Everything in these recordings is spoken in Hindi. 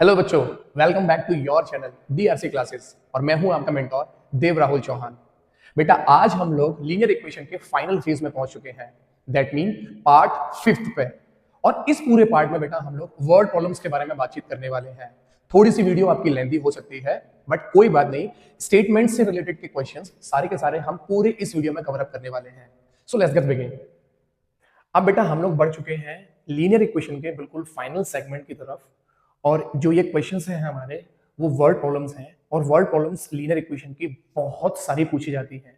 हेलो बच्चों, welcome back to your channel DRC classes और मैं हूं आपका मेंटोर देव राहुल चौहान। बेटा आज हम लोग लीनियर इक्वेशन के फाइनल फेज में पहुंच चुके हैं, दैट मीन पार्ट फिफ्थ पे। और इस पूरे पार्ट में बेटा हम लोग वर्ड प्रॉब्लम्स के बारे में बातचीत करने वाले हैं। थोड़ी सी वीडियो आपकी लेंथी हो सकती है बट कोई बात नहीं, स्टेटमेंट से रिलेटेड के क्वेश्चंस सारे के सारे हम पूरे इस वीडियो में कवर अप करने वाले हैं। So let's get begin. अब बेटा हम लोग बढ़ चुके हैं लीनियर इक्वेशन के बिल्कुल फाइनल सेगमेंट की तरफ, और जो ये क्वेश्चंस हैं हमारे वो वर्ड प्रॉब्लम्स हैं, और वर्ड प्रॉब्लम्स लीनियर इक्वेशन की बहुत सारी पूछी जाती हैं।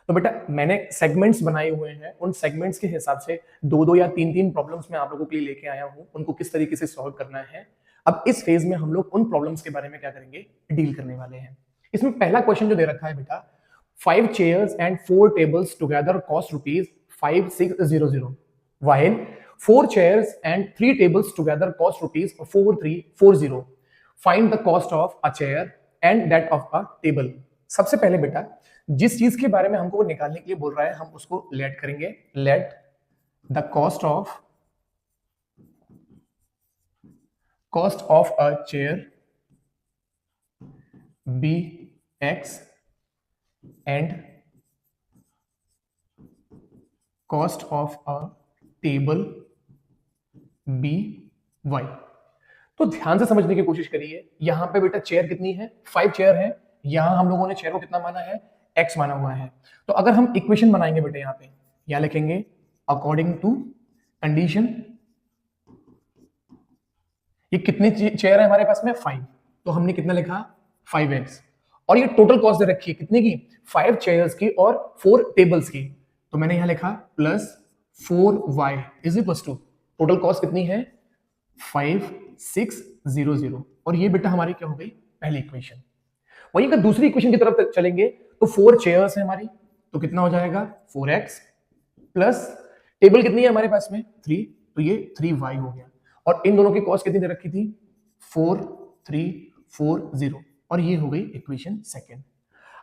तो बेटा मैंने सेगमेंट्स बनाए हुए हैं, उन सेगमेंट्स के हिसाब से दो दो या तीन तीन प्रॉब्लम्स मैं आप लोगों के लिए लेके आया हूं, उनको किस तरीके से सॉल्व करना है। अब इस फेज में हम लोग उन प्रॉब्लम्स के बारे में क्या करेंगे, डील करने वाले हैं। इसमें पहला क्वेश्चन जो दे रखा है बेटा, 5 chairs and 4 tables together cost rupees 5600, while 4 chairs and 3 tables together cost rupees 4340. Find the cost of a chair and that of a table. सबसे पहले बेटा जिस चीज के बारे में हमको वो निकालने के लिए बोल रहा है हम उसको लेट करेंगे। Let the cost of a chair be x and cost of a table b y। तो ध्यान से समझने की कोशिश करिए। यहां पे बेटा चेयर कितनी है, 5 चेयर है। यहां हम लोगों ने चेयर को कितना माना है, x माना हुआ है। तो अगर हम इक्वेशन बनाएंगे बेटा यहां पे यहां लिखेंगे अकॉर्डिंग टू कंडीशन, ये कितनी चेयर है हमारे पास में 5, तो हमने कितना लिखा 5x, और ये टोटल कॉस्ट दे रखी है कितने की, 5 चेयर्स की और 4 टेबल्स की। तो मैंने यहां लिखा plus 4y is equal to total cost कितनी है 5600, और ये बेटा हमारी क्या हो गई पहली इक्वेशन। वहीं अगर दूसरी इक्वेशन की तरफ चलेंगे तो 4 चेयर्स है हमारी, तो कितना हो जाएगा 4x प्लस टेबल कितनी है हमारे पास में 3, तो ये 3y हो गया, और इन दोनों की कॉस्ट कितनी दे रखी थी 4340, और ये हो गई इक्वेशन सेकंड।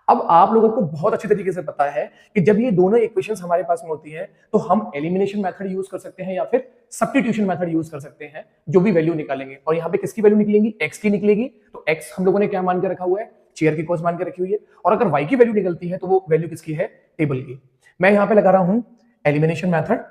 अब आप लोगों को बहुत अच्छी तरीके से पता है कि जब ये दोनों इक्वेशंस हमारे पास में होती हैं तो हम एलिमिनेशन मेथड यूज कर सकते हैं या फिर सब्स्टिट्यूशन मेथड यूज कर सकते हैं, जो भी वैल्यू निकालेंगे। और यहाँ पे किसकी वैल्यू निकलेगी, x की निकलेगी। तो x हम लोगों ने क्या मान के रखा हुआ है, चेयर की कॉस्ट मान के रखी हुई है, और अगर y की वैल्यू निकलती है तो वो वैल्यू किसकी है, टेबल की। मैं यहाँ पे लगा रहा हूँ एलिमिनेशन मैथड।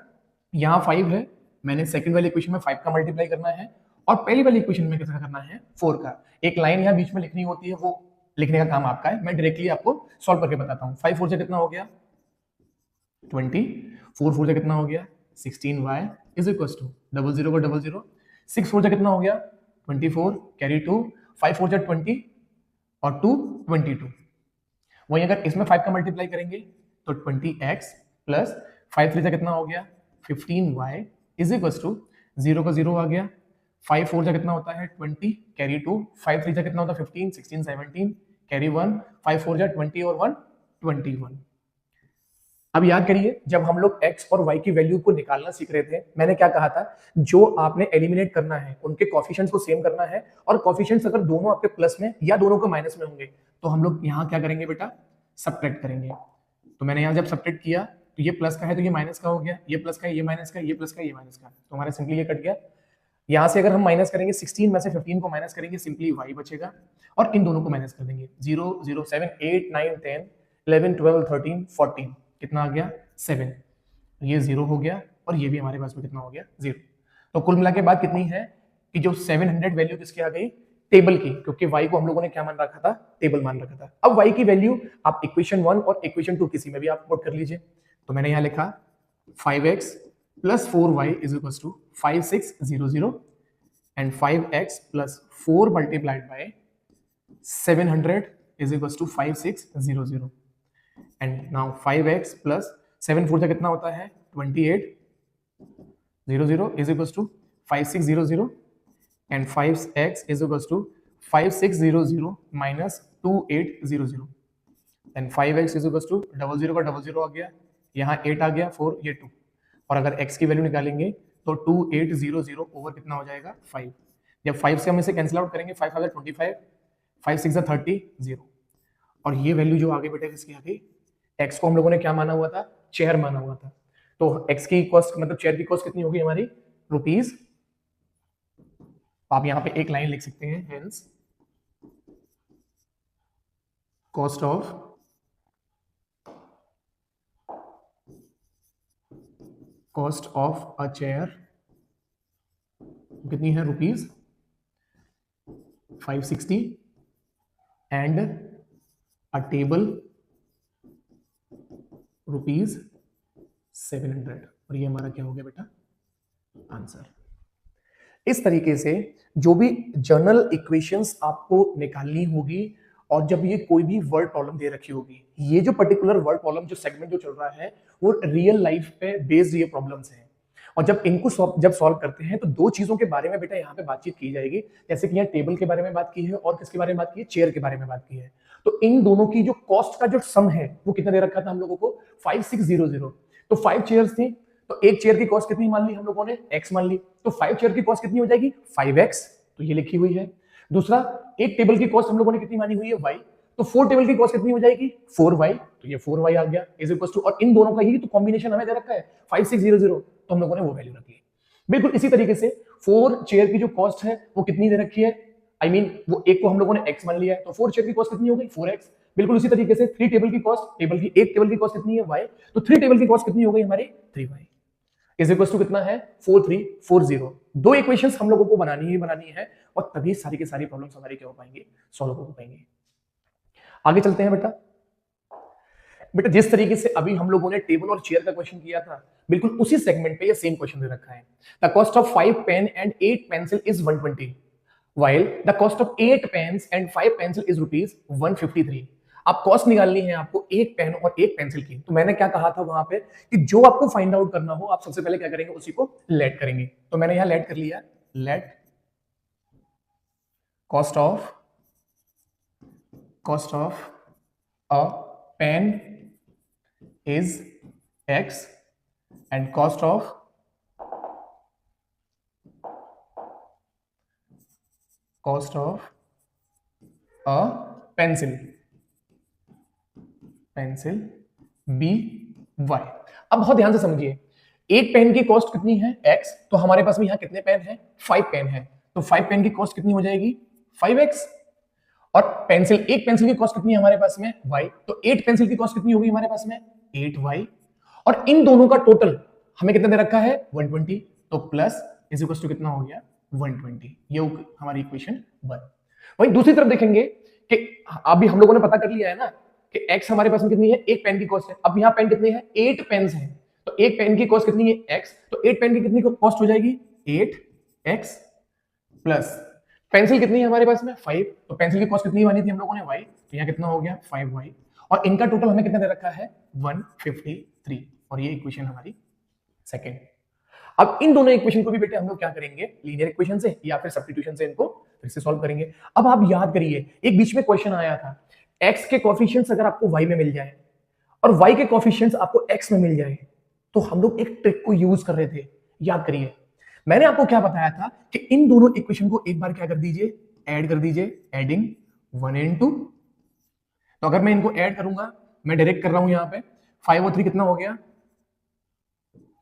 यहाँ 5 है, मैंने सेकंड वाली इक्वेशन में 5 का मल्टीप्लाई करना है, और पहली वाली इक्वेशन में कितना करना है 4 का। एक लाइन यहाँ बीच में लिखनी होती है, वो लिखने का काम आपका है, मैं डायरेक्टली आपको सॉल्व करके बताता हूँ। 5 4 से कितना हो गया 20, 4 4 से कितना हो गया 16y इज इक्वल टू 00 को 00, 6 4 से कितना हो गया 24 कैरी 2, 5 4 से 20 और 2 22। वहीं अगर इसमें 5 का मल्टीप्लाई करेंगे तो 20x प्लस 5 3 से कितना हो गया 15y इज इक्वल टू 0 का 0 आ गया, 5 4 से कितना होता है 20 कैरी 2, 5 3 से कितना होता है 15 16 17 कैरी 1, 5 4 से 20 और 1 21। अब याद करिए जब हम लोग x और y की वैल्यू को निकालना सीख रहे थे, मैंने क्या कहा था, जो आपने एलिमिनेट करना है उनके कोफिशिएंट्स को सेम करना है, और कोफिशिएंट्स अगर दोनों आपके प्लस में या दोनों को माइनस में होंगे तो हम लोग यहाँ क्या करेंगे बेटा, सब्ट्रैक्ट करेंगे। तो मैंने यहाँ जब सब्ट्रैक्ट किया तो ये प्लस का है तो ये माइनस का हो गया, ये प्लस का है ये माइनस का, ये प्लस का ये माइनस का, तो हमारा सिंपली ये कट गया। यहां से अगर हम माइनस करेंगे 16 में से 15 को माइनस करेंगे, सिंपली y बचेगा, और इन दोनों को माइनस कर देंगे 0 0 7 8 9 10 11 12 13 14, कितना आ गया 7, ये 0 हो गया, और ये भी हमारे पास में कितना हो गया 0। तो कुल मिला के बात कितनी है कि जो 700 वैल्यू किसकी आ गई, टेबल की, क्योंकि y को हम लोगों ने क्या मान रखा था, टेबल मान रखा था। अब y की वैल्यू आप इक्वेशन 1 और इक्वेशन 2 किसी में भी आप पुट कर लीजिए। तो मैंने यहां लिखा 5x plus 4y is equals to 5600 and 5x plus 4 multiplied by 700 is equals to 5600, and now 5x plus 7 4 से कितना होता है 2800 is equals to 5600 and 5x is equals to 5600 minus 2800 and 5x is equals to 00 का 00 आ गया, यहाँ 8 आ गया 4 ये 2, और अगर x की वैल्यू निकालेंगे तो 2800 ओवर कितना हो जाएगा 5। जब 5 से हम इसे कैंसिल आउट करेंगे 5 5 25, 5 6 30 0, और ये वैल्यू जो आगे बेटा किसकी आ गई, x को हम लोगों ने क्या माना हुआ था, चेयर माना हुआ था। तो x की कॉस्ट मतलब चेयर की कॉस्ट कितनी होगी हमारी रुपीज, आप यहां पे एक लाइन लिख सकते हैं, hence cost of a chair कितनी है, ₹560 एंड अ टेबल ₹700। और ये हमारा क्या हो गया बेटा, आंसर। इस तरीके से जो भी जर्नल इक्वेशंस आपको निकालनी होगी, और जब ये कोई भी वर्ड प्रॉब्लम दे रखी होगी, ये जो पर्टिकुलर वर्ड प्रॉब्लम जो सेगमेंट जो चल रहा है वो रियल लाइफ पे बेस्ड ये प्रॉब्लम्स हैं, और जब इनको जब सॉल्व करते हैं तो दो चीजों के बारे में बेटा यहाँ पे बातचीत की जाएगी। जैसे कि यहाँ टेबल के बारे में बात की है और किसके बारे में बात की है, चेयर के बारे में बात की है। तो इन दोनों की जो कॉस्ट का जो सम है वो कितना दे रखा था हम लोगों को, 5600। तो 5 चेयर्स थी, तो एक चेयर की कॉस्ट कितनी मान ली हम लोगों ने, x मान ली। तो 5 चेयर की कॉस्ट कितनी हो जाएगी, 5x, तो ये लिखी हुई है। दूसरा, एक टेबल की कॉस्ट हम लोगों ने कितनी मानी हुई है, y, तो 4 टेबल की कॉस्ट कितनी हो जाएगी, 4y, तो ये 4y आ गया इज इक्वल टू, और इन दोनों का ही तो कॉम्बिनेशन हमें दे रखा है 5600, तो हम लोगों ने वो वैल्यू रखी है। बिल्कुल इसी तरीके से 4 चेयर की जो कॉस्ट है वो कितनी दे रखी है, आई मीन वो एक को हम लोगों ने x मान लिया है, तो 4 चेयर की कॉस्ट कितनी हो गई, 4x। बिल्कुल उसी तरीके से 3 टेबल की कॉस्ट, एक टेबल की कॉस्ट कितनी है, y, तो 3 टेबल की कॉस्ट कितनी हो गई हमारी, 3y इज इक्वल टू कितना है, 4340। दो इक्वेशंस हम लोगों को बनानी है, और तभी सारी की सारी प्रॉब्लम्स हमारी क्या हो पाएंगे, सॉल्व हो पाएंगे। आगे चलते हैं बेटा। बेटा जिस तरीके से अभी हम लोगों ने टेबल और चेयर का क्वेश्चन किया था, बिल्कुल उसी सेगमेंट पे ये सेम क्वेश्चन दे रखा है। The cost of 5 pen and 8 pencil is 120 while the cost of 8 pens and 5 pencil is ₹153। आप कॉस्ट निकालनी है आपको एक पेन और एक पेंसिल की। तो मैंने क्या कहा था वहां पे कि जो आपको फाइंड आउट करना हो आप सबसे पहले क्या करेंगे, उसी को लेट करेंगे। तो मैंने यहां लेट कर लिया, let cost of a pen is x and cost of a pencil b y। अब बहुत ध्यान से समझिए, एक पेन की कॉस्ट कितनी है x, तो हमारे पास में यहां कितने पेन है, 5 पेन है, तो 5 पेन की कॉस्ट कितनी हो जाएगी, 5x। और एक पेंसिल की कॉस्ट कितनी है हमारे पास में, y, तो 8 पेंसिल की कॉस्ट कितनी होगी हमारे पास में, 8y। और इन दोनों का टोटल हमें कितना दे रखा है, 120, तो प्लस इज इक्वल टू कितना हो गया, 120। ये हमारी इक्वेशन 1। वहीं दूसरी तरफ देखेंगे कि अभी हम लोगों ने पता कर लिया है ना कि x हमारे पास में कितनी है, एक पेन की कॉस्ट है। अब यहाँ पेन कितने हैं, 8 पेन्स हैं, तो एक पेन की कॉस्ट कितनी है, x, तो 8 पेन की कितनी कॉस्ट हो जाएगी, 8x प्लस पेंसिल कितनी है हमारे पास में, 5, तो पेंसिल की कॉस्ट कितनी मानी थी हम लोगों ने, y, तो यहाँ कितना हो गया, 5y। और इनका टोटल हमें कितना दे रखा है, 153। और ये इक्वेशन हमारी सेकंड। अब इन दोनों इक्वेशन को भी बेटे हम लोग क्या करेंगे, लीनियर इक्वेशन से या फिर सब्स्टिट्यूशन से इनको फिर से सॉल्व करेंगे। अब आप याद करिए, एक बीच में क्वेश्चन आया था, x के कोएफिशिएंट्स अगर आपको y में मिल जाए और y के कोएफिशिएंट्स आपको x में मिल जाए, तो हम लोग एक ट्रिक को यूज कर रहे थे, याद करिए। मैंने आपको क्या बताया था कि इन दोनों इक्वेशन को एक बार क्या कर दीजिए, ऐड कर दीजिए, एडिंग 1 and 2। तो अगर मैं इनको ऐड करूंगा, मैं डायरेक्ट कर रहा हूं यहां पे, 5 और 3 कितना हो गया,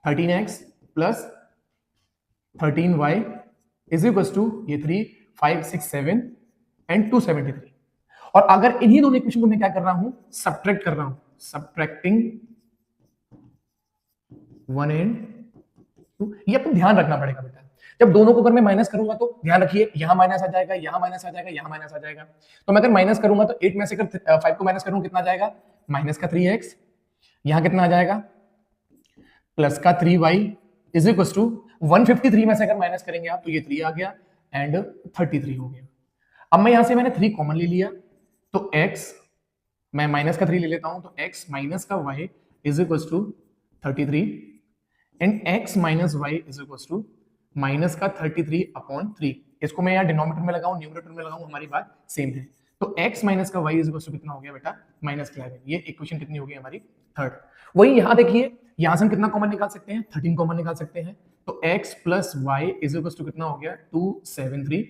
13x plus 13y is equal to ये 3, 5, 6, 7 एंड 273। और अगर इन्हीं दोनों इक्वेशन को मैं क्या कर रहा हूं, सब्ट्रैक्ट कर रहा हूं, सब्ट्रैक्टिंग 1 and 2। ये आपको ध्यान रखना पड़ेगा बेटा, जब दोनों को अगर मैं माइनस करूंगा तो ध्यान रखिए, यहां माइनस आ जाएगा, यहां माइनस आ जाएगा, यहां माइनस आ जाएगा। तो मैं अगर माइनस करूंगा तो 8 में से अगर 5 को माइनस करूं कितना आ जाएगा, माइनस का 3x, यहां कितना आ जाएगा, प्लस का 3y इज इक्वल टू 153 में से अगर माइनस करेंगे आप तो ये 3 आ गया एंड 33 हो गया। अब मैं यहां से मैंने 3 कॉमन ले लिया, तो x मैं माइनस का 3 ले लेता हूं, तो x माइनस का y is equal to 33 and x minus y is equal to minus का 33 अपॉन 3। इसको मैं यहाँ डिनोमिनेटर में लगाऊं, न्यूमरेटर में लगाऊं, हमारी बात सेम है। तो x माइनस का y इज इक्वल टू कितना हो गया बेटा, -11। ये इक्वेशन कितनी हो गई हमारी, थर्ड। वही यहाँ देखिए, यहाँ से हम कितना कॉमन निकाल सकते हैं, 13 कॉमन निकाल सकते हैं। तो x plus y is equal to कितना हो गया, 273।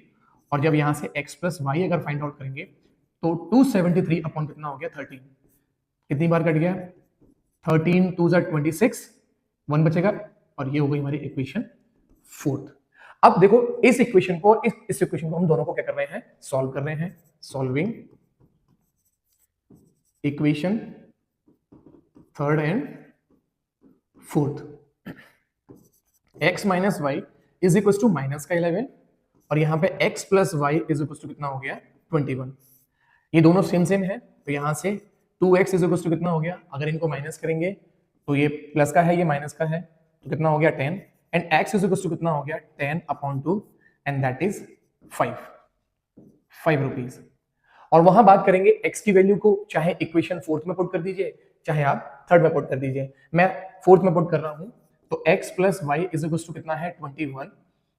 और जब यहाँ से x प्लस वाई अगर फाइंड आउट करेंगे तो 273 अपॉन कितना हो गया, 13। कितनी बार कट गया, 13 2 26, 1 बचेगा, और ये हो गई हमारी इक्वेशन फोर्थ। अब देखो इस इक्वेशन को इस इक्वेशन को हम दोनों को क्या कर रहे हैं, सॉल्व कर रहे हैं। Solving equation third and fourth. x minus y is equal to minus का 11 और यहाँ पे x plus y is equal to कितना हो गया 21। ये दोनों सेम सेम है तो यहाँ से 2x इज इक्वल टू कितना हो गया, अगर इनको माइनस करेंगे तो ये प्लस का है ये माइनस का है तो कितना हो गया 10 and x is equal to कितना हो गया 10/2 एंड दैट इज 5 रुपीज। और वहां बात करेंगे x की वैल्यू को, चाहे इक्वेशन फोर्थ में पुट कर दीजिए चाहे आप थर्ड में पुट कर दीजिए। मैं फोर्थ में पुट कर रहा हूं तो x plus y is equal to कितना है 21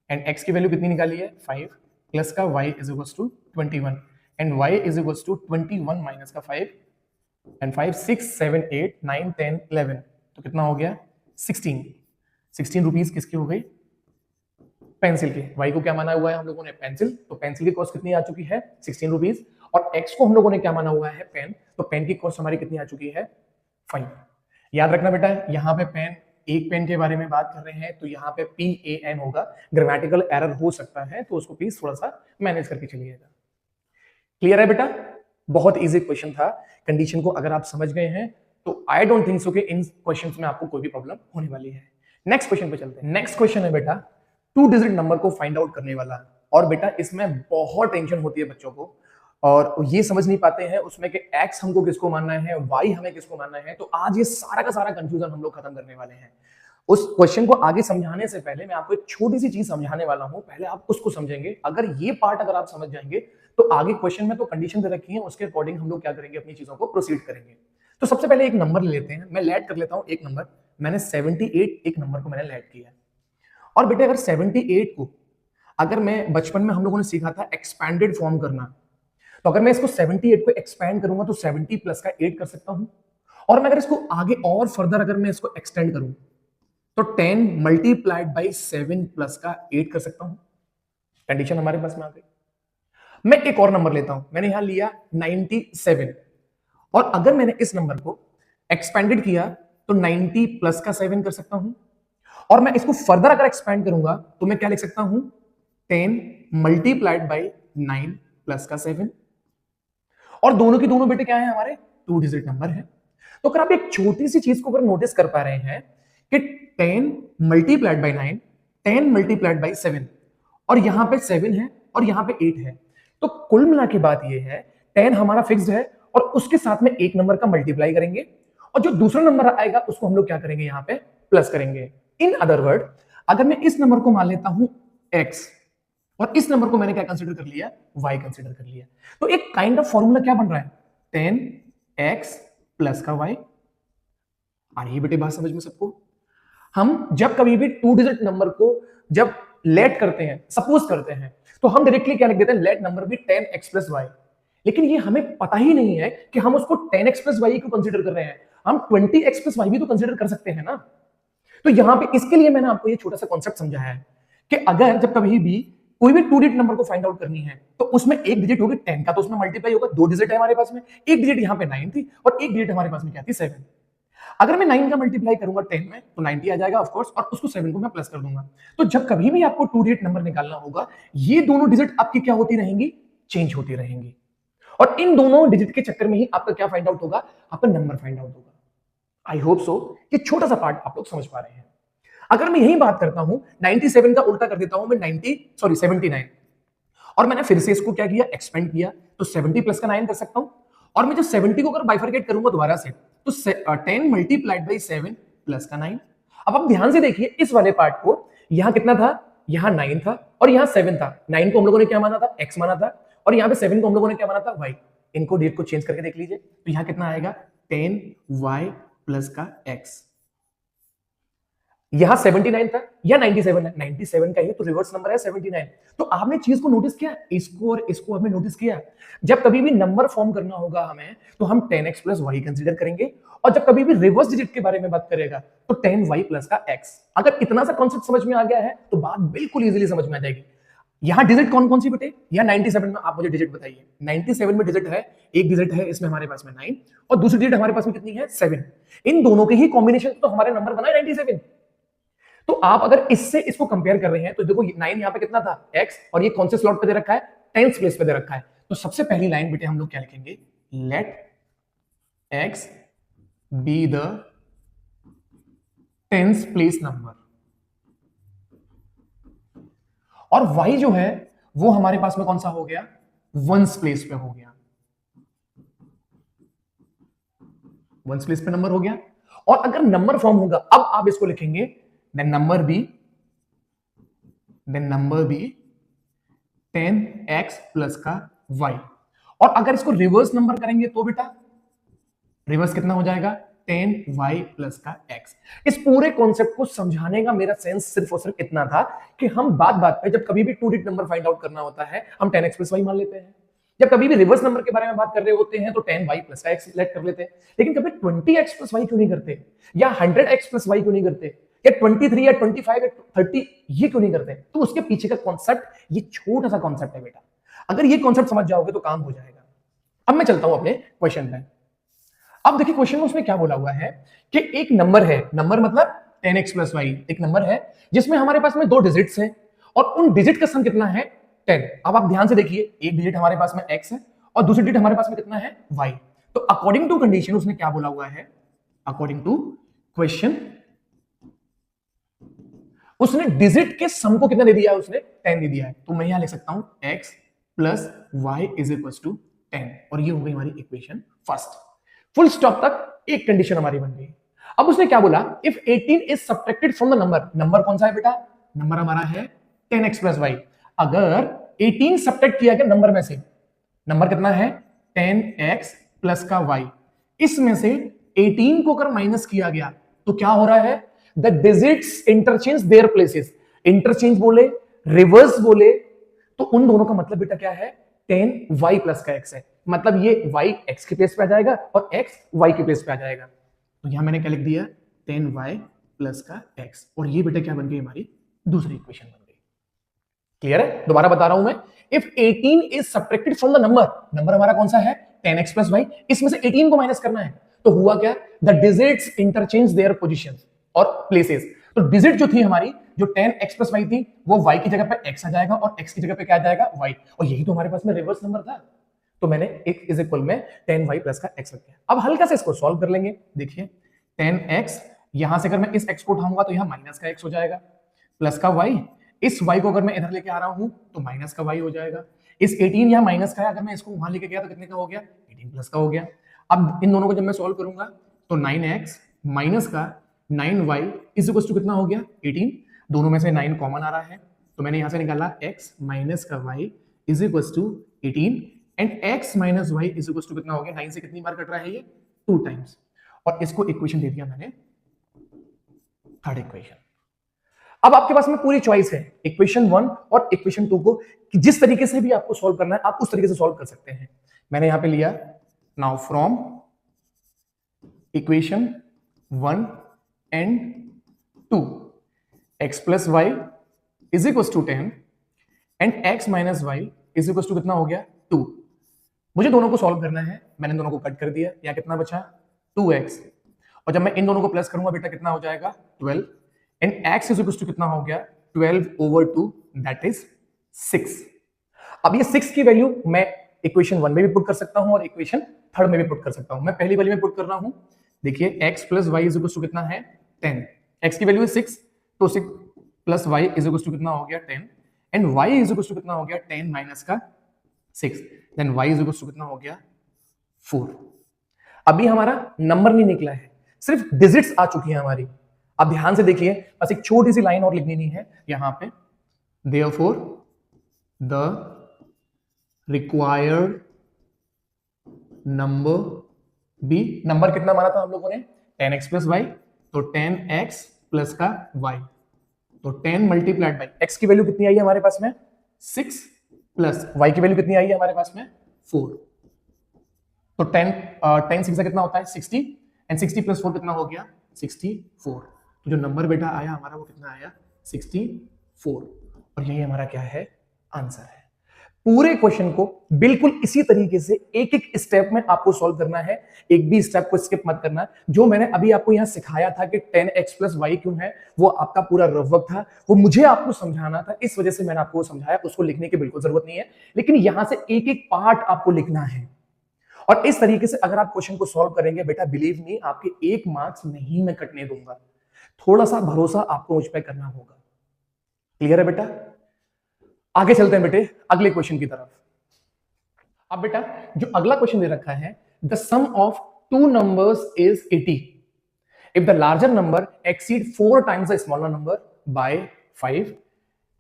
एंड x की वैल्यू कितनी निकाली है 5 प्लस का y is equal to 21 and y is equal to 21 minus का 5 एंड 5 6 7 8 9 10 11 तो कितना हो गया 16 रुपीज किसकी हो गई, पेंसिल के। y को क्या माना हुआ है हम लोगों ने पेंसिल, तो पेंसिल की कॉस्ट कितनी आ चुकी है 16 रुपीज और x को हम लोगों ने क्या माना हुआ है पेन, तो पेन की कॉस्ट हमारी कितनी आ चुकी है 5। याद रखना बेटा यहाँ पे पेन, एक पेन के बारे में बात कर रहे हैं तो यहाँ पे PAN होगा, ग्रामेटिकल एरर हो सकता है तो उसको प्लीज थोड़ा सा मैनेज करके चलिएगा। क्लियर है बेटा, बहुत इजी क्वेश्चन था। कंडीशन को अगर आप समझ गए हैं तो आई डोंट थिंक सो कि इन क्वेश्चंस में आपको कोई भी प्रॉब्लम होने वाली है। नेक्स्ट क्वेश्चन पे चलते हैं। नेक्स्ट क्वेश्चन है बेटा 2 डिजिट नंबर को फाइंड आउट करने वाला, और बेटा इसमें बहुत टेंशन होती है बच्चों को और ये समझ नहीं पाते हैं उसमें कि x हमको किसको मानना है, y हमें किसको मानना है। तो आज ये सारा का सारा कंफ्यूजन हम लोग खत्म करने वाले हैं। उस क्वेश्चन को आगे समझाने से पहले मैं आपको एक छोटी सी चीज समझाने वाला हूं, पहले आप उसको समझेंगे। अगर ये पार्ट अगर आप समझ जाएंगे तो आगे क्वेश्चन में तो कंडीशन दे रखी है उसके अकॉर्डिंग हम लोग क्या करेंगे, अपनी चीजों को प्रोसीड करेंगे। तो सबसे पहले एक नंबर ले लेते हैं, मैं लेट कर लेता हूं एक नंबर, मैंने 78 एक नंबर को मैंने लेट किया। और बेटे अगर 78 को अगर मैं बचपन में हम लोगों ने सीखा था एक्सपैंडेड फॉर्म करना, तो अगर मैं इसको 78 को एक्सपैंड करूंगा तो 70 प्लस का 8 कर सकता हूं। और मैं अगर इसको आगे और फर्दर अगर मैं इसको एक्सटेंड करूं तो 10 मल्टीप्लाइड बाई 7 प्लस का 8 कर सकता हूं। कंडीशन हमारे पास में आ गई। मैं एक और नंबर लेता हूं, मैंने यहां लिया 97 और अगर मैंने इस नंबर को एक्सपेंडेड किया तो 90 प्लस का 7 कर सकता हूं। और मैं इसको फर्दर अगर एक्सपैंड करूंगा तो मैं क्या लिख सकता हूं 10 मल्टीप्लाइड बाई 9 प्लस का 7। और दोनों की दोनों बेटे क्या है हमारे 2 डिजिट नंबर है। तो अगर आप एक छोटी सी चीज को अगर नोटिस कर पा रहे हैं कि 10 मल्टीप्लाइड बाई 9 10 मल्टीप्लाइड बाई 7 और यहां पे 7 है और यहां पे 8 है, तो कुल मिला के बात ये है 10 हमारा फिक्स्ड है और उसके साथ में एक नंबर का मल्टीप्लाई करेंगे और जो दूसरा नंबर आएगा उसको हम लोग क्या करेंगे यहां पे प्लस करेंगे। इन अदर वर्ड अगर मैं इस नंबर को मान लेता हूं x और इस नंबर को मैंने क्या कंसीडर कर लिया y कंसीडर कर लिया, तो एक काइंड ऑफ फॉर्मूला क्या बन रहा है 10x प्लस का y। आ रही है बेटे बात समझ में सबको। हम जब कभी भी 2 डिजिट नंबर को जब लेट करते हैं, सपोज करते हैं, तो हम डायरेक्टली क्या लिख देते हैं लेट नंबर भी 10x प्लस y, लेकिन ये हमें पता ही नहीं है कि हम उसको 10x प्लस y को कंसीडर कर रहे हैं, हम 20x प्लस y भी तो कंसीडर कर सकते हैं ना। तो यहां पे इसके लिए मैंने आपको ये छोटा सा कॉन्सेप्ट समझाया है कि अगर जब कभी भी कोई भी 2 डिजिट नंबर को फाइंड आउट करनी है तो उसमें एक डिजिट होगी 10 का, तो उसमें मल्टीप्लाई होगा, 2 डिजिट है हमारे पास में, एक डिजिट यहां पे 9 थी और एक डिजिट हमारे पास में क्या थी 7। अगर मैं 9 का मल्टीप्लाई करूंगा 10 में तो 90 आ जाएगा ऑफ कोर्स, और उसको 7 को मैं प्लस कर दूंगा। तो जब कभी भी आपको 2 डिजिट नंबर निकालना होगा ये दोनों डिजिट आपकी क्या होती रहेंगी, चेंज होती रहेंगी, और इन दोनों डिजिट के चक्कर में ही आपका क्या फाइंड आउट होगा, आपका नंबर फाइंड आउट होगा। आई होप सो ये छोटा सा पार्ट आप लोग समझ पा रहे हैं। अगर मैं यही बात करता हूं 97 का उल्टा कर देता हूं मैं 79 और मैंने फिर से इसको क्या किया एक्सपेंड किया तो 70 प्लस का 9 कर सकता हूं। और मैं जब 70 को अगर बाइफरकेट करूंगा दोबारा से तो 10 मल्टीप्लाइड बाई 7 प्लस का 9। अब आप ध्यान से देखिए इस वाले पार्ट को, यहां कितना था, यहां 9 था और यहां 7 था। 9 को हम लोगों ने क्या माना था x माना था और यहां पे 7 को हम लोगों ने क्या माना था y। इनको डेट को चेंज करके देख लीजिए तो यहां कितना आएगा 10y प्लस का x। यहां 79 था या 97 है, 97 का ही तो रिवर्स नंबर है 79। तो आपने चीज को नोटिस किया, इसको और इसको हमने नोटिस किया। जब कभी भी नंबर फॉर्म करना होगा हमें तो हम 10x प्लस y कंसीडर करेंगे, और जब कभी भी रिवर्स डिजिट के बारे में बात करेगा तो 10y प्लस का x। अगर इतना सा कॉन्सेप्ट समझ में आ गया है तो बात बिल्कुल इजीली समझ में आ जाएगी। यहां डिजिट कौन कौन सी बेटे, या 97 में आप मुझे डिजिट बताइए। 97 में डिजिट है, एक डिजिट है इसमें हमारे पास में 9 और दूसरी डिजिट हमारे पास में कितनी है 7। इन दोनों के ही कॉम्बिनेशन तो हमारे नंबर बना है 97। तो आप अगर इससे इसको कंपेयर कर रहे हैं तो देखो 9 यहां पे कितना था x, और ये कौन से स्लॉट पे दे रखा है, 10th प्लेस पे दे रखा है। तो सबसे पहली लाइन बेटे हम लोग क्या लिखेंगे, let x be the 10th place number, और y जो है वो हमारे पास में कौन सा हो गया, 1st प्लेस पे हो गया, 1st प्लेस पे नंबर हो गया। और अगर नंबर फॉर्म होगा, अब आप इसको लिखेंगे then number be 10x plus का y। और अगर इसको रिवर्स नंबर करेंगे तो बेटा रिवर्स कितना हो जाएगा, 10y प्लस का x। इस पूरे कॉन्सेप्ट को समझाने का मेरा सेंस सिर्फ और सिर्फ इतना था कि हम बात बात पे जब कभी भी 2 डिजिट नंबर फाइंड आउट करना होता है हम 10x प्लस y मान लेते हैं, जब कभी भी रिवर्स नंबर के बारे में बात कर रहे होते हैं तो 10y प्लस का x सिलेक्ट कर लेते हैं, लेकिन कभी 20x प्लस y क्यों नहीं करते, या 100x प्लस y क्यों नहीं करते, या 23 या 25 या 30 ये क्यों नहीं करते। तो उसके पीछे का कॉन्सेप्ट ये छोटा सा कॉन्सेप्ट है बेटा, अगर ये कॉन्सेप्ट समझ जाओगे तो काम हो जाएगा। अब मैं चलता हूं अपने क्वेश्चन पे। अब देखिए क्वेश्चन में उसमें क्या बोला हुआ है कि एक नंबर है, नंबर मतलब 10x प्लस y, एक नंबर है जिसमें हमारे पास में 2 डिजिट्स हैं और उन डिजिट का सम कितना है 10। अब आप ध्यान से देखिए, एक डिजिट हमारे पास में x है और दूसरी डिजिट हमारे पास में कितना है y। तो अकॉर्डिंग टू कंडीशन उसने क्या बोला हुआ है, अकॉर्डिंग टू क्वेश्चन उसने डिजिट के सम को कितना दे दिया है, उसने 10 दे दिया है। तो मैं यहां लिख सकता हूं x plus y is equal to 10, और ये हो गई हमारी इक्वेशन फर्स्ट। फुल स्टॉप तक एक कंडीशन हमारी बन गई। अब उसने क्या बोला, if 18 is subtracted from the number, number कौन सा है बेटा, नंबर हमारा है 10x प्लस y। अगर 18 सब्ट्रैक्ट किया गया नंबर में से, नंबर कितना है 10x प्लस का y, इसमें से 18 को अगर माइनस किया गया तो क्या हो रहा है, the digits interchange their places. Interchange बोले रिवर्स बोले तो उन दोनों का मतलब बेटा क्या है, 10y प्लस का x है, मतलब ये y x के प्लेस पे आ जाएगा और x y के प्लेस पे आ जाएगा। तो यहां मैंने क्या लिख दिया 10y प्लस का x, और ये बेटा क्या बन गई हमारी दूसरी इक्वेशन बन गई। क्लियर है, दोबारा बता रहा हूं मैं, if 18 is subtracted from the number, number हमारा कौन सा है 10x प्लस y, इसमें से 18 को माइनस करना है, तो हुआ क्या, the digits interchange their positions और प्लेसेस। तो डिजिट जो थी हमारी, जो 10x प्लस y थी, वो y की जगह पे x आ जाएगा और x की जगह पे क्या आ जाएगा y, और यही तो हमारे पास में रिवर्स नंबर था। तो मैंने एक इज इक्वल में 10y प्लस का x रख दिया। अब हल्का से इसको सॉल्व कर लेंगे। देखिए 10x, यहां से अगर मैं इस x को उठाऊंगा तो यहां माइनस का x हो जाएगा, प्लस का y, इस y को अगर मैं इधर लेके आ रहा हूं तो माइनस का y हो जाएगा, इस 18 यहां माइनस का है, अगर मैं इसको वहां लेके गया तो कितने का हो गया 18 प्लस का हो गया। अब इन दोनों को जब मैं सॉल्व करूंगा तो 9x माइनस का 9y इज इक्वल टू कितना हो गया 18, दोनों में से 9 कॉमन आ रहा है, तो मैंने यहां से निकाला x माइनस का y is equal to 18, and x minus y is equal to कितना हो गया, 9 से कितनी बार कट रहा है ये 2 टाइम्स, और इसको इक्वेशन दे दिया मैंने थर्ड इक्वेशन। अब आपके पास में पूरी चॉइस है इक्वेशन 1 और इक्वेशन 2 को, कि जिस तरीके से भी आपको सॉल्व करना है आप उस तरीके से सॉल्व कर सकते हैं। मैंने यहां पे लिया now from equation 1 and 2, x plus y is equal to 10 and x minus y is equal to कितना हो गया 2। मुझे दोनों को सॉल्व करना है, मैंने दोनों को कट कर दिया, यहाँ कितना बचा 2x, और जब मैं इन दोनों को प्लस करूंगा बेटा कितना हो जाएगा 12, and x is equal to कितना हो गया 12 ओवर 2 दैट इज 6। अब ये 6 की वैल्यू मैं इक्वेशन 1 में भी पुट कर सकता हूं और इक्वेशन 3 में भी पुट कर सकता हूं। मैं पहली वाली में पुट कर रहा हूं, देखिए x plus y is equal to कितना है 10, x की वैल्यू है 6, तो 6 plus y is equal to कितना हो गया 10, and y is equal to कितना हो गया 10 माइनस का 6, then y is equal to कितना हो गया 4। अभी हमारा नंबर नहीं निकला है, सिर्फ डिजिट्स आ चुकी हैं हमारी। अब ध्यान से देखिए, बस एक छोटी सी लाइन और लिखनी नहीं है यहां पे, therefore the required number be, number कितना माना था हम लोगों ने 10x प्लस y, तो 10x प्लस का y, तो 10 मल्टीप्लाइड बाई x की वैल्यू कितनी आई है हमारे पास में 6, प्लस y की वैल्यू कितनी आई है हमारे पास में 4, तो 10 6 कितना होता है 60, एंड 60 प्लस 4 कितना हो गया 64। तो जो नंबर बेटा आया हमारा वो कितना आया 64, और यही हमारा क्या है आंसर है। पूरे क्वेश्चन को बिल्कुल इसी तरीके से एक एक स्टेप में आपको सॉल्व करना है, एक भी स्टेप को स्किप मत करना। जो मैंने अभी आपको यहां सिखाया था कि 10x + y क्यों है, वो आपका पूरा रफ वर्क था, वो मुझे आपको समझाना था, इस वजह से मैंने आपको समझाया। उसको लिखने की बिल्कुल जरूरत नहीं है, लेकिन यहां से एक एक पार्ट आपको लिखना है। और इस तरीके से अगर आप क्वेश्चन को सॉल्व करेंगे बेटा, बिलीव मी, आपके 1 मार्क्स नहीं मैं कटने दूंगा। थोड़ा सा भरोसा आपको मुझ पर करना होगा। क्लियर है बेटा? आगे चलते हैं बेटे अगले क्वेश्चन की तरफ। अब बेटा जो अगला क्वेश्चन दे रखा है, the sum of two numbers is 80 if the larger number exceed 4 times the smaller number by 5,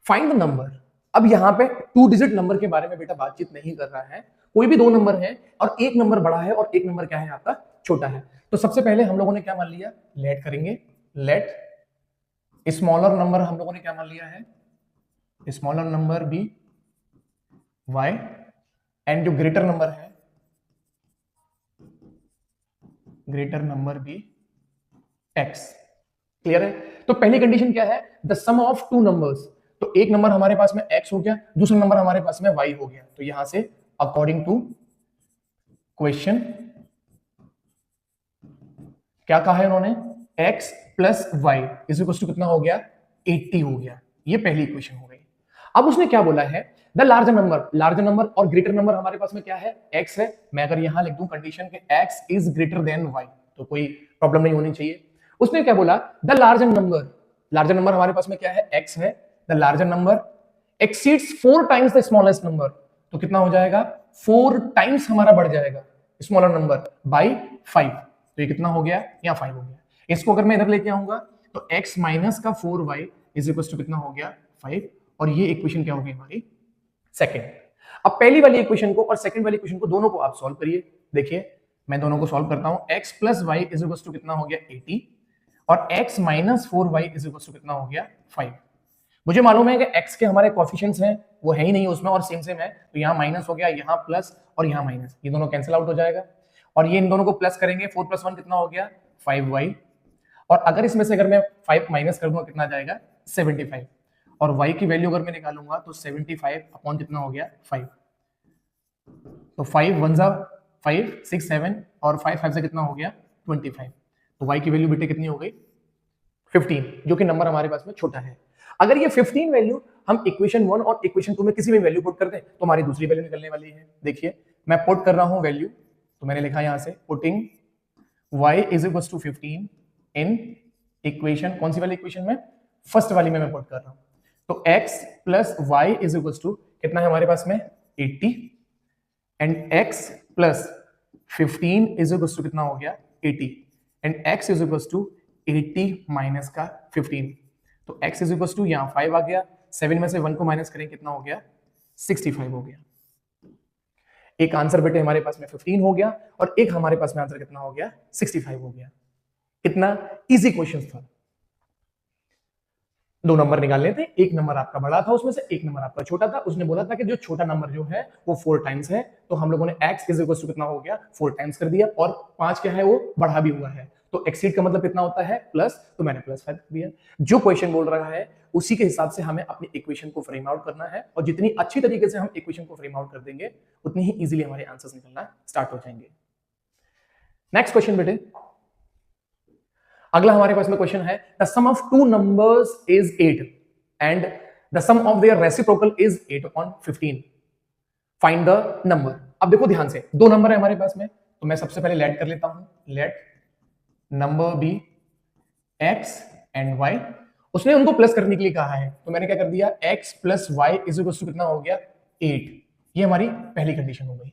find the number. अब यहां पे 2 डिजिट नंबर के बारे में बेटा बातचीत नहीं कर रहा है, कोई भी 2 नंबर है और एक नंबर बड़ा है और एक नंबर क्या है आपका छोटा है। तो सबसे पहले हम लोगों ने क्या मान लिया, लेट करेंगे, लेट स्मॉलर नंबर हम लोगों ने क्या मान लिया है, smaller number be y and जो ग्रेटर नंबर है, greater number be x। Clear है? तो पहली कंडीशन क्या है, the sum of two numbers. तो एक नंबर हमारे पास में x हो गया, दूसरा नंबर हमारे पास में y हो गया। तो यहां से अकॉर्डिंग टू क्वेश्चन क्या कहा है उन्होंने, x + y इज कितना हो गया, 80 हो गया। ये पहली इक्वेशन हो गई। अब उसने क्या बोला है, the larger number, larger number और ग्रेटर नंबर हमारे पास में क्या है, x है। मैं अगर यहां लिख दूं कंडीशन के x is greater than y, तो कोई प्रॉब्लम नहीं होनी चाहिए। उसने क्या बोला, the larger number, larger number हमारे पास में क्या है, x है। The larger number exceeds 4 times the smallest number, तो कितना हो जाएगा, 4 टाइम्स हमारा बढ़ जाएगा स्मॉलर नंबर बाय 5। तो ये कितना हो गया, यहाँ 5 हो गया। इसको अगर मैं इधर लेके आऊंगा तो x माइनस का 4y इज इक्वल टू कितना हो गया, 5। और ये इक्वेशन क्या हो गई हमारी, सेकंड। अब पहली वाली इक्वेशन को और सेकंड वाली इक्वेशन को दोनों को आप सॉल्व करिए। देखिए मैं दोनों को सॉल्व करता हूं, x + y is equal to कितना हो गया, 80 और x minus 4y is equal to कितना हो गया, 5। मुझे मालूम है कि x के हमारे कोएफिशिएंट्स हैं वो है ही नहीं उसमें और सेम सेम है, तो यहाँ माइनस हो गया, यहाँ प्लस और यहाँ माइनस, ये दोनों कैंसिल आउट हो जाएगा। और ये इन दोनों को प्लस करेंगे, 4 + 1 कितना हो गया, 5y। और अगर इसमें से अगर मैं 5 माइनस कर दूंगा कितना जाएगा, 75। और y की वैल्यू अगर मैं निकालूंगा तो 75 अपॉन कितना हो गया, 5। तो 5 1 जा 5 6 7 और 5 5 से कितना हो गया, 25। तो y की वैल्यू बेटे कितनी हो गई, 15, जो कि नंबर हमारे पास में छोटा है। अगर ये 15 वैल्यू हम इक्वेशन 1 और इक्वेशन 2 में किसी भी वैल्यू पुट कर दें तो हमारी दूसरी वैल्यू निकलने वाली है। देखिए मैं पुट कर रहा हूं वैल्यू, तो मैंने लिखा यहां से putting y is equal to 15 in equation, कौन सी वाली इक्वेशन में, फर्स्ट वाली में मैं पुट कर रहा हूं। तो x + y is equal to कितना है हमारे पास में, 80 and x + 15 is equal to कितना हो गया, 80 and x is equal to 80 minus का 15। तो x इज इक्वल टू यहाँ 5 आ गया, 7 में से 1 को माइनस करें कितना हो गया, 65 हो गया। एक आंसर बेटे हमारे पास में 15 हो गया और एक हमारे पास में आंसर कितना हो गया, 65 हो गया। कितना इजी क्वेश्चन था। 2 नंबर निकालने थे, एक नंबर आपका बड़ा था उसमें से, एक नंबर आपका छोटा था। उसने बोला था कि जो छोटा नंबर जो है वो 4 टाइम्स है, तो हम लोगों ने x इज इक्वल टू कितना हो गया, 4 टाइम्स कर दिया और 5 क्या है वो बढ़ा भी हुआ है। तो एक्सीड का मतलब कितना होता है, प्लस, तो मैंने +5 कर दिया। जो क्वेश्चन बोल रहा है उसी के हिसाब से हमें अपनी इक्वेशन को फ्रेम आउट करना है, और जितनी अच्छी तरीके से हम इक्वेशन को फ्रेम आउट कर देंगे उतनी ही इजीली हमारे आंसर्स निकलना स्टार्ट हो जाएंगे। नेक्स्ट क्वेश्चन बेटे, अगला हमारे पास में क्वेश्चन है, the sum of two numbers is 8 and the sum of their reciprocal is 8/15, find the number. अब देखो ध्यान से, 2 नंबर है हमारे पास में, तो मैं सबसे पहले लेट कर लेता हूं, let number be x and y। उसने उनको प्लस करने के लिए कहा है, तो मैंने क्या कर दिया, x + y is equal to कितना हो गया, 8। ये हमारी पहली कंडीशन हो गई।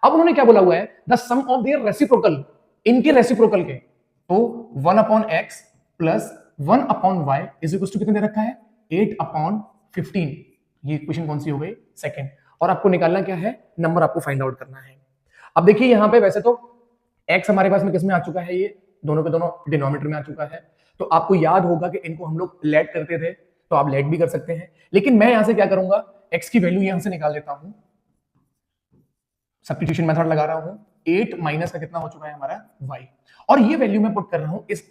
अब उन्होंने क्या बोला हुआ है, the sum of their reciprocal, इनके रेसिप्रोकल के, तो 1/x + 1/y is equal to कितने दे रखा है, 8/15। ये इक्वेशन कौन सी हो गई, सेकंड। और आपको निकालना क्या है, नंबर आपको फाइंड आउट करना है। अब देखिए यहां पे वैसे तो x हमारे पास में किस में आ चुका है, ये दोनों के दोनों डिनोमिनेटर में आ चुका है, तो आपको याद होगा कि इनको हम लोग लेट करते थे, तो आप लेट भी कर सकते हैं। लेकिन मैं यहां से क्या करूंगा, x की वैल्यू यहां से निकाल देता हूं, सब्स्टिट्यूशन मेथड लगा रहा हूं। 8 माइनस का कितना हो चुका है हमारा, y, और ये वैल्यू मैं पुट कर रहा हूं इस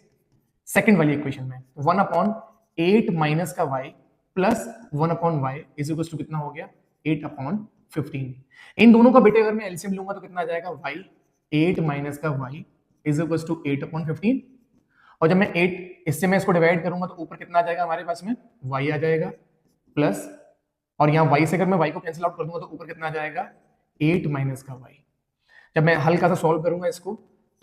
सेकंड वाली इक्वेशन में, 1/8 माइनस का y plus 1/y is equal to कितना हो गया, 8/15। 15। इन दोनों का बेटे अगर मैं एलसीएम लूंगा तो कितना आ जाएगा y, 8 माइनस का y इज इक्वल टू 8/15। और जब मैं 8 इससे मैं इसको डिवाइड करूंगा तो ऊपर कितना आ जाएगा हमारे पास में y आ जाएगा प्लस, और यहाँ y से अगर मैं y को कैंसिल आउट कर दूंगा तो ऊपर कितना आ जाएगा 8 माइनस का y। जब मैं हल्का सा सॉल्व करूंगा इसको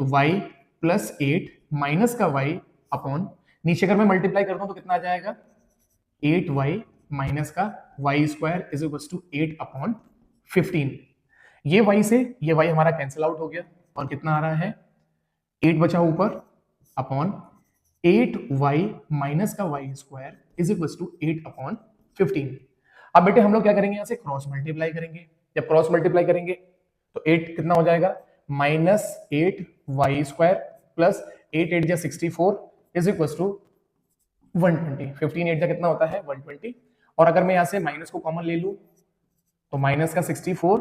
तो y प्लस 8 माइनस का y अपॉन, नीचे अगर मैं मल्टीप्लाई करता हूं तो कितना आ जाएगा 8y माइनस का y square is equal to 8/15। ये y से ये y हमारा कैंसिल आउट हो गया और कितना आ रहा है 8 बचा ऊपर अपॉन 8y माइनस का y square is equal to 8/15। अब बेटे हम लोग क्या करेंगे, यहां से क्रॉस मल्टीप्लाई करेंगे। जब क्रॉस मल्टीप्लाई करेंगे तो 8 कितना हो जाएगा -8y स्क्वायर प्लस 8 8 जा 64 इज इक्वल टू 120। 15 8 जा कितना होता है 120। और अगर मैं यहां से माइनस को कॉमन ले लूं तो माइनस का 64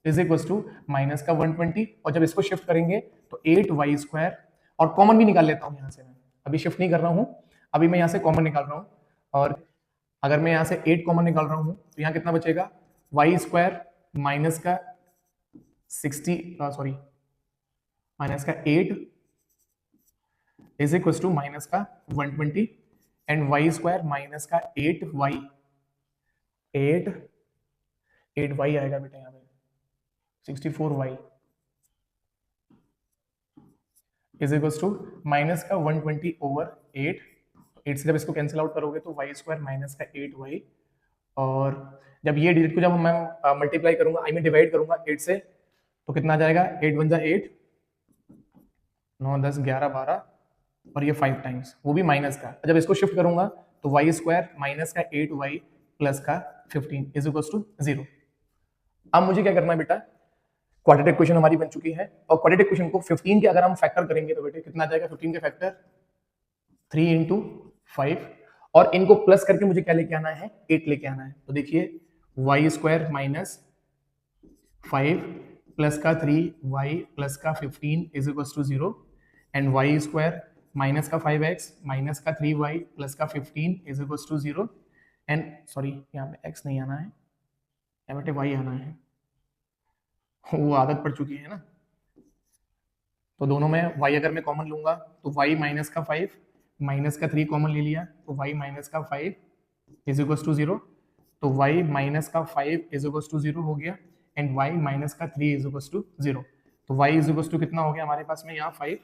इज इक्वल टू माइनस का 120, और जब इसको शिफ्ट करेंगे तो 8y स्क्वायर, और कॉमन भी निकाल लेता हूं यहां से, मैं अभी शिफ्ट नहीं कर रहा हूं, अभी मैं यहां से कॉमन निकाल रहा हूं। और अगर मैं यहां से 8 कॉमन निकाल रहा हूं तो यहां कितना बचेगा y स्क्वायर माइनस का 8 इज इक्वल टू माइनस का 120 एंड y स्क्वायर माइनस का 8y आएगा बेटा यहाँ पे 64y is equal to minus का 120 ओवर 8। 8 से जब इसको कैंसिल आउट करोगे तो y स्क्वायर माइनस का 8y, और जब ये डिजिट को जब मैं मल्टीप्लाई करूंगा आई मीन डिवाइड करूंगा 8 से तो कितना आ जाएगा 8 1 जा 8, 9 10 11 12, और ये 5 टाइम्स वो भी माइनस का। जब इसको शिफ्ट करूंगा तो y स्क्वायर माइनस का 8y प्लस का 15 इज इक्वल टू 0। अब मुझे क्या करना है बेटा, क्वाड्रेटिक इक्वेशन हमारी बन चुकी है, और क्वाड्रेटिक इक्वेशन को 15 के अगर हम फैक्टर करेंगे तो बेटे कितना आ जाएगा 15 के फैक्टर 3 इंटू 5, और इनको प्लस करके मुझे क्या लेके आना है 8 लेके आना है। तो देखिए y स्क्वायर माइनस 5 प्लस का 3y प्लस का 15 is equal to 0, and y square minus का 5x माइनस का 3y प्लस का 15 is equal to 0, and sorry यहाँ पे x नहीं आना है, यहाँ बेटे y आना है, वो आदत पड़ चुकी है ना। तो दोनों में y अगर मैं कॉमन लूंगा तो y माइनस का 5 माइनस का 3 कॉमन ले लिया तो y माइनस का 5 इज इक्वल टू 0, तो y माइनस का 5 इज इक्वल टू 0 हो गया, एंड y माइनस का 3 इज इक्वल टू 0। तो y इज इक्वल टू कितना हो गया हमारे पास में यहाँ 5,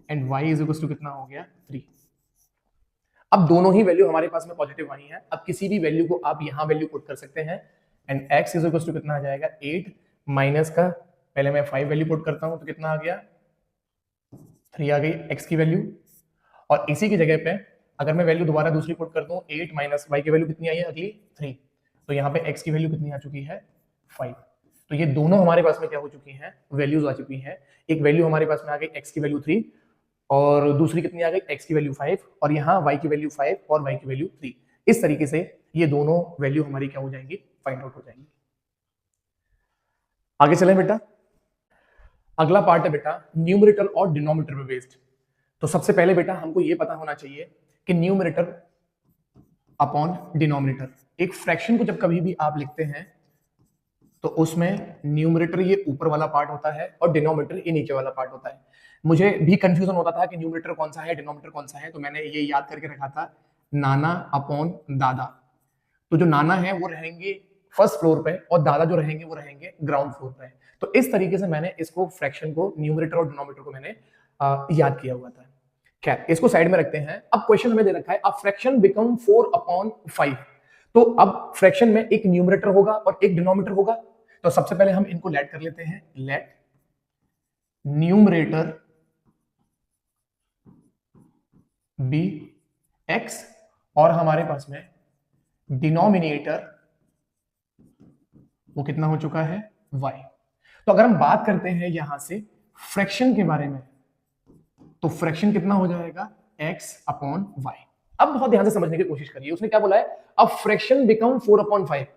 and y is equal to कितना हो गया 3। अब दोनों ही वैल्यू हमारे पास में पॉजिटिव आई है। अब किसी भी वैल्यू को आप यहाँ वैल्यू पुट कर सकते हैं, and x is equal to कितना आ जाएगा 8 माइनस का, पहले मैं 5 वैल्यू पुट करता हूं तो कितना आ गया 3 आ गई x की वैल्यू, और इसी की जगह पे अगर मैं वैल्यू दोबारा दूसरी पुट करता हूं 8 माइनस y की वैल्यू कितनी आई है अगली 3, तो यहाँ पे x की वैल्यू कितनी आ चुकी है 5। तो ये दोनों हमारे पास में क्या हो चुकी हैं वैल्यूज आ चुकी हैं। एक वैल्यू हमारे पास में आ गई x की वैल्यू 3, और दूसरी कितनी आ गई x की वैल्यू 5, और यहाँ y की वैल्यू 5 और y की वैल्यू 3। इस तरीके से ये दोनों वैल्यू हमारी क्या हो जाएंगी फाइंड आउट हो जाएंगी। आगे चलें बेटा, अगला पार्ट है बेटा न्यूमरेटर और डिनोमिनेटर पे बेस्ड। तो सबसे पहले बेटा हमको ये पता होना चाहिए कि न्यूमरेटर अपॉन डिनोमिनेटर, एक फ्रैक्शन को जब कभी भी आप लिखते हैं तो उसमें न्यूमरेटर ये ऊपर वाला पार्ट होता है और डिनोमिनेटर ये नीचे वाला पार्ट होता है। मुझे भी कंफ्यूजन होता था कि न्यूमरेटर कौन सा है डिनोमिनेटर कौन सा है, तो मैंने ये याद करके रखा था नाना अपॉन दादा। तो जो नाना है वो रहेंगे फर्स्ट फ्लोर पे और दादा जो रहेंगे वो रहेंगे ग्राउंड फ्लोर पे। तो इस तरीके से मैंने इसको फ्रैक्शन को न्यूमरेटर और डिनोमिनेटर को मैंने याद किया हुआ था। खैर इसको साइड में रखते हैं। अब क्वेश्चन हमें दे रखा है अ फ्रैक्शन बिकम 4/5। तो अब फ्रैक्शन में एक न्यूमरेटर होगा और एक डिनोमिनेटर होगा। तो सबसे पहले हम इनको लेट कर लेते हैं, लेट न्यूमरेटर बी x और हमारे पास में डिनोमिनेटर वो कितना हो चुका है y। तो अगर हम बात करते हैं यहां से फ्रैक्शन के बारे में तो फ्रैक्शन कितना हो जाएगा x अपॉन y। अब बहुत ध्यान से समझने की कोशिश करिए, उसने क्या बोला है अब फ्रैक्शन बिकम 4/5।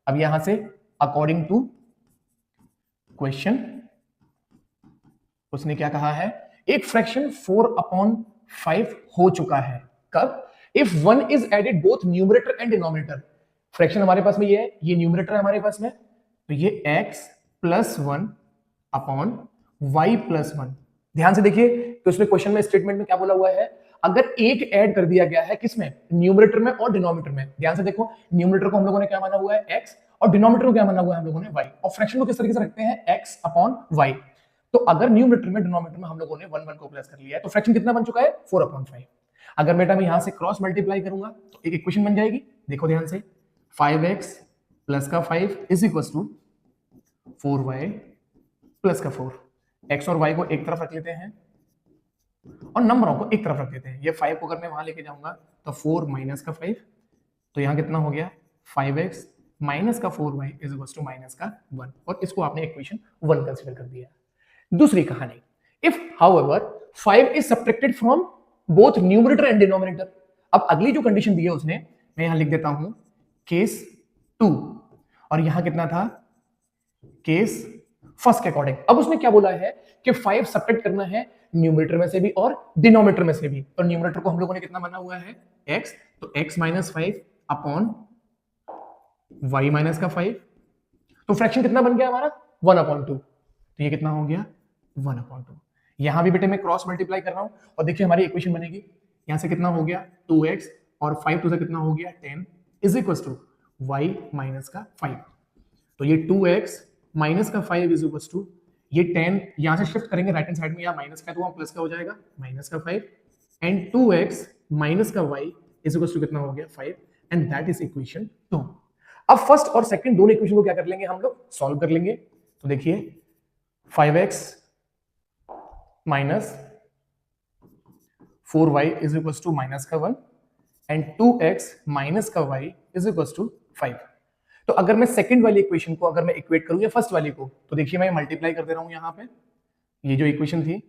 अब यहां से अकॉर्डिंग टू क्वेश्चन उसने क्या कहा है एक फ्रैक्शन 4/5 हो चुका है। कब? If one is added both numerator and denominator. Fraction हमारे पास में ये है, ये न्यूमरेटर है हमारे पास में, तो ये x plus 1 upon y plus 1। ध्यान से देखिए कि उसमें क्वेश्चन में स्टेटमेंट में क्या बोला हुआ है, अगर एक ऐड कर दिया गया है किसमें, न्यूमरेटर में और डिनोमिनेटर में। ध्यान से देखो, न्यूमरेटर को हम लोगों ने क्या माना हुआ है x, और डिनोमिनेटर को क्या माना हुआ है हम लोगों ने y, और फ्रैक्शन को किस तरीके से रखते हैं x अपॉन y। तो अगर न्यूमरेटर में डिनोमिनेटर में हम लोगों ने 1 1 को प्लस कर लिया है, तो फ्रैक्शन कितना बन चुका है 4 अपॉन 5। अगर बेटा मैं यहां से क्रॉस मल्टीप्लाई करूंगा तो एक इक्वेशन बन जाएगी, देखो ध्यान से, 5x प्लस का 5 is equal to 4y plus का 4। x और y को एक तरफ रख लेते हैं और नंबरों को एक तरफ रख देते हैं। ये 5 को अगर मैं वहां लेके जाऊंगा तो 4 माइनस का 5, तो यहां कितना हो गया 5x माइनस का 4y is equal to minus का 1, और इसको आपने इक्वेशन 1 कंसीडर कर दिया। दूसरी कहानी, if however 5 is subtracted from both numerator and denominator. अब अगली जो कंडीशन दी है उसने, मैं यहां लिख देता हूं केस 2, और यहां कितना था केस फर्स्ट के अकॉर्डिंग। अब उसने क्या बोला है कि 5 सब्ट्रैक्ट करना है न्यूमरेटर में से भी और डिनोमिनेटर में से भी। तो न्यूमरेटर को हम लोगों ने कितना माना हुआ है x, तो x minus 5 upon y minus का 5। तो फ्रैक्शन कितना बन गया हमारा 1/2। तो ये कितना हो गया 1/2। यहां भी बेटे मैं क्रॉस मल्टीप्लाई कर रहा हूं और देखिए हमारी इक्वेशन बनेगी, यहां से कितना हो गया 2x और 5 टू से कितना हो गया 10 is equal to y minus का 5। तो ये 2x माइनस का 5 इज इक्वल टू ये 10, यहां से शिफ्ट करेंगे राइट हैंड साइड में, या माइनस का तो वहां प्लस का हो जाएगा माइनस का 5, एंड 2x माइनस का y इज इक्वल टू कितना हो गया 5, एंड दैट इज इक्वेशन 2। अब फर्स्ट और सेकंड दोनों इक्वेशन को क्या कर लेंगे हम लोग, सॉल्व कर लेंगे। तो देखिए 5x minus 4y is equal to minus का 1 एंड 2x माइनस का y इज इक्वल टू 5। तो अगर मैं सेकंड वाली इक्वेशन को अगर मैं इक्वेट करूं या फर्स्ट वाली को, तो देखिए मैं मल्टीप्लाई कर दे रहा हूं यहां पे, ये जो इक्वेशन थी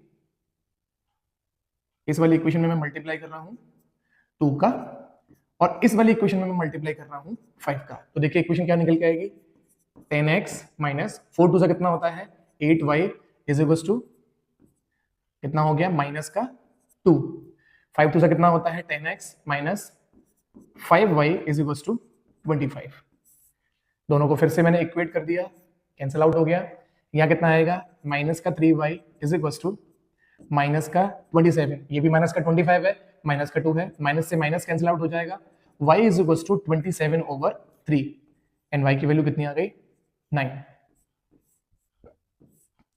इस वाली इक्वेशन में मैं मल्टीप्लाई कर रहा हूं 2 का, और इस वाली इक्वेशन में मैं मल्टीप्लाई कर रहा हूं 5 का। तो देखिए इक्वेशन क्या निकल के आएगी 10x माइनस 4 टू से कितना होता है 8y इज इक्वल टू कितना हो गया माइनस का 2, 5 टू से कितना होता है 10x minus 5y is equal to 25। दोनों को फिर से मैंने इक्वेट कर दिया, कैंसिल आउट हो गया। यहाँ कितना आएगा माइनस का 3y is equal to minus का 27, ये भी माइनस का 25 है, माइनस का 2 है, माइनस से माइनस कैंसिल आउट हो जाएगा, y is equal to 27/3, and y की वैल्यू कितनी आ गई 9।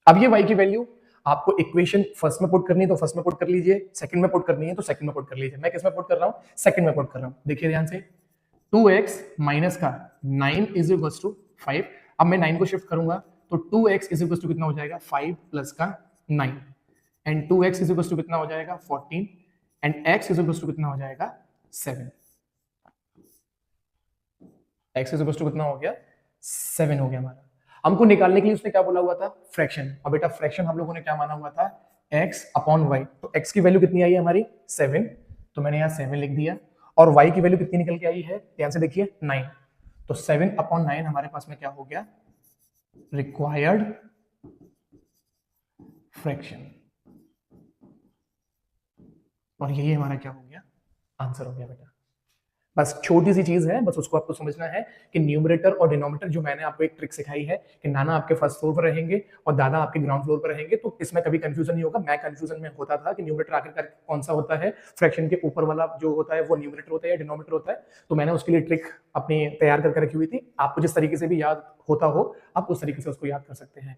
अब ये y की वैल्यू आपको इक्वेशन फर्स्ट में पुट करनी है तो फर्स्ट में पुट कर लीजिए, सेकंड में पुट करनी है तो सेकंड में पुट कर लीजिए। मैं किस में पुट कर रहा हूं, सेकंड में पुट कर रहा हूं। देखिए ध्यान से 2x माइनस का 9 इज इक्वल टू 5। अब मैं 9 को शिफ्ट करूंगा तो 2x इज इक्वल टू कितना हो जाएगा 5 प्लस का 9, and 2x is equal to कितना हो जाएगा 14, and x is equal to कितना हो जाएगा 7। x इज इक्वल टू कितना हो गया 7 हो गया हमारा। हमको निकालने के लिए उसने क्या बोला हुआ था फ्रैक्शन, और बेटा फ्रैक्शन हम लोगों ने क्या माना हुआ था x अपॉन y। तो x की वैल्यू कितनी आई है हमारी 7, तो मैंने यहाँ 7 लिख दिया, और y की वैल्यू कितनी निकल के आई है ध्यान से देखिए 9। तो 7 अपॉन 9 हमारे पास में क्या हो गया रिक्वायर्ड फ्रैक्शन, और यही हमारा क्या हो गया आंसर हो गया बेटा। बस छोटी सी चीज है, बस उसको आपको समझना है कि न्यूमरेटर और डिनोमिनेटर, जो मैंने आपको एक ट्रिक सिखाई है कि नाना आपके फर्स्ट फ्लोर पर रहेंगे और दादा आपके ग्राउंड फ्लोर पर रहेंगे, तो इसमें कभी कंफ्यूजन नहीं होगा। मैं कंफ्यूजन में होता था कि न्यूमरेटर आखिरकार कौन सा होता है, फ्रैक्शन के ऊपर वाला जो होता है वो न्यूमरेटर होता है या डिनोमिनेटर होता है। तो मैंने उसके लिए ट्रिक अपनी तैयार करके रखी हुई थी, आपको जिस तरीके से भी याद होता हो आप उस तरीके से उसको याद कर सकते हैं।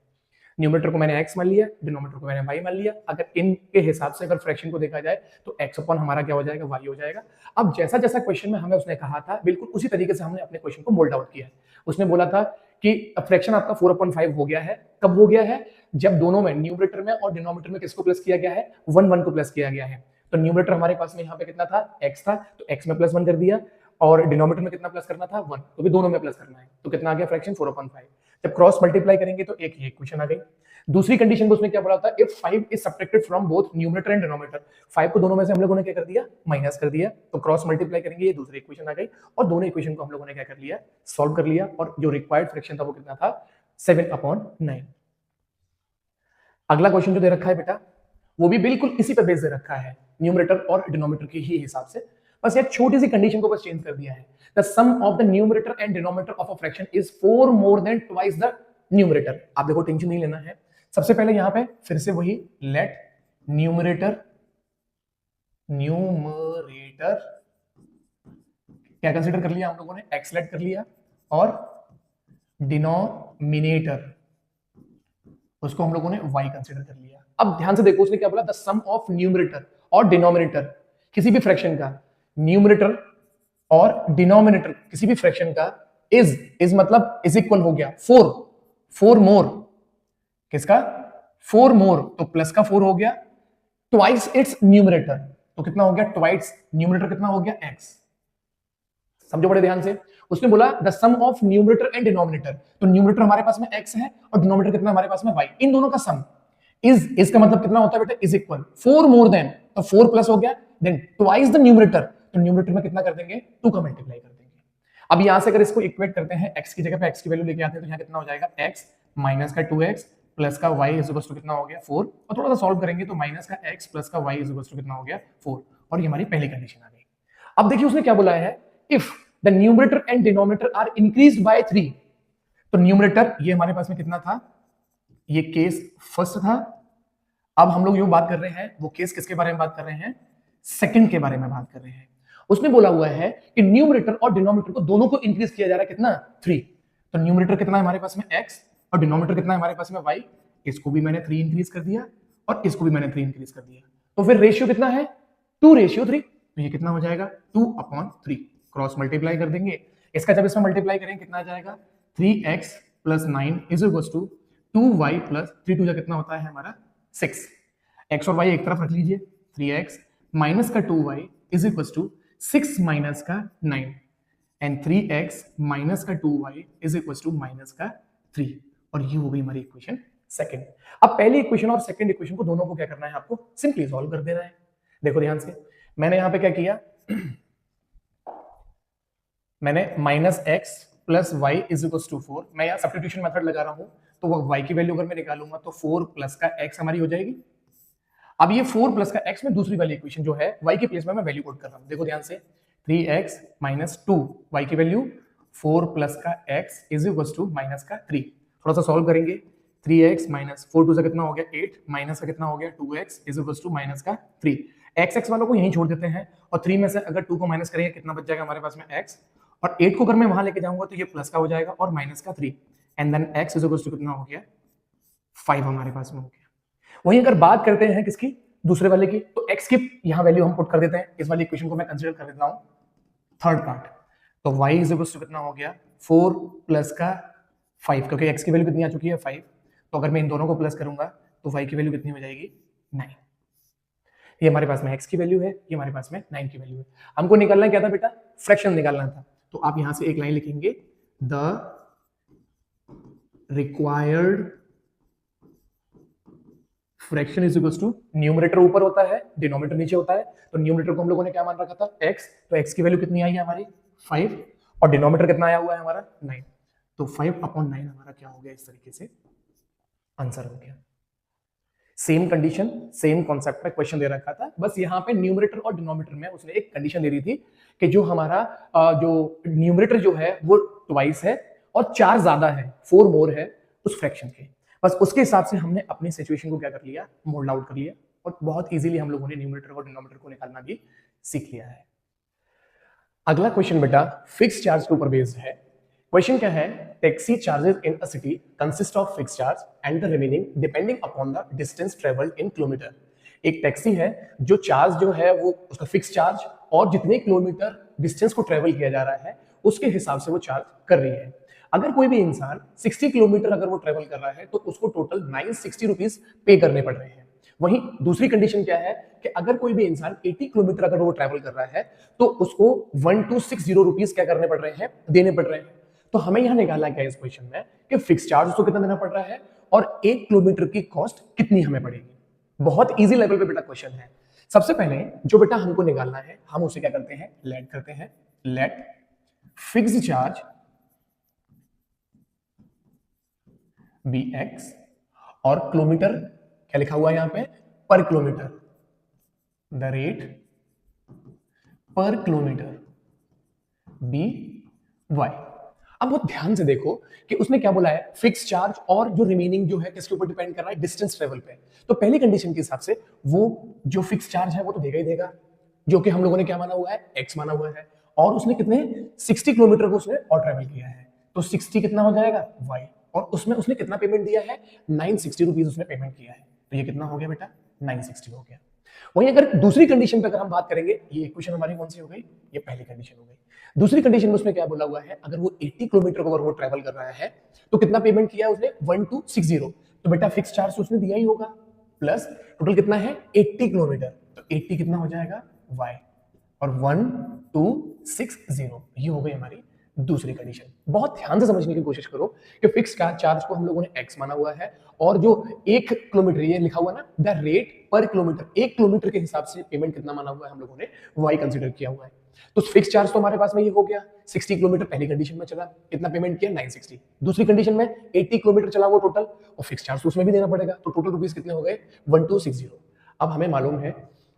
न्यूमरेटर को मैंने x मान लिया, डिनोमिनेटर को मैंने y मान लिया। अगर इनके हिसाब से अगर फ्रैक्शन को देखा जाए तो x अपॉन हमारा क्या हो जाएगा y हो जाएगा। अब जैसा जैसा क्वेश्चन में हमें उसने कहा था बिल्कुल उसी तरीके से हमने अपने क्वेश्चन को मोल्ड आउट किया है। उसने बोला था कि फ्रैक्शन आपका 4/5 हो गया है, कब हो गया है जब दोनों में न्यूमरेटर में और डिनोमिनेटर में किसको प्लस किया गया है 1 1 को प्लस किया गया है। तो न्यूमरेटर हमारे पास में यहाँ पे कितना था x था, तो x में +1 कर दिया, और डिनोमिनेटर में कितना प्लस करना था 1, तो भी दोनों में प्लस करना है। तो कितना आ गया फ्रैक्शन 4/5। जब क्रॉस मल्टीप्लाई करेंगे तो एक ये इक्वेशन आ गई। दूसरी कंडीशन को उसने क्या बोला था, if 5 is subtracted from both numerator and denominator, 5 को दोनों में से हम लोगों ने क्या कर दिया माइनस कर दिया, तो क्रॉस मल्टीप्लाई करेंगे ये दूसरी इक्वेशन आ गई, और दोनों इक्वेशन को हम लोगों ने क्या कर लिया सॉल्व कर लिया, और जो रिक्वायर्ड फ्रैक्शन था वो कितना था 7/9। अगला क्वेश्चन जो दे रखा है बेटा वो भी बिल्कुल इसी पे बेस दे रखा है, न्यूमरेटर और डिनोमिनेटर के ही हिसाब से, बस एक छोटी सी कंडीशन को बस चेंज कर दिया है। The sum of the numerator and denominator of a fraction is 4 more than twice the numerator. आप देखो टेंशन नहीं लेना है। सबसे पहले यहां पे फिर से वही लेट न्यूमरेटर क्या कंसीडर कर लिया हम लोगों ने, एक्स लेट कर लिया, और डिनोमिनेटर उसको हम लोगों ने y कंसीडर कर लिया। अब ध्यान से देखो उसने क्या बोला, द सम ऑफ न्यूमरेटर और डिनोमिनेटर किसी भी फ्रैक्शन का, न्यूमरेटर और डिनोमिनेटर किसी भी फ्रैक्शन का इज मतलब इज इक्वल हो गया 4 मोर, किसका 4 मोर, तो प्लस का 4 हो गया, ट्वाइस इट्स न्यूमरेटर, तो कितना हो गया ट्वाइस न्यूमरेटर कितना हो गया x। समझो बड़े ध्यान से, उसने बोला the sum of numerator and denominator, तो न्यूमरेटर हमारे पास में x है और डिनोमिनेटर कितना हमारे पास में y, इन दोनों का सम इज का मतलब कितना होता है बेटा, इज इक्वल 4 मोर देन, तो 4 प्लस हो गया, देन ट्वाइस द न्यूमरेटर, तो न्यूमरेटर में कितना कर देंगे 2 का मल्टीप्लाई कर देंगे। अब यहां से अगर इसको इक्वेट करते हैं, x की जगह पे x की वैल्यू लेके आते हैं, तो यहां कितना हो जाएगा x माइनस का 2x प्लस का y इज इक्वल टू कितना हो गया 4, और थोड़ा सा सॉल्व करेंगे तो माइनस का x प्लस का y इज इक्वल टू कितना हो गया 4, और ये हमारी पहली कंडीशन आ गई। अब देखिए उसने क्या बोला है, if the numerator and denominator are increased by 3, तो न्यूमरेटर ये हमारे पास में कितना था, ये केस फर्स्ट था। अब हम लोग यूं बात कर रहे हैं, वो केस किसके बारे में बात कर रहे हैं, सेकंड के बारे में बात कर रहे हैं। उसने बोला हुआ है कि न्यूमरेटर और डिनोमिनेटर को दोनों को इंक्रीज किया जा रहा है, कितना 3, तो न्यूमरेटर कितना है हमारे पास में x और डिनोमिनेटर कितना है हमारे पास में y, इसको भी मैंने 3 इंक्रीज कर दिया और इसको भी मैंने 3 इंक्रीज कर दिया, तो फिर रेशियो कितना है 2:3, तो ये कितना हो जाएगा 2/3, क्रॉस मल्टीप्लाई कर देंगे, इसका जब इसमें मल्टीप्लाई करेंगे कितना आ जाएगा 3x + 9 is equal to 2y + 3 2 कितना होता है हमारा 6, x और y एक तरफ रख लीजिए, 3x माइनस का 2y is equal to 6 minus का 9 एंड 3x माइनस का 2y is equal to minus का 3, और ये हो गई हमारी इक्वेशन सेकंड। अब पहली इक्वेशन और सेकंड इक्वेशन को दोनों को क्या करना है, आपको सिंपली सॉल्व कर देना है। देखो ध्यान से, मैंने यहां पे क्या किया मैंने -x + y is equal to 4, मैं यहां सब्स्टिट्यूशन मेथड लगा रहा हूं, तो वो y की वैल्यू अगर मैं निकालूंगा तो 4 प्लस का x हमारी हो जाएगी। अब ये 4 प्लस का x में दूसरी वाली इक्वेशन जो है y के प्लेस में मैं वैल्यू पुट कर रहा हूं, देखो ध्यान से, 3x - 2 y की वैल्यू 4 प्लस का x is equal to minus का 3, थोड़ा सा सॉल्व करेंगे, 3x - 4 2 से कितना हो गया 8 माइनस का कितना हो गया 2x is equal to minus का 3, x वालों को यहीं छोड़ देते हैं, और 3 में से अगर 2 को माइनस करेंगे कितना बच जाएगा हमारे पास में x, और 8 को अगर मैं वहां लेके जाऊंगा तो ये प्लस का हो जाएगा और माइनस का 3, and then x is equal to कितना हो गया 5 हमारे पास में हो गया। वहीं अगर बात करते हैं किसकी, दूसरे वाले की, तो x की यहां वैल्यू हम पुट कर देते हैं, इस वाली इक्वेशन को मैं कंसीडर कर देता हूं थर्ड पार्ट, तो y इज इक्वल टू कितना हो गया 4 प्लस का 5, क्योंकि x की वैल्यू कितनी आ चुकी है 5, तो अगर मैं इन दोनों को प्लस करूंगा तो y की वैल्यू कितनी हो जाएगी 9, ये हमारे पास में x की वैल्यू है, ये हमारे पास में 9 की वैल्यू है। हमको निकालना क्या था बेटा, फ्रैक्शन निकालना था, तो आप यहां से एक लाइन लिखेंगे, the required fraction is equal to, numerator ऊपर होता है डिनोमिनेटर नीचे होता है, तो न्यूमरेटर को हम लोगों ने क्या मान रखा था x, तो x की वैल्यू कितनी आई है हमारी 5, और डिनोमिनेटर कितना आया हुआ है हमारा 9, तो 5/9 हमारा क्या हो गया, इस तरीके से आंसर हो गया। सेम कंडीशन सेम कॉन्सेप्ट में क्वेश्चन दे रखा था, बस यहाँ पे न्यूमरेटर और डिनोमिनेटर में उसने एक कंडीशन दे दी थी कि जो हमारा जो न्यूमरेटर जो है वो ट्वाइस है और 4 ज्यादा है, 4 मोर है उस फ्रैक्शन के, बस उसके हिसाब से हमने अपनी सिचुएशन को क्या कर लिया, मोल्ड आउट कर लिया, और बहुत इजीली हम लोगों ने न्यूमरेटर और डिनोमिनेटर को निकालना भी सीख लिया है। अगला क्वेश्चन बेटा फिक्स चार्ज के ऊपर बेस्ड है। क्वेश्चन क्या है, taxi charges in a city consist of fix charge and the remaining depending upon the distance travelled in kilometre. एक टैक्सी है जो चार्ज जो है वो उसका फिक्स चार्ज और जितने किलोमीटर डिस्टेंस को ट्रेवल किया जा रहा है उसके हिसाब से वो चार्ज कर रही है। अगर कोई भी इंसान 60 किलोमीटर अगर वो ट्रेवल कर रहा है तो उसको टोटल 960 रुपीज पे करने पड़ रहे हैं। वहीं दूसरी कंडीशन क्या है कि अगर कोई भी इंसान 80 किलोमीटर अगर वो ट्रेवल कर रहा है तो उसको 1260 रुपीज क्या करने पड़ रहे हैं, देने पड़ रहे हैं। तो हमें यहां निकालना क्या है इस क्वेश्चन में कि फिक्स चार्ज उसको कितना देना पड़ रहा है और 1 किलोमीटर की कॉस्ट कितनी हमें पड़ेगी। बहुत इजी लेवल पे बेटा क्वेश्चन है। सबसे पहले जो बेटा हमको निकालना है हम उसे क्या करते हैं, लेट करते हैं, let fix charge be x, और किलोमीटर क्या लिखा हुआ है यहां पे, per kilometre, the rate per kilometre, be y. अब बहुत ध्यान से देखो कि उसने क्या बोला है, फिक्स चार्ज और जो रिमेनिंग जो है किसके ऊपर डिपेंड कर रहा है, डिस्टेंस ट्रेवल पे। तो पहली कंडीशन के हिसाब से वो जो फिक्स चार्ज है वो तो देगा ही देगा, जो कि हम लोगों ने क्या माना हुआ है, एक्स माना हुआ है, और उसने कितने 60 किलोमीटर को उसने और ट्रेवल किया है, तो 60 कितना हो जाएगा वाई, और उसमें उसने कितना पेमेंट दिया है, 960 रुपीज उसने पेमेंट किया है, तो ये कितना हो गया बेटा, 960 हो गया। वहीं अगर दूसरी कंडीशन पे अगर हम बात करेंगे, ये इक्वेशन हमारी कौन सी हो गई, ये पहली कंडीशन हो गई। दूसरी कंडीशन में उसमें क्या बोला हुआ है, अगर वो 80 किलोमीटर को अगर वो ट्रैवल कर रहा है तो कितना पेमेंट किया उसने, 1260, तो बेटा फिक्स चार्ज तो उसने दिया ही होगा, प्लस टोटल कितना है 80 किलोमीटर, तो 80 कितना हो जाएगा वाई, और 1260, ये हो गई हमारी दूसरी कंडीशन। बहुत ध्यान से समझने की कोशिश करो कि फिक्स चार्ज को हम लोगों ने एक्स माना हुआ है, और जो 1 किलोमीटर ये लिखा हुआ ना, the rate per kilometre, 1 kilometre के हिसाब से पेमेंट कितना माना हुआ है हम लोगों ने, वाई कंसीडर किया हुआ है। तो फिक्स चार्ज तो हमारे पास में ये हो गया, 60 किलोमीटर पहली कंडीशन में चला, कितना पेमेंट किया 960, दूसरी कंडीशन में 80 किलोमीटर चला वो टोटल, और फिक्स चार्ज तो उसमें भी देना पड़ेगा, तो टोटल रुपीस कितने हो गए 1260। अब हमें मालूम है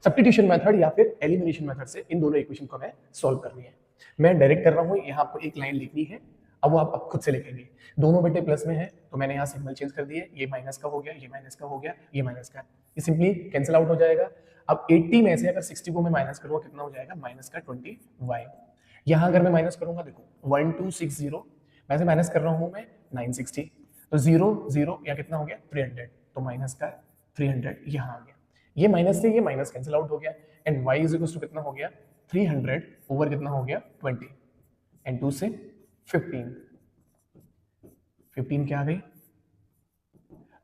सब्स्टिट्यूशन मेथड या फिर एलिमिनेशन मेथड से इन दोनों इक्वेशन को हमें सॉल्व करनी है। मैं डायरेक्ट कर रहा हूं, यहाँ आपको एक लाइन लिखनी है, अब वो आप खुद से लिखेंगे। दोनों बेटे प्लस में है तो मैंने यहाँ सिग्नल चेंज कर दिए, ये माइनस का हो गया, ये माइनस का हो गया, ये माइनस का, ये सिंपली कैंसिल आउट हो जाएगा। अब 80 में से अगर 60 को मैं माइनस करूंगा कितना हो जाएगा, माइनस का 20 वाई। यहाँ अगर मैं माइनस करूंगा, देखो 1260 मैं से माइनस कर रहा हूँ मैं 960, तो 0 0 या कितना हो गया 300, तो माइनस का 300 यहाँ आ गया, ये माइनस से ये माइनस कैंसिल आउट हो गया, and y is equal to कितना हो गया 300 ओवर कितना हो गया 20, एंड 2 से 15 क्या आ गई।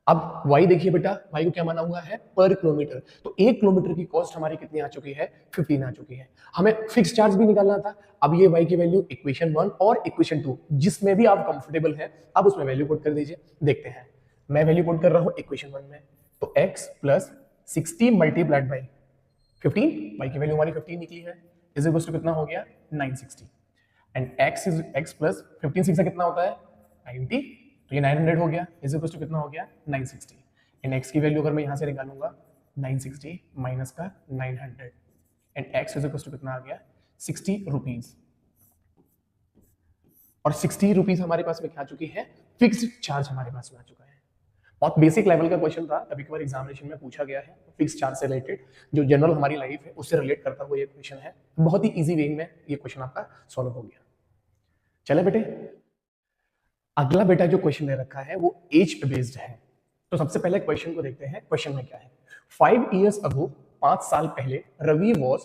अब y देखिए बेटा, y को क्या माना हुआ है पर किलोमीटर, तो 1 किलोमीटर की कॉस्ट हमारी कितनी आ चुकी है 15 आ चुकी है। हमें फिक्स चार्ज भी निकालना था। अब ये y की वैल्यू इक्वेशन 1 और इक्वेशन 2 जिसमें भी आप कंफर्टेबल हैं, अब उसमें वैल्यू पुट कर दीजिए। देखते हैं, मैं वैल्यू पुट कर रहा हूं इक्वेशन 1 में, तो x plus 60 multiplied by 15, y की वैल्यू हमारी 15 निकली है, इज इक्वल टू कितना हो गया 960, एंड x प्लस 15 6 कितना होता है 90, तो ये 900 हो गया, इज इक्वल टू कितना हो गया 960, एंड x की वैल्यू अगर मैं यहाँ से निकालूंगा 960 माइनस का 900, and x is equal to कितना आ गया 60 रुपीज, और 60 रुपीज हमारे पास में क्या आ चुकी है, फिक्स्ड चार्ज हमारे पास में आ चुका है। बहुत बेसिक लेवल का क्वेश्चन था, कभी कभार एग्जामिनेशन में पूछा गया है, फिक्स चार्ज से रिलेटेड जो जनरल हमारी लाइफ है उससे रिलेट करता हुआ ये क्वेश्चन है, बहुत ही इजी वे में ये क्वेश्चन आपका सॉल्व हो गया। चले बेटे, अगला बेटा जो क्वेश्चन दे रखा है वो एज पे बेस्ड है, तो सबसे पहले क्वेश्चन को देखते हैं। क्वेश्चन में क्या है, 5 years ago, 5 साल पहले, Ravi was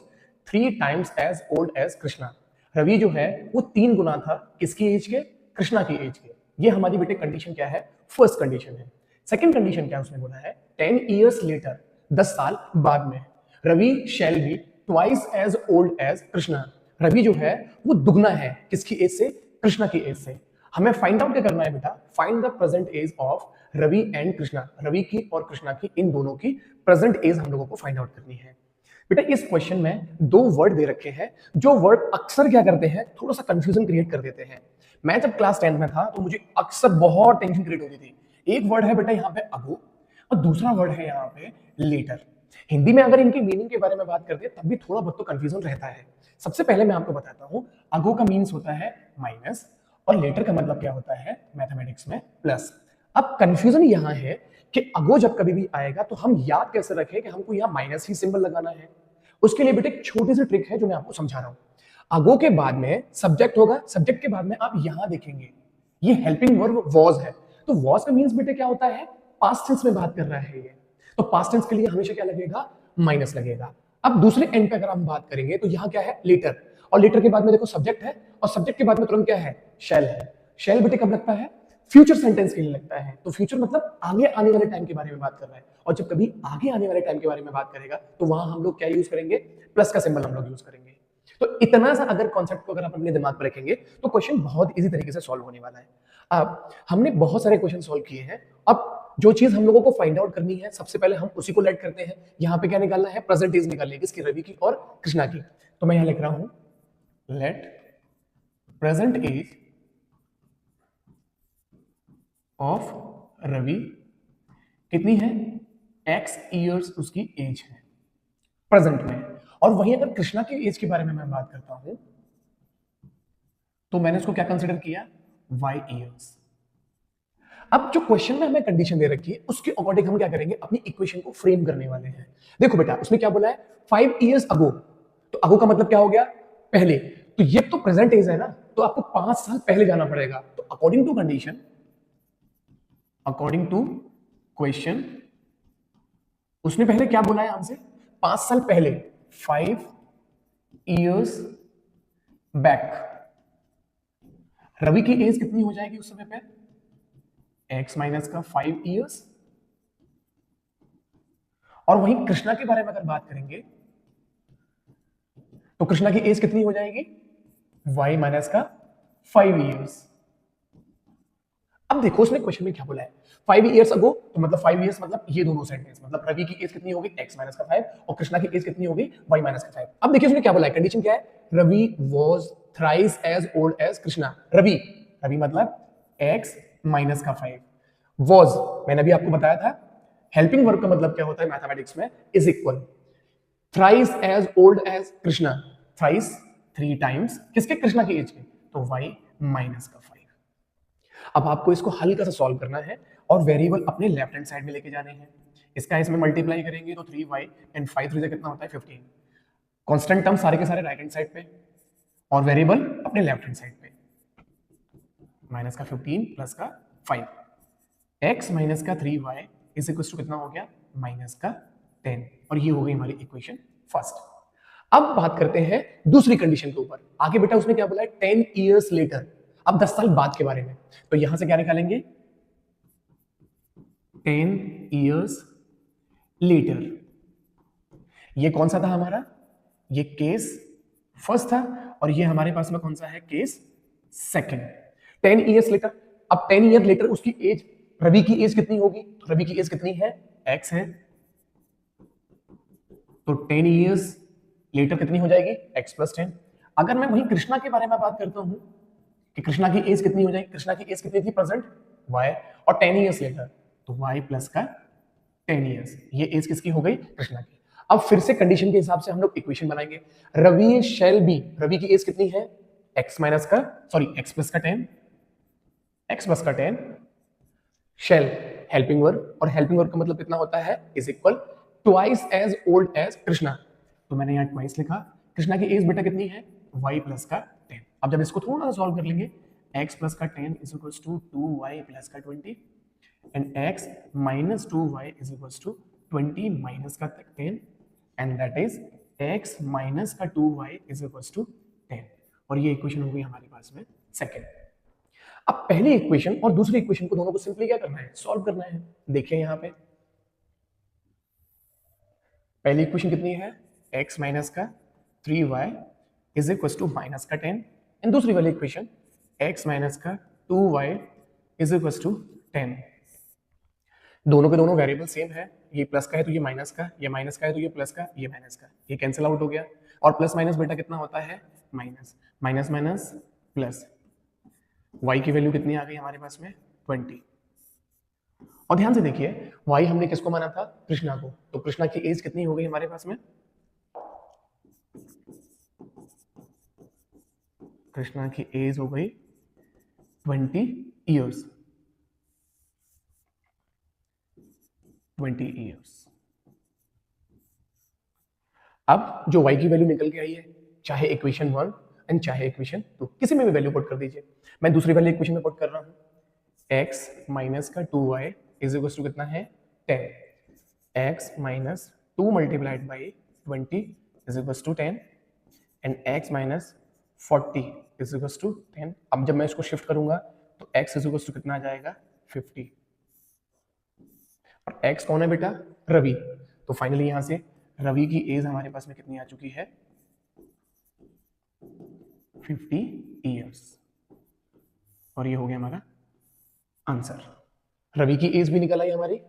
3 times as old as Krishna. Ravi जो है वो 3 गुना था किसकी एज के, कृष्णा की एज के। ये हमारी बेटे कंडीशन क्या है, फर्स्ट कंडीशन है। सेकंड कंडीशन क्या उसने बोला है, 10 years later, 10 साल बाद में, Ravi shall be twice as old as Krishna. Ravi जो है वो दुगना है किसकी एज से, कृष्णा की एज से। हमें फाइंड आउट क्या करना है बेटा, find the present age of Ravi and Krishna, Ravi की और कृष्णा की, इन दोनों की प्रेजेंट एज हम लोगों को फाइंड आउट करनी है। बेटा इस क्वेश्चन में 2 वर्ड दे रखे हैं, जो वर्ड अक्सर क्या करते हैं, थोड़ा सा कंफ्यूजन क्रिएट कर देते हैं। मैं जब क्लास 10 में था तो मुझे अक्सर बहुत टेंशन क्रिएट होती थी। एक वर्ड है बेटा यहाँ पे अगो, और दूसरा वर्ड है यहाँ पे लेटर। हिंदी में अगर इनकी मीनिंग के बारे में बात करते हैं तब भी थोड़ा बहुत तो कंफ्यूजन रहता है। सबसे पहले मैं आपको बताता हूँ, अगो का मीन्स होता है माइनस, और लेटर का मतलब क्या होता है मैथमेटिक्स में प्लस। अब कंफ्यूजन यहाँ है कि अगो जब कभी भी आएगा तो हम याद कैसे रखें कि हमको यहाँ माइनस ही सिंबल लगाना है। उसके लिए बेटे एक छोटी सी ट्रिक है जो मैं आपको समझा रहा हूँ। अगो के बाद में सब्जेक्ट होगा, सब्जेक्ट के बाद में आप यहां देखेंगे ये हेल्पिंग वर्ब वॉज है, तो वॉज का मीन्स बेटे क्या होता है, पास्ट टेंस में बात कर रहा है ये, तो पास्ट टेंस के लिए हमेशा क्या लगेगा, माइनस लगेगा। अब दूसरे एंड पे अगर हम बात करेंगे तो यहाँ क्या है, लेटर, और लेटर के बाद में देखो सब्जेक्ट है, और सब्जेक्ट के बाद में तुरंत क्या है, शैल है। शैल बेटे कब लगता है, फ्यूचर सेंटेंस के लिए लगता है, तो फ्यूचर मतलब आगे आने वाले टाइम के बारे में बात कर रहा है, और जब कभी आगे आने वाले टाइम के बारे में बात करेगा तो वहां हम लोग क्या यूज करेंगे, प्लस का सिंबल हम लोग यूज करेंगे। तो इतना सा अगर कॉन्सेप्ट को अगर आप अपने दिमाग पर रखेंगे तो क्वेश्चन बहुत इजी तरीके से सॉल्व होने वाला है। अब हमने बहुत सारे क्वेश्चन सॉल्व किए हैं, अब जो चीज हम लोगों को फाइंड आउट करनी है सबसे पहले हम उसी को लेट करते हैं। यहाँ पे क्या निकालना है, प्रेजेंट एज निकालनी है, किसकी, रवि की और कृष्णा की। तो मैं यहाँ लिख रहा हूं let present age of Ravi कितनी है, x ईयर्स उसकी एज है प्रेजेंट में, और वहीं अगर कृष्णा की एज के बारे में मैं बात करता हूं तो मैंने उसको क्या कंसिडर किया, y इयर्स। अब जो क्वेश्चन में हमें कंडीशन दे रखी है उसके अकॉर्डिंग हम क्या करेंगे, अपनी इक्वेशन को फ्रेम करने वाले हैं। देखो बेटा उसमें क्या बोला है, 5 इयर्स अगो, तो अगो का मतलब क्या हो गया, पहले, तो ये तो प्रेजेंट एज है ना, तो आपको 5 साल पहले जाना पड़ेगा। तो according to condition, according to question, उसने पहले क्या बोला है हमसे, 5 साल पहले, 5 इयर्स बैक। रवि की एज कितनी हो जाएगी उस समय पे, x माइनस का 5 इयर्स। और वहीं कृष्णा के बारे में अगर बात करेंगे तो कृष्णा की एज कितनी हो जाएगी, y माइनस का 5 इयर्स। अब देखो उसने क्वेश्चन में क्या बोला है, 5 इयर्स अगो, तो मतलब 5 इयर्स मतलब ये दोनों सेंटेंस, मतलब रवि की एज कितनी होगी, x माइनस का 5, और कृष्णा की एज कितनी होगी, y माइनस का 5। अब देखिए उसने क्या बोला है, कंडीशन क्या है, Ravi was thrice as old as Krishna. Ravi, Ravi मतलब x माइनस का 5, वाज, मैंने अभी आपको बताया था हेल्पिंग वर्ब का मतलब क्या होता है मैथमेटिक्स में, is equal, thrice as old as Krishna, thrice 3 times किसके, कृष्णा की एज के, तो y माइनस का 5। अब आपको इसको हल्का सा सॉल्व करना है और वेरिएबल अपने लेफ्ट हैंड साइड में लेके जाने हैं। इसका इसमें मल्टीप्लाई करेंगे तो 3y एंड 5 3 से कितना होता है 15। कांस्टेंट टर्म सारे के सारे राइट हैंड साइड पे और वेरिएबल अपने लेफ्ट हैंड साइड पे, माइनस का 15 प्लस का 5, x माइनस का 3y इज इक्वल टू कितना हो गया, माइनस का 10। और ये हो गई हमारी इक्वेशन फर्स्ट। अब बात करते हैं दूसरी कंडीशन के ऊपर। आगे बेटा उसने क्या बोला है, 10 इयर्स लेटर, अब 10 साल बाद के बारे में। तो यहां से क्या निकालेंगे, 10 इयर्स लेटर। ये कौन सा था हमारा, ये केस फर्स्ट था, और ये हमारे पास में कौन सा है, केस सेकंड। 10 इयर्स लेटर, अब 10 ईयर लेटर उसकी एज, रवि की एज कितनी होगी, तो रवि की एज कितनी है, x है, तो 10 इयर्स लेटर कितनी हो जाएगी, x प्लस 10। अगर मैं वही कृष्णा के बारे में बात करता हूं कि कृष्णा की एज कितनी हो जाएगी, कृष्णा की एज कितनी थी प्रेजेंट, y, और 10 इयर्स लेटर तो y प्लस का 10 इयर्स, ये एज किसकी हो गई, कृष्णा की। अब फिर से कंडीशन के हिसाब से हम लोग इक्वेशन बनाएंगे, रवि शैल बी, रवि की एज कितनी है, x माइनस का, सॉरी x प्लस का 10, x प्लस का 10, शैल हेल्पिंग वर्ब, और हेल्पिंग वर्ब का मतलब कितना होता है, is equal twice as old as Krishna, तो मैंने यहाँ ट्वाइस लिखा। कृष्णा की एज बेटा कितनी है, y प्लस का 10। अब जब इसको थोड़ा सा सॉल्व कर लेंगे, x प्लस का 10 is equal to 2y plus का 20 and x minus 2y is equal to 20 minus का 10 and that is x minus का 2y इज इक्वल टू 10। और ये इक्वेशन हो गई हमारे पास में सेकंड। अब पहली इक्वेशन और दूसरी इक्वेशन को दोनों को सिंपली क्या करना है, सॉल्व करना है। देखिए यहां पे पहली इक्वेशन कितनी है, x माइनस का 3y is equal to minus का 10 एंड दूसरी वाली इक्वेशन x माइनस का 2y इज इक्वल टू 10। दोनों के दोनों वेरिएबल सेम है, ये प्लस का है तो ये माइनस का, ये माइनस का है तो ये प्लस का, ये माइनस का, ये कैंसिल आउट हो गया। और प्लस माइनस बेटा कितना होता है, minus, minus minus plus, y की वैल्यू कितनी आ गई हमारे पास में 20। और ध्यान से देखिए y हमने किसको माना था, कृष्णा को, तो कृष्णा की एज कितनी हो गई हमारे पास में, कृष्णा की एज हो गई 20 इयर्स, 20 इयर्स। अब जो y की वैल्यू निकल के आई है, चाहे इक्वेशन 1 एंड चाहे इक्वेशन 2, किसी में भी वैल्यू पुट कर दीजिए। मैं दूसरी वाली इक्वेशन में पुट कर रहा हूं, x माइनस का 2y इज इक्वल टू कितना है 10, x minus 2 multiplied by 20 is equal to 10 and x minus 40 is equal to 10। अब जब मैं इसको शिफ्ट करूंगा तो x इज इक्वल टू कितना आ जाएगा 50, और x कौन है बेटा, रवि। तो फाइनली यहां से रवि की एज हमारे पास में कितनी आ चुकी है, 50 इयर्स। और ये हो गया हमारा आंसर, रवि की एज भी निकल आई हमारी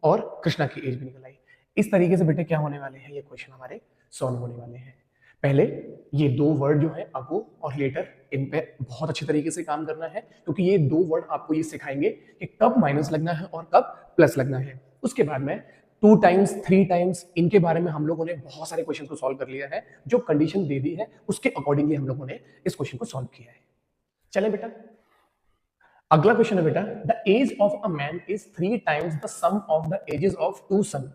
और कृष्णा की एज भी निकल आई। इस तरीके से बेटे क्या होने वाले हैं, ये क्वेश्चन हमारे सॉल्व होने वाले हैं। पहले ये दो वर्ड जो है अगो और लेटर, इन पे बहुत अच्छी तरीके से काम करना है, क्योंकि ये दो वर्ड आपको ये सिखाएंगे कि कब माइनस लगना है और कब प्लस लगना है। उसके बाद में 2 टाइम्स 3 टाइम्स, इनके बारे में हम लोगों ने बहुत सारे क्वेश्चन को सॉल्व कर लिया है। जो कंडीशन दे दी है उसके अकॉर्डिंगली हम लोगों ने इस क्वेश्चन को सॉल्व किया है। चले बेटा, अगला क्वेश्चन है बेटा, the age of a man is 3 times the sum of the ages of 2 son.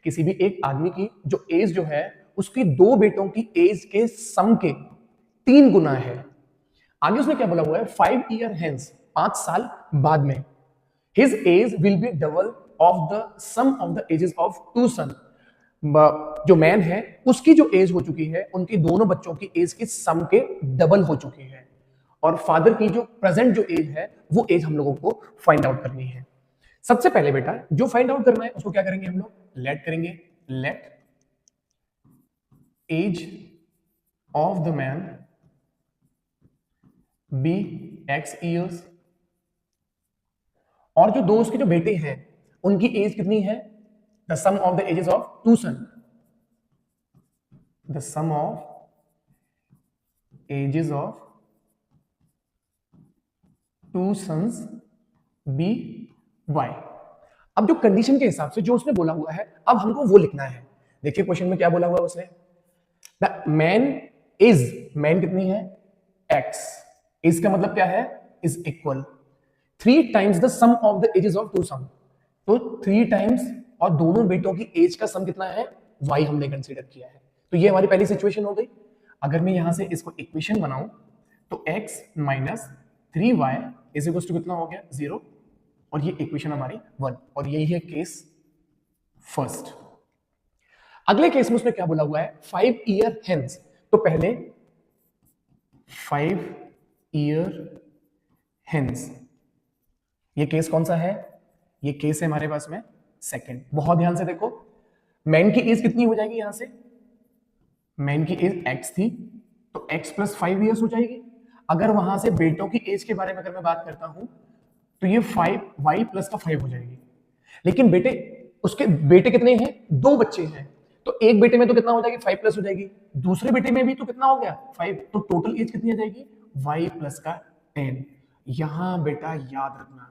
किसी भी एक आदमी की जो एज जो है उसकी 2 बेटों की एज के सम के 3 गुना है। आगे उसने क्या बोला हुआ है, 5 ईयर हेंस, 5 साल बाद में, his age will be double of the sum of the ages of 2 son. जो मैन है उसकी जो एज हो चुकी है उनके दोनों बच्चों की एज की सम के डबल हो चुकी है, और फादर की जो प्रेजेंट जो एज है वो एज हम लोगों को फाइंड आउट करनी है। सबसे पहले बेटा जो फाइंड आउट करना है उसको क्या करेंगे हम लोग, लेट करेंगे, let age of the man be x years, और जो दो उसके जो बेटे हैं उनकी एज कितनी है, the sum of the ages of 2 son, the sum of ages of 2 sons be y. अब जो कंडीशन के हिसाब से जो उसने बोला हुआ है अब हमको वो लिखना है। देखिए क्वेश्चन में क्या बोला हुआ है उसने, द मैन इज, मैन कितनी है x, इसका मतलब क्या है, is equal 3 times the sum of the ages of 2 sum, तो 3 टाइम्स और दोनों बेटों की एज का सम कितना है, y हमने कंसीडर किया है। तो ये हमारी पहली सिचुएशन हो गई। अगर मैं यहां से इसको इक्वेशन बनाऊं तो x minus 3y is equal to कितना हो गया 0, और ये इक्वेशन हमारी 1, और यही है केस फर्स्ट। अगले केस में उसने क्या बोला हुआ है, 5 ईयर हेंस, तो पहले 5 ईयर हेंस, ये केस कौन सा है, ये केस है हमारे पास में सेकंड। बहुत ध्यान से देखो, मैन की एज कितनी हो जाएगी, यहां से मैन की एज x थी तो x प्लस 5 ईयर्स हो जाएगी। अगर वहां से बेटों की एज के बारे में अगर मैं बात करता हूं तो ये 5y प्लस का 5 हो जाएगी। लेकिन बेटे उसके बेटे कितने हैं, 2 बच्चे हैं, तो एक बेटे में तो कितना हो जाएगी 5 प्लस हो जाएगी, दूसरे बेटे में भी तो कितना हो गया 5, तो टोटल एज कितनी आ जाएगी y प्लस का 10। यहां बेटा याद रखना,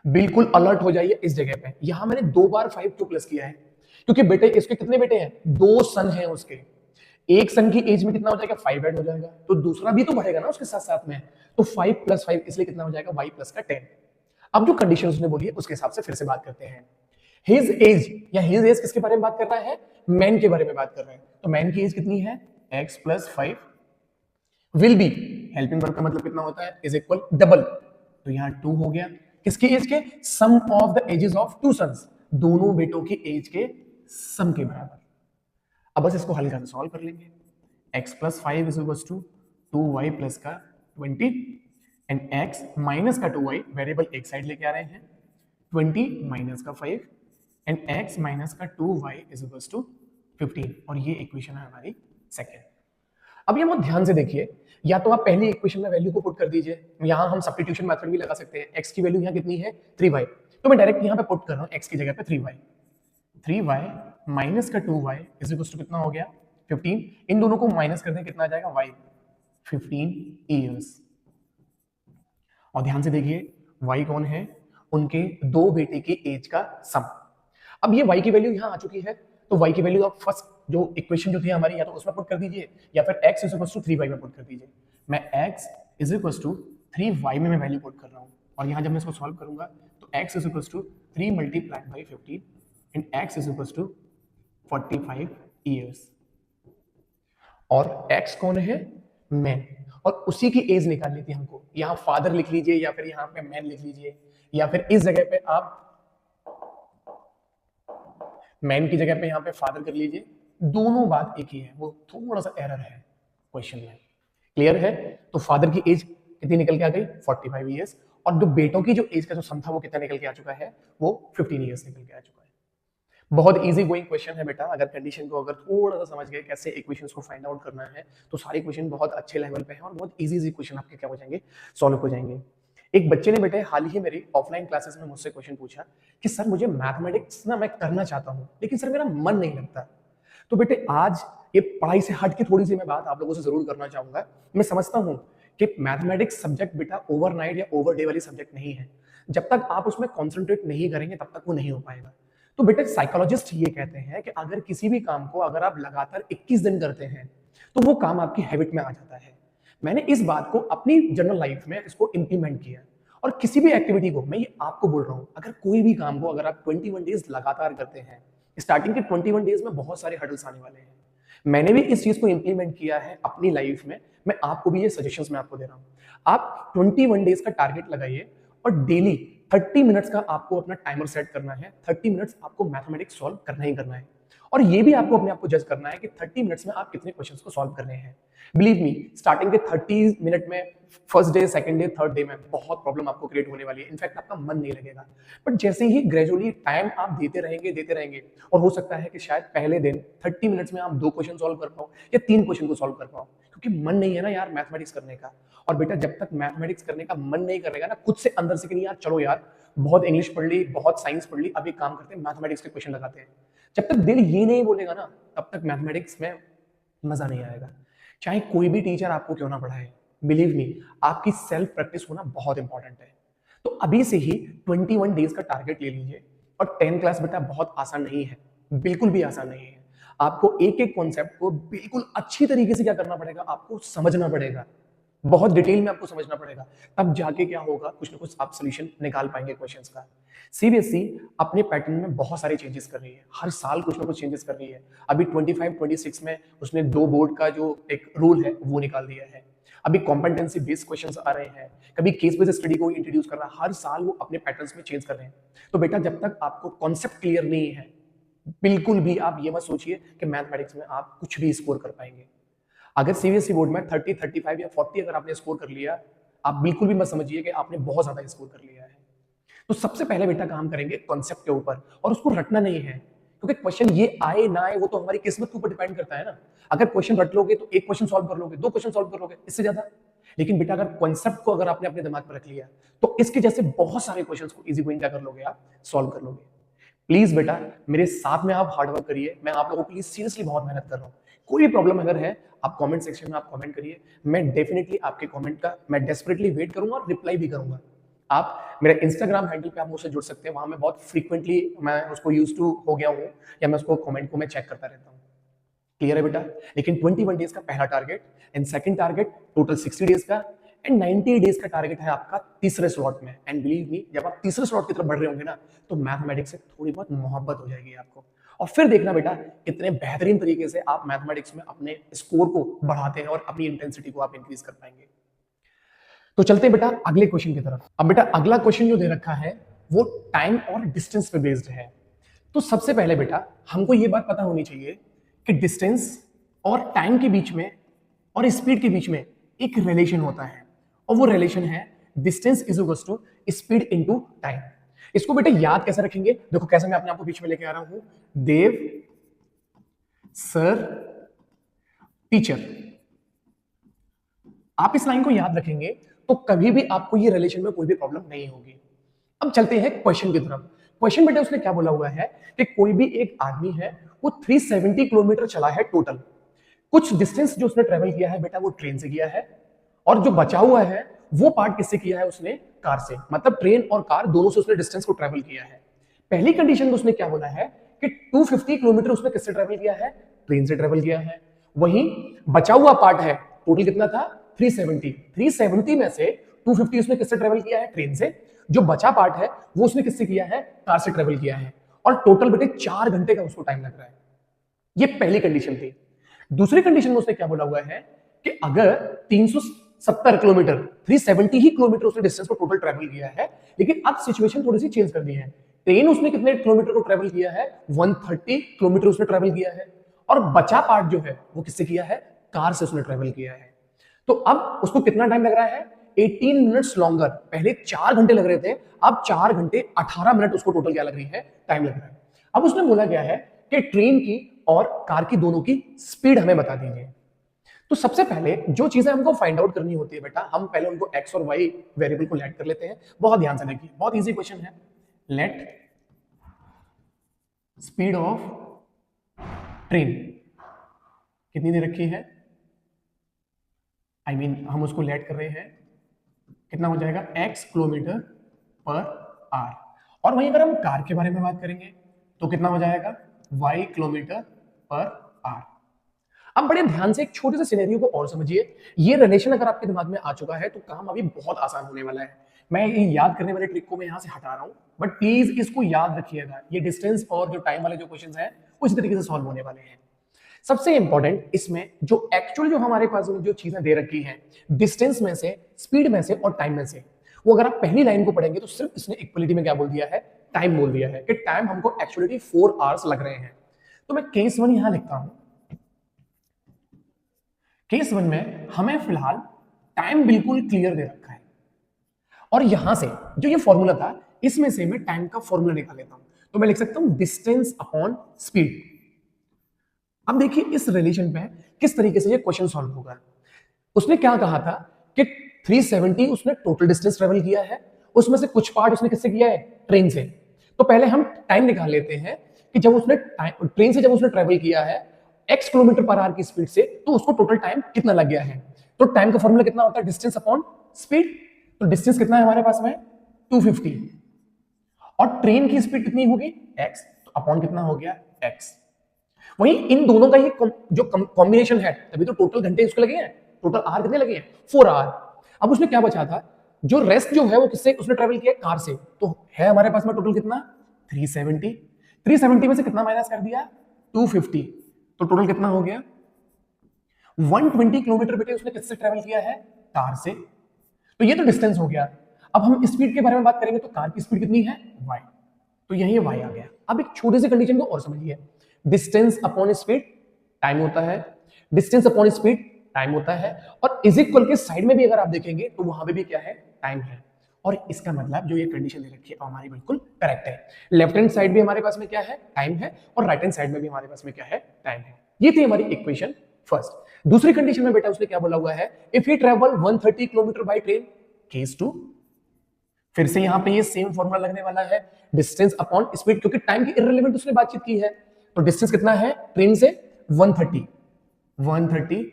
बिल्कुल अलर्ट हो जाइए इस जगह पे। यहां मैंने 2 बार 5 क्यों प्लस किया है, क्योंकि बेटे इसके कितने बेटे हैं, 2 सन हैं उसके, एक सन की एज में कितना हो जाएगा 5 ऐड हो जाएगा, तो दूसरा भी तो बढ़ेगा ना उसके साथ साथ में, तो 5 प्लस 5 इसलिए कितना हो जाएगा y प्लस का 10। अब जो कंडीशन उसने बोली है उसके हिसाब से फिर से बात करते हैं। हिज एज, या हिज एज किसके बारे में बात कर रहा है, मैन के बारे में बात कर रहे हैं, तो मैन की एज कितनी है x plus 5 will be, helping verb का मतलब कितना होता है, इज इक्वल डबल, तो यहां 2 हो गया, किसके एज के, sum of the ages of 2 sons, दोनों बेटों की एज के सम के बराबर। अब बस इसको हल्का से सॉल्व कर लेंगे, x plus 5 is equal to 2y plus का 20 एंड x माइनस का 2y, वेरिएबल एक साइड लेके आ रहे हैं, 20 माइनस का 5 एंड x माइनस का 2y इज इक्वल टू 15, और ये इक्वेशन है हमारी सेकंड। अब ये बहुत ध्यान से देखिए, या तो आप पहली इक्वेशन में वैल्यू को पुट कर दीजिए, यहां हम सब्स्टिट्यूशन मेथड भी लगा सकते हैं, x की वैल्यू यहां कितनी है 3y, तो मैं डायरेक्ट यहां पे पुट कर रहा हूं x की जगह पे 3y माइनस का 2y इज इक्वल टू कितना हो गया 15, इन दोनों को माइनस कर दें कितना आ जाएगा y, 15 ईयर्स। और ध्यान से देखिए y कौन है, उनके 2 बेटे की एज का सम। अब ये y की वैल्यू यहां आ चुकी है, तो y की वैल्यू आप फर्स्ट जो इक्वेशन जो थी हमारी, या तो उसमें पुट कर दीजिए या फिर x is equal to 3y में पुट कर दीजिए। मैं x is equal to 3y में मैं वैल्यू पुट कर रहा हूं, और यहां जब मैं इसको सॉल्व करूंगा तो x is equal to 3 multiplied by 15 and x is equal to 45 years, और x कौन है, मैन, और उसी की एज निकालनी थी हमको। यहां फादर लिख लीजिए या फिर यहां पे मैन लिख लीजिए, या फिर इस जगह पे आप मैन की जगह पे यहां पे फादर कर लीजिए, दोनों बात एक ही है, वो थोड़ा सा एरर है क्वेश्चन में। क्लियर है, तो फादर की एज कितनी निकल के आ गई 45 ईयर्स, और जो बेटों की जो एज का जो सम था वो कितना निकल के आ चुका है, वो 15 ईयर्स निकल के आ चुका है। बहुत इजी गोइंग क्वेश्चन है बेटा, अगर कंडीशन को अगर थोड़ा सा समझ गए कैसे इक्वेशंस को फाइंड आउट करना है, तो सारे क्वेश्चन बहुत अच्छे लेवल पे हैं और बहुत इजी क्वेश्चन आपके क्या हो जाएंगे, सॉल्व हो जाएंगे। एक बच्चे ने बेटे हाल ही मेरी ऑफलाइन क्लासेस में मुझसे क्वेश्चन पूछा कि सर मुझे मैथमेटिक्स ना मैं करना चाहता हूँ लेकिन सर मेरा मन नहीं लगता। तो बेटे आज ये पढ़ाई से हट के थोड़ी सी मैं बात आप लोगों से जरूर करना चाहूंगा। मैं समझता हूँ कि मैथमेटिक्स सब्जेक्ट बेटा ओवरनाइट या ओवर डे वाली सब्जेक्ट नहीं है, जब तक आप उसमें कॉन्सेंट्रेट नहीं करेंगे तब तक वो नहीं हो पाएगा। तो बेटा साइकोलॉजिस्ट ये कहते हैं कि अगर किसी भी काम को अगर आप लगातार 21 दिन करते हैं तो वो काम आपकी हैबिट में आ जाता है। मैंने इस बात को अपनी जनरल लाइफ में इसको इंप्लीमेंट किया और किसी भी एक्टिविटी को मैं ये आपको बोल रहा हूं, अगर कोई भी काम को अगर आप 21 डेज लगातार करते हैं, स्टार्टिंग के 21 डेज में बहुत सारे हर्डल्स आने वाले हैं। मैंने भी इस चीज को इंप्लीमेंट किया है अपनी लाइफ में, मैं आपको भी ये सजेशंस मैं आपको दे रहा हूं। आप 21 डेज का टारगेट लगाइए और डेली 30 मिनट्स का आपको अपना टाइमर सेट करना है। 30 मिनट्स आपको मैथमेटिक्स सॉल्व करना ही करना है और ये भी आपको अपने आप को जज करना है कि 30 मिनट्स में आप कितने क्वेश्चंस को सॉल्व कर रहे हैं। बिलीव मी, स्टार्टिंग के 30 मिनट में first day, second day, third day में बहुत प्रॉब्लम आपको क्रिएट होने वाली है। इनफैक्ट आपका मन नहीं लगेगा, बट जैसे ही ग्रेजुअली टाइम आप देते रहेंगे और हो सकता है कि शायद पहले दिन 30 मिनट्स में आप 2 क्वेश्चन सॉल्व कर पाओ या 3 क्वेश्चन को सॉल्व कर पाओ, क्योंकि मन नहीं है ना यार मैथमेटिक्स करने का। और बेटा जब तक मैथमेटिक्स करने का मन नहीं करेगा ना खुद से अंदर से कि नहीं यार चलो यार बहुत इंग्लिश पढ़ ली, बहुत साइंस पढ़ ली, अब एक काम करते हैं मैथमेटिक्स के क्वेश्चन लगाते हैं, जब तक दिल ये नहीं बोलेगा ना तब तक मैथमेटिक्स में मजा नहीं आएगा। चाहे कोई भी टीचर आपको क्यों ना पढ़ाए, बिलीव मी आपकी सेल्फ प्रैक्टिस होना बहुत इंपॉर्टेंट है। तो अभी से ही 21 डेज का टारगेट ले लीजिए। और 10 क्लास बेटा बहुत आसान नहीं है, बिल्कुल भी आसान नहीं है। आपको एक एक कॉन्सेप्ट को बिल्कुल अच्छी तरीके से क्या करना पड़ेगा, आपको समझना पड़ेगा, बहुत डिटेल में आपको समझना पड़ेगा, तब जाके क्या होगा, कुछ ना कुछ आप सोल्यूशन निकाल पाएंगे क्वेश्चंस का। सीबीएसई अपने पैटर्न में बहुत सारे चेंजेस कर रही है, हर साल कुछ ना कुछ चेंजेस कर रही है। अभी 25-26 में उसने 2 बोर्ड का जो एक रूल है वो निकाल दिया है। अभी कॉम्पिटेंसी बेस्ड क्वेश्चंस आ रहे हैं, कभी केस बेस्ड स्टडी को इंट्रोड्यूस कर रहा है। हर साल वो अपने पैटर्न्स में चेंज कर रहे हैं। तो बेटा जब तक आपको कॉन्सेप्ट क्लियर नहीं है, बिल्कुल भी आप ये मत सोचिए कि मैथमेटिक्स में आप कुछ भी स्कोर कर पाएंगे। अगर सीबीएसई बोर्ड में 30, 35 या 40 अगर आपने स्कोर कर लिया, आप बिल्कुल भी मत समझिए कि आपने बहुत ज्यादा स्कोर कर लिया है। तो सबसे पहले बेटा काम करेंगे कॉन्सेप्ट के ऊपर, और उसको रटना नहीं है, क्योंकि क्वेश्चन ये आए ना आए वो तो हमारी किस्मत के ऊपर डिपेंड करता है ना। अगर क्वेश्चन रट लोगे तो एक क्वेश्चन सॉल्व कर लोगे, 2 क्वेश्चन सॉल्व कर लोगे, इससे ज्यादा। लेकिन बेटा अगर कॉन्सेप्ट को अगर आपने अपने दिमाग पर रख लिया तो इसके जैसे बहुत सारे क्वेश्चंस को इजी गोइंग क्या कर लोगे, आप सॉल्व कर लोगे। प्लीज बेटा मेरे साथ में आप हार्डवर्क करिए, मैं आप लोगों के लिए सीरियसली बहुत मेहनत कर रहा हूँ। कोई भी प्रॉब्लम अगर है आप कमेंट सेक्शन में आप कमेंट करिए, मैं डेफिनेटली आपके कमेंट का मैं डेस्परेटली वेट करूंगा और रिप्लाई भी करूंगा। आप मेरे इंस्टाग्राम हैंडल पे आप मुझसे जुड़ सकते हैं, वहां मैं बहुत फ्रीक्वेंटली मैं उसको यूज टू हो गया हूँ, या मैं उसको कमेंट को मैं चेक करता रहता हूँ। क्लियर है बेटा। लेकिन 21 डेज का पहला target and second target total 60 days का एंड 90 डेज का टारगेट है आपका तीसरे स्लॉट में। एंड बिलीव मी जब आप तीसरे स्लॉट की तरफ बढ़ रहे होंगे ना तो मैथमेटिक्स से थोड़ी बहुत मोहब्बत हो जाएगी आपको, और फिर देखना बेटा कितने बेहतरीन तरीके से आप मैथमेटिक्स में अपने स्कोर को बढ़ाते हैं और अपनी इंटेंसिटी को आप इंक्रीज कर पाएंगे। तो चलते हैं बेटा अगले क्वेश्चन की तरफ। अब बेटा अगला क्वेश्चन जो दे रखा है वो टाइम और डिस्टेंस पे बेस्ड है। तो सबसे पहले बेटा हमको ये बात पता होनी चाहिए कि डिस्टेंस और टाइम के बीच में और स्पीड के बीच में एक रिलेशन होता है, और वो रिलेशन है distance is equal to speed into time. इसको बेटा याद कैसे रखेंगे, देखो कैसे मैं अपने आप को बीच में लेके आ रहा हूं, देव सर टीचर। आप इस लाइन को याद रखेंगे तो कभी भी आपको ये रिलेशन में कोई भी प्रॉब्लम नहीं होगी। अब चलते हैं क्वेश्चन की तरफ। क्वेश्चन बेटा उसने क्या बोला हुआ है कि कोई भी एक आदमी है वो 370 किलोमीटर चला है टोटल। कुछ डिस्टेंस जो उसने ट्रेवल किया है बेटा वो ट्रेन से किया है, और जो बचा हुआ है वो पार्ट किससे किया है, उसने कार से। मतलब ट्रेन और कार दोनों से उसने डिस्टेंस को ट्रेवल किया है। पहली कंडीशन में उसने क्या बोला है कि 250 किलोमीटर उसने किससे ट्रेवल किया है, ट्रेन से ट्रेवल किया है। वहीं बचा हुआ पार्ट है टोटल कितना था 370, 370 में से 250 उसने किससे ट्रेवल किया है, ट्रेन से। जो बचा पार्ट है वो उसने किससे किया है, कार से ट्रेवल किया है, और टोटल बेटे 4 घंटे का उसको टाइम लग रहा है। ये पहली कंडीशन थी। दूसरी कंडीशन में उसने क्या बोला हुआ है कि अगर 370 किलोमीटर 370 ही किलोमीटर उसने डिस्टेंस को टोटल ट्रेवल किया है, लेकिन अब सिचुएशन थोड़ी सी चेंज कर दी है। ट्रेन उसने कितने किलोमीटर को ट्रेवल किया है, 130 किलोमीटर उसने ट्रेवल किया है, और बचा पार्ट जो है वो किससे किया है, कार से उसने ट्रेवल किया है। तो अब उसको कितना टाइम लग रहा है, 18 मिनट्स लॉन्गर। पहले 4 घंटे लग रहे थे, अब 4 घंटे 18 मिनट उसको टोटल क्या लग रही है, टाइम लग रहा है। अब उसने बोला गया है कि ट्रेन की और कार की दोनों की स्पीड हमें बता दीजिए। तो सबसे पहले जो चीजें हमको फाइंड आउट करनी होती है बेटा, हम पहले उनको एक्स और वाई वेरिएबल को लेट कर लेते हैं। बहुत ध्यान से देखिए, बहुत इजी क्वेश्चन है। लेट स्पीड ऑफ ट्रेन कितनी दे रखी है, हम उसको लेट कर रहे हैं, कितना हो जाएगा x किलोमीटर पर आवर। और वहीं अगर हम कार के बारे में बात करेंगे तो कितना हो जाएगा y किलोमीटर पर आवर। अब बड़े ध्यान से एक छोटे से सिनेरियो को और समझिए। ये रिलेशन अगर आपके दिमाग में आ चुका है तो काम अभी बहुत आसान होने वाला है। मैं ये याद करने वाले ट्रिक को मैं यहां से हटा रहा हूं, बट प्लीज इसको याद रखिएगा। ये डिस्टेंस और जो टाइम वाले जो क्वेश्चंस हैं उसी तरीके से सॉल्व होने वाले हैं। सबसे इंपॉर्टेंट इसमें जो एक्चुअल जो हमारे पास में जो चीजें दे रखी हैं डिस्टेंस में से, स्पीड में से और टाइम में से, वो अगर आप पहली लाइन को पढ़ेंगे तो सिर्फ इसने इक्वलिटी में क्या बोल दिया है, टाइम बोल दिया है कि टाइम हमको एक्चुअली 4 आवर्स लग रहे हैं। तो मैं केस 1 यहां लिखता हूं। केस 1 में हमें फिलहाल टाइम बिल्कुल क्लियर दे रखा है और यहां से जो ये फॉर्मूला था इसमें से मैं टाइम का फॉर्मूला निकाल लेता हूं। तो मैं लिख सकता हूं डिस्टेंस अपॉन स्पीड। अब देखिए इस रिलेशन पे किस तरीके से ये क्वेश्चन सॉल्व होगा। उसने क्या कहा था कि 370 उसने टोटल डिस्टेंस ट्रेवल किया है, उसमें से कुछ पार्ट उसने किससे किया है, ट्रेन से। तो पहले हम टाइम निकाल लेते हैं कि जब उसने ट्रेन से जब उसने ट्रेवल किया है x किलोमीटर पर आवर की स्पीड से, तो उसको टोटल टाइम कितना लग गया है। तो टाइम का फॉर्मूला कितना होता है, डिस्टेंस अपॉन स्पीड। तो डिस्टेंस कितना है हमारे पास में 250 और ट्रेन की स्पीड कितनी होगी x, तो अपॉन कितना हो गया x। वहीं इन दोनों का ही जो कॉम्बिनेशन है तभी तो टोटल घंटे उसके लगे हैं, टोटल आवर कितने लगे हैं 4 आवर। अब उसने क्या बचा था, जो रेस्ट जो है वो किससे उसने ट्रेवल किया, कार से। तो है हमारे पास में टोटल कितना 370 में से कितना माइनस कर दिया 250, तो टोटल कितना हो गया 120 किलोमीटर बेटे उसने किससे ट्रेवल किया है, कार से। तो ये तो डिस्टेंस हो गया। अब हम स्पीड के बारे में बात करेंगे तो कार की स्पीड कितनी है y, तो यही y आ गया। अब एक छोटे से कंडीशन को और समझिए, डिस्टेंस अपॉन स्पीड टाइम होता है, डिस्टेंस अपॉन स्पीड टाइम होता है, और इज इक्वल के साइड में भी अगर आप देखेंगे तो वहां पे भी क्या है, टाइम है। और इसका मतलब जो ये कंडीशन दे रखी है हमारी बिल्कुल करेक्ट है। लेफ्ट हैंड साइड भी हमारे पास में क्या है, टाइम है, और राइट हैंड साइड में भी हमारे पास में क्या है, टाइम है। ये थी हमारी इक्वेशन फर्स्ट। दूसरी कंडीशन में बेटा उसने क्या बोला हुआ है, if he travel 130 kilometre by train, case 2। फिर से यहां पे ये सेम फॉर्मूला लगने वाला है, डिस्टेंस अपॉन स्पीड, क्योंकि टाइम की इररिलेवेंट उसने बातचीत की है। तो डिस्टेंस कितना है ट्रेन से 130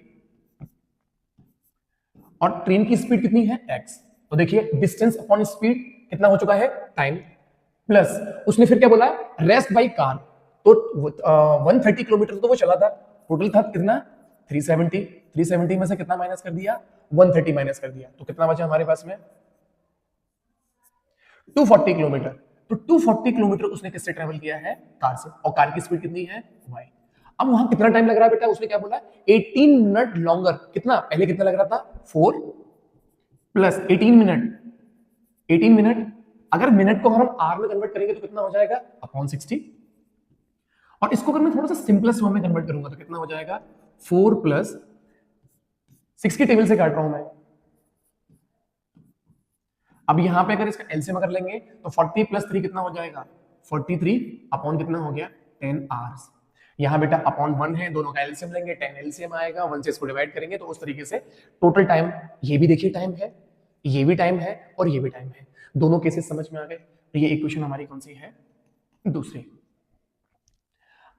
और ट्रेन की स्पीड कितनी है x। तो देखिए डिस्टेंस अपॉन स्पीड कितना हो चुका है, टाइम, प्लस उसने फिर क्या बोला, रेस्ट बाय कार। तो 130 किलोमीटर तो वो चला था, टोटल था कितना 370 में से कितना माइनस कर दिया 130 माइनस कर दिया, तो कितना बचा हमारे पास में 240 किलोमीटर। तो 240 किलोमीटर उसने किससे ट्रेवल किया है, कार से, और कार की स्पीड कितनी है y। अब वहां कितना टाइम लग रहा है बेटा, उसने क्या बोला 18 मिनट लॉन्गर। कितना पहले कितना लग रहा था 4 प्लस 18 मिनट। अगर मिनट को हम आर में कन्वर्ट करेंगे तो कितना हो जाएगा अपॉन 60, और इसको अगर मैं थोड़ा सा सिंपलेस्ट फॉर्म में कन्वर्ट करूंगा तो कितना हो जाएगा 4 प्लस 6 की टेबल से काट रहा हूं मैं। अब यहां पे अगर इसका एलसीएम अगर लेंगे तो 40 प्लस 3 कितना हो जाएगा 43 अपॉन कितना हो गया 10 आवर्स। यहां बेटा अपॉन 1 है, दोनों का एलसीएम लेंगे 10 एलसीएम आएगा, 1 से इसको डिवाइड करेंगे तो उस तरीके से टोटल टाइम, ये भी देखिए टाइम है, ये भी टाइम है और ये भी टाइम है, दोनों केसेस समझ में आ गए। तो ये इक्वेशन हमारी कौन सी है, दूसरी।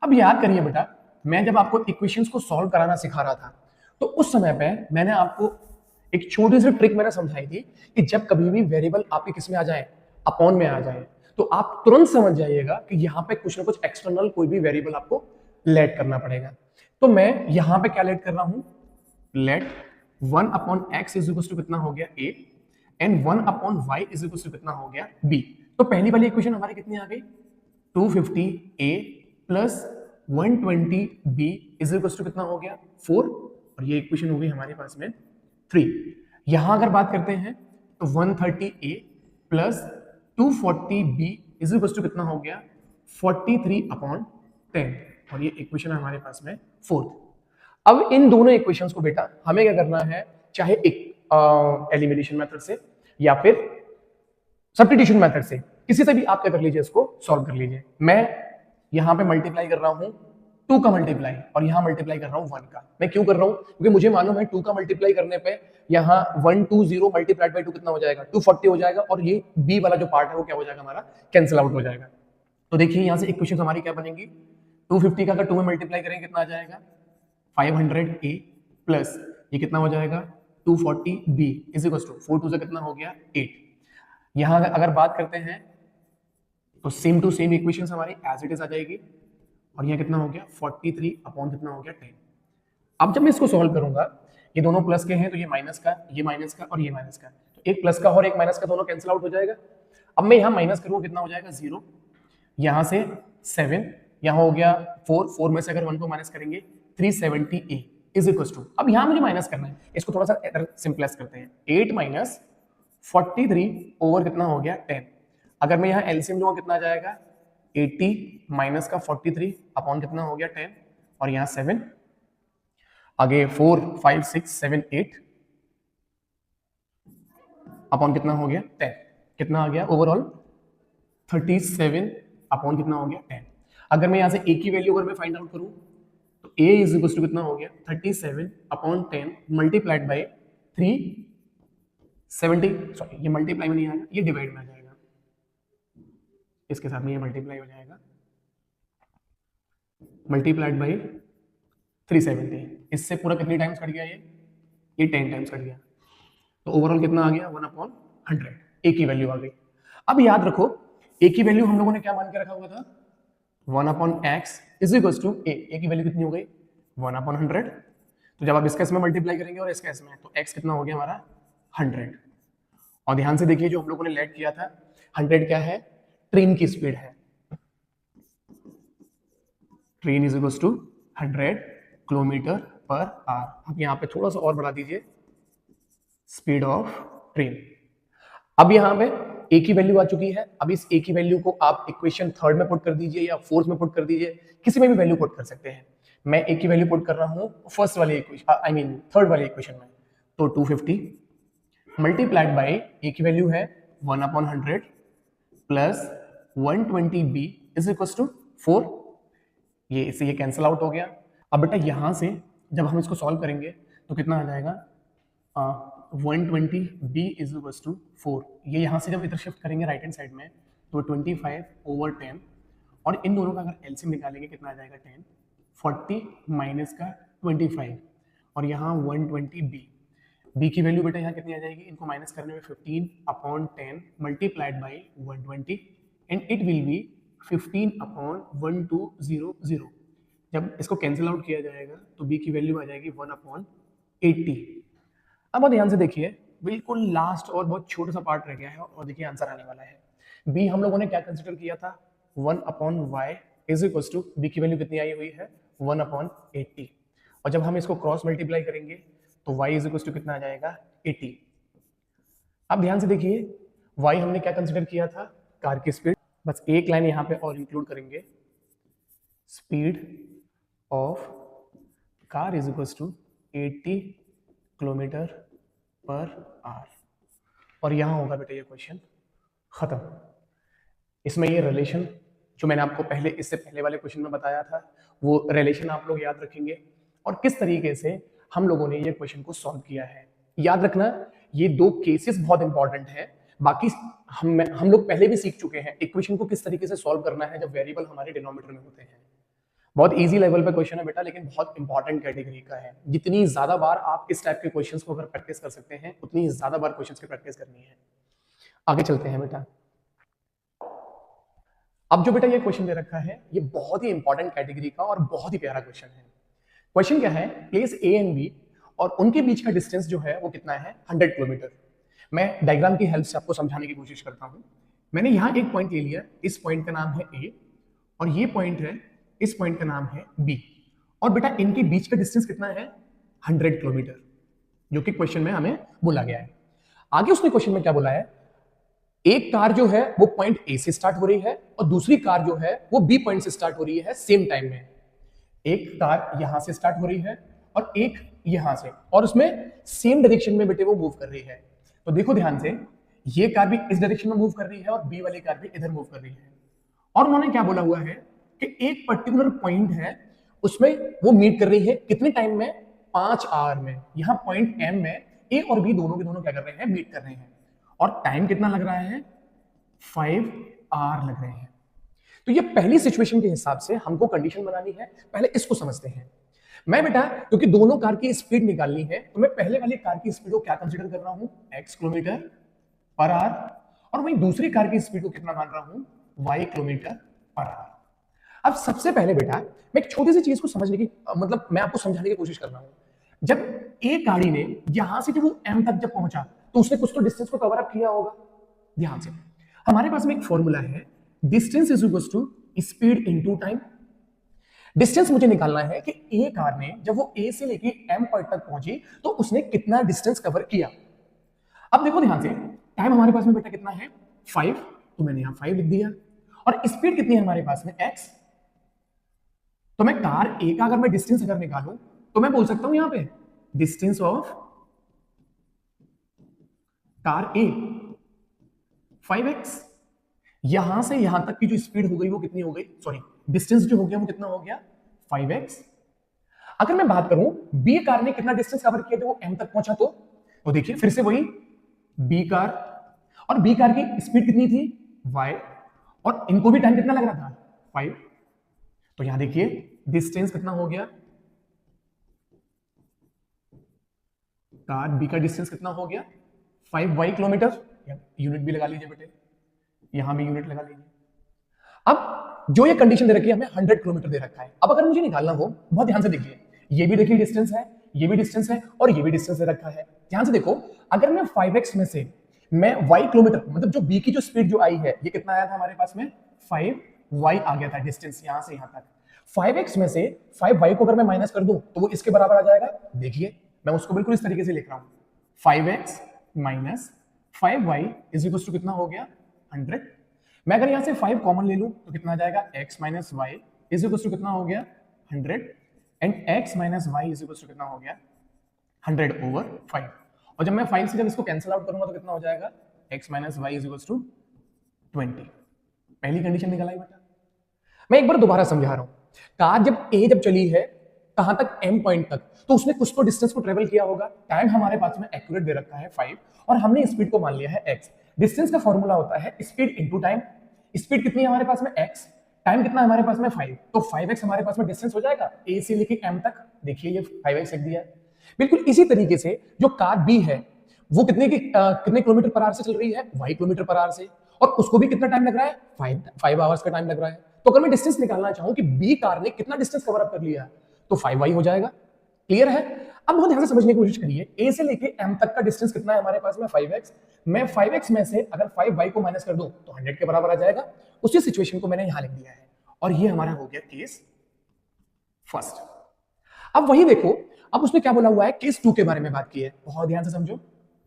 अब याद करिए बेटा, मैं जब आपको इक्वेशंस को सॉल्व कराना सिखा रहा था तो उस समय पे मैंने आपको एक छोटी सी ट्रिक मैंने समझाई थी कि जब कभी भी वेरिएबल आपके किस में आ जाए, अपॉन में आ जाए, तो आप तुरंत समझ जाइएगा कि यहाँ पे कुछ ना कुछ एक्सटर्नल कोई भी वेरिएबल आपको लेट करना पड़ेगा। तो मैं यहाँ पे क्या लेट कर रहा हूं, let 1 upon x is equal to कितना हो गया a and 1 upon y is equal to कितना हो गया b। तो पहली वाली इक्वेशन हमारी कितनी आ गई 250a plus 120b is equal to कितना हो गया 4, और ये इक्वेशन हो गई हमारे पास में 3। यहां अगर बात करते हैं तो 130a plus 240b is equal to कितना हो गया 43 अपॉन 10, और ये इक्वेशन है हमारे पास में 4th। अब इन दोनों इक्वेशंस को बेटा हमें क्या करना है, चाहे एक एलिमिनेशन मेथड से या फिर सब्स्टिट्यूशन मेथड से, किसी से भी आप क्या कर लीजिए, इसको सॉल्व कर लीजिए। मैं यहां पे मल्टीप्लाई कर रहा हूं 2 का मल्टीप्लाई, और यहां मल्टीप्लाई कर रहा हूं 1 का। मैं क्यों कर रहा हूं, क्योंकि मुझे मालूम है 2 का मल्टीप्लाई करने पे यहां 120 मल्टीप्लाइड बाय 2 कितना हो जाएगा 240 हो जाएगा, और ये b वाला जो पार्ट है वो क्या हो जाएगा हमारा कैंसिल आउट हो जाएगा। तो देखिए यहां से इक्वेशन हमारी क्या बनेगी, 250 का अगर 2 में मल्टीप्लाई करेंगे कितना आ जाएगा 500a प्लस ये कितना हो जाएगा 240b इज इक्वल टू 4 2 से कितना हो गया 8। यहां अगर बात करते हैं तो सेम टू सेम इक्वेशंस हमारी एज इट इज आ जाएगी। और यहाँ कितना हो गया 43 अपॉन कितना हो गया 10। अब जब मैं इसको सॉल्व करूंगा, ये दोनों प्लस के हैं तो ये माइनस का, ये माइनस का और ये माइनस का, तो एक प्लस का और एक माइनस का दोनों कैंसिल आउट हो जाएगा। अब मैं यहाँ माइनस करूंगा, कितना हो जाएगा 0, यहाँ से 7, यहाँ हो गया 4 में से अगर 1 को माइनस करेंगे 370a इज इक्वल टू, अब यहाँ मुझे माइनस करना है, इसको थोड़ा सा सिंपलेस करते हैं, 8 माइनस 43 ओवर कितना हो गया 10। अगर मैं यहाँ एलसीएम लूंगा कितना आ जाएगा 80 माइनस का 43 अपॉन कितना हो गया 10 और यहाँ 7, आगे 4 5 6 7 8 अपॉन कितना हो गया 10, कितना आ गया ओवरऑल 37 अपॉन कितना हो गया 10। अगर मैं यहाँ से a की वैल्यू अगर मैं फाइंड आउट करूं तो a इज इक्वल टू कितना हो गया 37 अपॉन 10 मल्टीप्लाइड बाय 370, सॉरी ये मल्टीप्लाई में नहीं आएगा, ये डिवाइड में आ जाएगा, इसके साथ में ये मल्टीप्लाई हो जाएगा, मल्टीप्लाइड बाय 370, इससे पूरा कितनी टाइम्स कट गया ये 10 टाइम्स कट गया, तो ओवरऑल कितना आ गया 1/100, a की वैल्यू आ गई। अब याद रखो a की वैल्यू हम लोगों ने क्या मान के रखा हुआ था 1/x is equal to a की वैल्यू कितनी हो गई 1/100, तो जब आप इसका इसमें मल्टीप्लाई करेंगे और इसका इसमें तो x कितना हो गया हमारा 100। और ध्यान से देखिए जो हम लोगों ने लेट किया था 100 क्या है, ट्रेन की स्पीड है, train is equal to 100 kilometre per hour. अब यहाँ पे थोड़ा सा और बढ़ा दीजिए स्पीड ऑफ ट्रेन। अब यहाँ पे a की वैल्यू आ चुकी है, अब इस a की वैल्यू को आप इक्वेशन थर्ड में पुट कर दीजिए या फोर्थ में पुट कर दीजिए, किसी में भी वैल्यू पुट कर सकते हैं। मैं a की वैल्यू पुट कर रहा हूँ फर्स्ट वाले इक्वेशन, आई मीन थर्ड वाले इक्वेशन में, तो 250 मल्टीप्लाइड बाय a की वैल्यू है 1/100 plus 120b is equal to 4, ये इससे ये कैंसिल आउट हो गया। अब बेटा यहाँ से जब हम इसको सॉल्व करेंगे तो कितना आ जाएगा 120b इज इक्वल टू 4, ये यहाँ से जब इधर शिफ्ट करेंगे राइट हैंड साइड में तो 25/10, और इन दोनों का अगर एलसीएम निकालेंगे कितना आ जाएगा 10, 40 माइनस का 25 और यहाँ 120b, b की वैल्यू बेटा यहाँ कितनी आ जाएगी, इनको माइनस करने में 15/10 multiplied by 120 and it will be 15/1200। जब इसको कैंसिल आउट किया जाएगा तो b की वैल्यू आ जाएगी 1/80। अब ध्यान से देखिए बिल्कुल लास्ट और बहुत छोटा सा पार्ट रह गया है और देखिए आंसर आने वाला है। b हम लोगों ने क्या कंसीडर किया था 1/y is equal to, b की वैल्यू कितनी आई हुई है 1/80, और जब हम इसको क्रॉस मल्टीप्लाई करेंगे तो y इज इक्वल टू कितना आ जाएगा 80। अब ध्यान से देखिए y हमने क्या कंसीडर किया था कार की स्पीड, बस एक लाइन यहाँ पे और इंक्लूड करेंगे, speed of car is equal to 80 kilometre per hour, और यहाँ होगा बेटा ये क्वेश्चन खत्म। इसमें ये रिलेशन जो मैंने आपको पहले इससे पहले वाले क्वेश्चन में बताया था वो रिलेशन आप लोग याद रखेंगे और किस तरीके से हम लोगों ने ये क्वेश्चन को सॉल्व किया है। याद रखना ये दो केसेस बहुत इंपॉर्टेंट है, बाकी हम लोग पहले भी सीख चुके हैं इक्वेशन को किस तरीके से सॉल्व करना है जब वेरिएबल हमारे डिनोमिनेटर में होते हैं। बहुत इजी लेवल पे क्वेश्चन है बेटा, लेकिन बहुत इंपॉर्टेंट कैटेगरी का है। जितनी ज्यादा बार आप इस टाइप के क्वेश्चंस को अगर प्रैक्टिस कर सकते हैं उतनी ज्यादा बार क्वेश्चंस की प्रैक्टिस करनी है। आगे चलते हैं बेटा। अब जो बेटा ये क्वेश्चन दे रखा है ये बहुत ही इंपॉर्टेंट कैटेगरी का और बहुत ही प्यारा क्वेश्चन है। क्वेश्चन क्या है, प्लेस ए एंड बी और उनके बीच का डिस्टेंस जो है वो कितना है 100 किलोमीटर। मैं डायग्राम की हेल्प से आपको समझाने की कोशिश करता हूं। मैंने यहाँ एक पॉइंट ले लिया, इस पॉइंट का नाम है ए और ये पॉइंट है, इस पॉइंट का नाम है बी, और बेटा इनके बीच का डिस्टेंस कितना है 100 किलोमीटर, जो कि क्वेश्चन में हमें बोला गया है। आगे उसने क्वेश्चन में क्या बोला है, एक कार जो है वो पॉइंट ए से स्टार्ट हो रही है और दूसरी कार जो है वो बी पॉइंट से स्टार्ट हो रही है सेम टाइम में। एक कार यहां से स्टार्ट हो रही है और एक यहां से, और उसमें सेम डायरेक्शन में बेटे वो मूव कर रही है। तो देखो ध्यान से, ये कार भी इस डायरेक्शन में मूव कर रही है और बी वाली कार भी इधर मूव कर रही है, और उन्होंने क्या बोला हुआ है कि एक पर्टिकुलर पॉइंट है उसमें वो मीट कर रही है कितने टाइम में 5 आवर में। यहां पॉइंट एम में ए और बी दोनों के दोनों क्या कर रहे हैं मीट कर रहे हैं, और टाइम कितना लग रहा है 5 आवर लग रहे हैं। तो ये पहली सिचुएशन के हिसाब से हमको कंडीशन बनानी है, पहले इसको समझते हैं। मैं बेटा क्योंकि दोनों कार की स्पीड निकालनी है तो मैं पहले वाली कार की स्पीड को क्या कंसीडर कर रहा हूं x किलोमीटर पर आवर, और वहीं दूसरी कार की स्पीड को कितना मान रहा हूं y किलोमीटर पर आवर। अब सबसे पहले बेटा मैं एक छोटी सी चीज को समझने की मतलब मैं आपको समझाने की कोशिश कर रहा हूं। जब एक गाड़ी ने यहां से जब वो m तक जब पहुंचा तो उसने कुछ तो डिस्टेंस को कवर अप किया होगा। ध्यान से हमारे पास में एक फॉर्मूला है, distance is equal to speed into time. Distance मुझे निकालना है कि ए कार ने जब वो ए से लेके एम पॉइंट तक पहुंची तो उसने कितना डिस्टेंस कवर किया। अब देखो ध्यान से, टाइम हमारे पास में बेटा कितना है 5, तो मैंने यहां 5 लिख दिया। और स्पीड कितनी है हमारे पास में x। तो मैं कार ए का अगर मैं डिस्टेंस अगर निकालूं तो मैं बोल सकता हूं यहां पे distance of car A 5x। यहां से यहां तक की जो स्पीड हो गई वो कितनी हो गई, सॉरी डिस्टेंस जो हो गया वो कितना हो गया 5x। अगर मैं बात करूं बी कार ने कितना डिस्टेंस कवर किया जब वो एम तक पहुंचा तो देखिए फिर से वही बी कार, और बी कार की स्पीड कितनी थी y, और इनको भी टाइम कितना लग रहा था 5। तो यहां देखिए डिस्टेंस कितना हो गया, कार बी का डिस्टेंस कितना हो गया 5y किलोमीटर। यूनिट भी लगा लीजिए बेटे, यहां भी यूनिट लगा लीजिए। अब जो ये कंडीशन दे रखी है हमें 100 किलोमीटर दे रखा है। अब अगर मुझे निकालना हो, बहुत ध्यान से देखिए, ये भी देखिए डिस्टेंस है, ये भी डिस्टेंस है, और ये भी डिस्टेंस दे रखा है। ध्यान से देखो, अगर मैं 5x में से मैं y किलोमीटर मतलब जो b की जो स्पीड जो आई है ये कितना आया था हमारे पास में 5y आ गया था डिस्टेंस यहां से यहां तक। 5x में से 5y को अगर मैं माइनस कर दूं तो वो इसके बराबर आ जाएगा। देखिए मैं उसको बिल्कुल इस तरीके से लिख रहा हूं, 5x minus 5y is equal to कितना हो गया 100। मैं अगर यहां से 5 कॉमन ले लूं तो कितना आ जाएगा x minus y is equal to कितना हो गया 100, and x minus y is equal to कितना हो गया 100 ओवर 5। और जब मैं 5 से जब इसको कैंसिल आउट करूंगा तो कितना हो जाएगा x minus y is equal to 20। पहली कंडीशन निकल आई बेटा। मैं एक बार दोबारा समझा रहा हूं, कार जब a जब चली है कहां तक m पॉइंट तक, तो उसने कुछ तो डिस्टेंस को ट्रेवल किया होगा। टाइम हमारे पास में एक्यूरेट दे रखा है 5, और हमने स्पीड को मान लिया है x। डिस्टेंस का फॉर्मूला होता है स्पीड इनटू टाइम। स्पीड कितनी है हमारे पास में x, टाइम कितना है हमारे पास में 5, तो 5x हमारे पास में डिस्टेंस हो जाएगा a से लेके m तक। देखिए ये 5x लिख दिया है। बिल्कुल इसी तरीके से जो कार B है वो कितने किलोमीटर पर आवर से चल रही है y किलोमीटर पर आवर से, और उसको भी कितना टाइम लग रहा है 5 आवर्स का टाइम लग रहा है। तो अगर मैं डिस्टेंस निकालना चाहूं कि B कार ने कितना डिस्टेंस कवर अप कर लिया तो 5y हो जाएगा। क्लियर है। अब बहुत ध्यान से समझने की कोशिश करिए, a से लेके m तक का डिस्टेंस कितना है हमारे पास में 5x। मैं 5x में से अगर 5y को माइनस कर दूं तो 100 के बराबर आ जाएगा। उसी सिचुएशन को मैंने यहां लिख दिया है, और ये हमारा हो गया केस फर्स्ट। अब वही देखो, अब उसने क्या बोला हुआ है केस 2 के बारे में बात की है, बहुत ध्यान से समझो,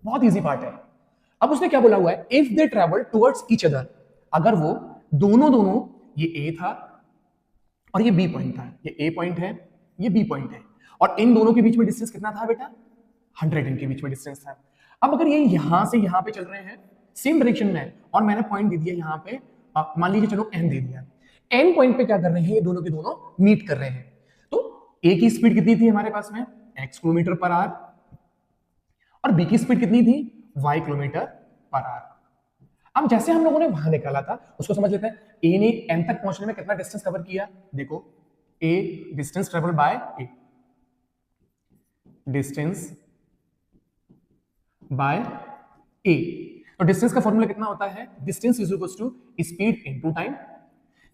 बहुत इजी पार्ट है। अब उसने क्या बोला हुआ है, if they travel towards each other, अगर वो दोनों ये a था और ये b पॉइंट था, ये a पॉइंट है ये b पॉइंट है, और इन दोनों के बीच में डिस्टेंस कितना था बेटा 100 इनके बीच में डिस्टेंस था। अब अगर ये यहां से यहां पे चल रहे हैं सेम डायरेक्शन में, और मैंने पॉइंट दे दिया यहां पे, मान लीजिए चलो n दे दिया, n पॉइंट पे क्या कर रहे हैं ये दोनों के दोनों मीट कर रहे हैं। तो a की स्पीड कितनी थी हमारे पास में x किलोमीटर पर आवर, और b की स्पीड कितनी थी y किलोमीटर पर आवर। अब जैसे हम लोगों ने वहां निकाला था उसको समझ लेते हैं, a ने n तक पहुंचने में कितना डिस्टेंस कवर किया। देखो a distance travel by a, distance by a, तो डिस्टेंस का फॉर्मूला कितना होता है, distance is equal to speed into time.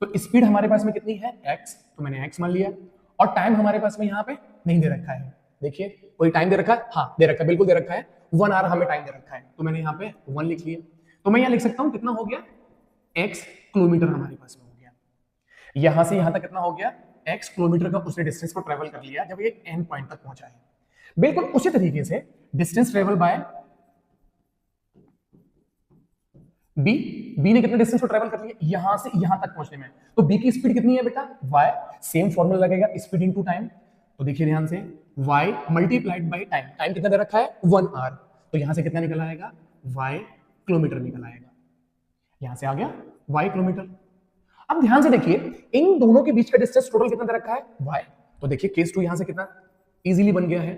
तो स्पीड हमारे पास में कितनी है x, तो मैंने x मान लिया, और टाइम हमारे पास में यहां पे नहीं दे रखा है। देखिए कोई टाइम दे रखा है, हाँ दे रखा है, बिल्कुल दे रखा है, 1 आवर हमें टाइम दे रखा है, तो मैंने यहां पे 1 लिख लिया। तो मैं यहां लिख सकता हूं कितना हो गया x किलोमीटर हमारे पास में हो गया। यहां से यहां तक कितना हो गया x किलोमीटर का उसने डिस्टेंस को ट्रेवल कर लिया जब ये n पॉइंट तक पहुंचा है। बिल्कुल उसी तरीके से डिस्टेंस ट्रेवल बाय b ने कितना डिस्टेंस को ट्रेवल कर लिया यहां से यहां तक पहुंचने में, तो b की स्पीड कितनी है बेटा y, सेम फॉर्मूला लगेगा स्पीड इनटू टाइम। तो देखिए ध्यान से y multiplied by time, time कितना दे रखा है 1 आवर, तो यहां से कितना निकल आएगा y किलोमीटर निकल आएगा, यहां से आ गया y किलोमीटर। अब ध्यान से देखिए इन दोनों के बीच का डिस्टेंस टोटल कितना दे रखा है y, तो देखिए केस 2 यहां से कितना इजीली बन गया है।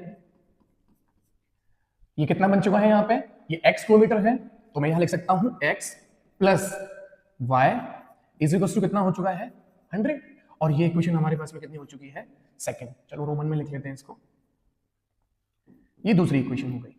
ये कितना बन चुका है यहां पे, ये x किलोमीटर है, तो मैं यहां लिख सकता हूं x plus y is equal to कितना हो चुका है 100, और ये इक्वेशन हमारे पास में कितनी हो चुकी है सेकंड। चलो रोमन में लिख लेते हैं इसको, ये दूसरी इक्वेशन हो गई।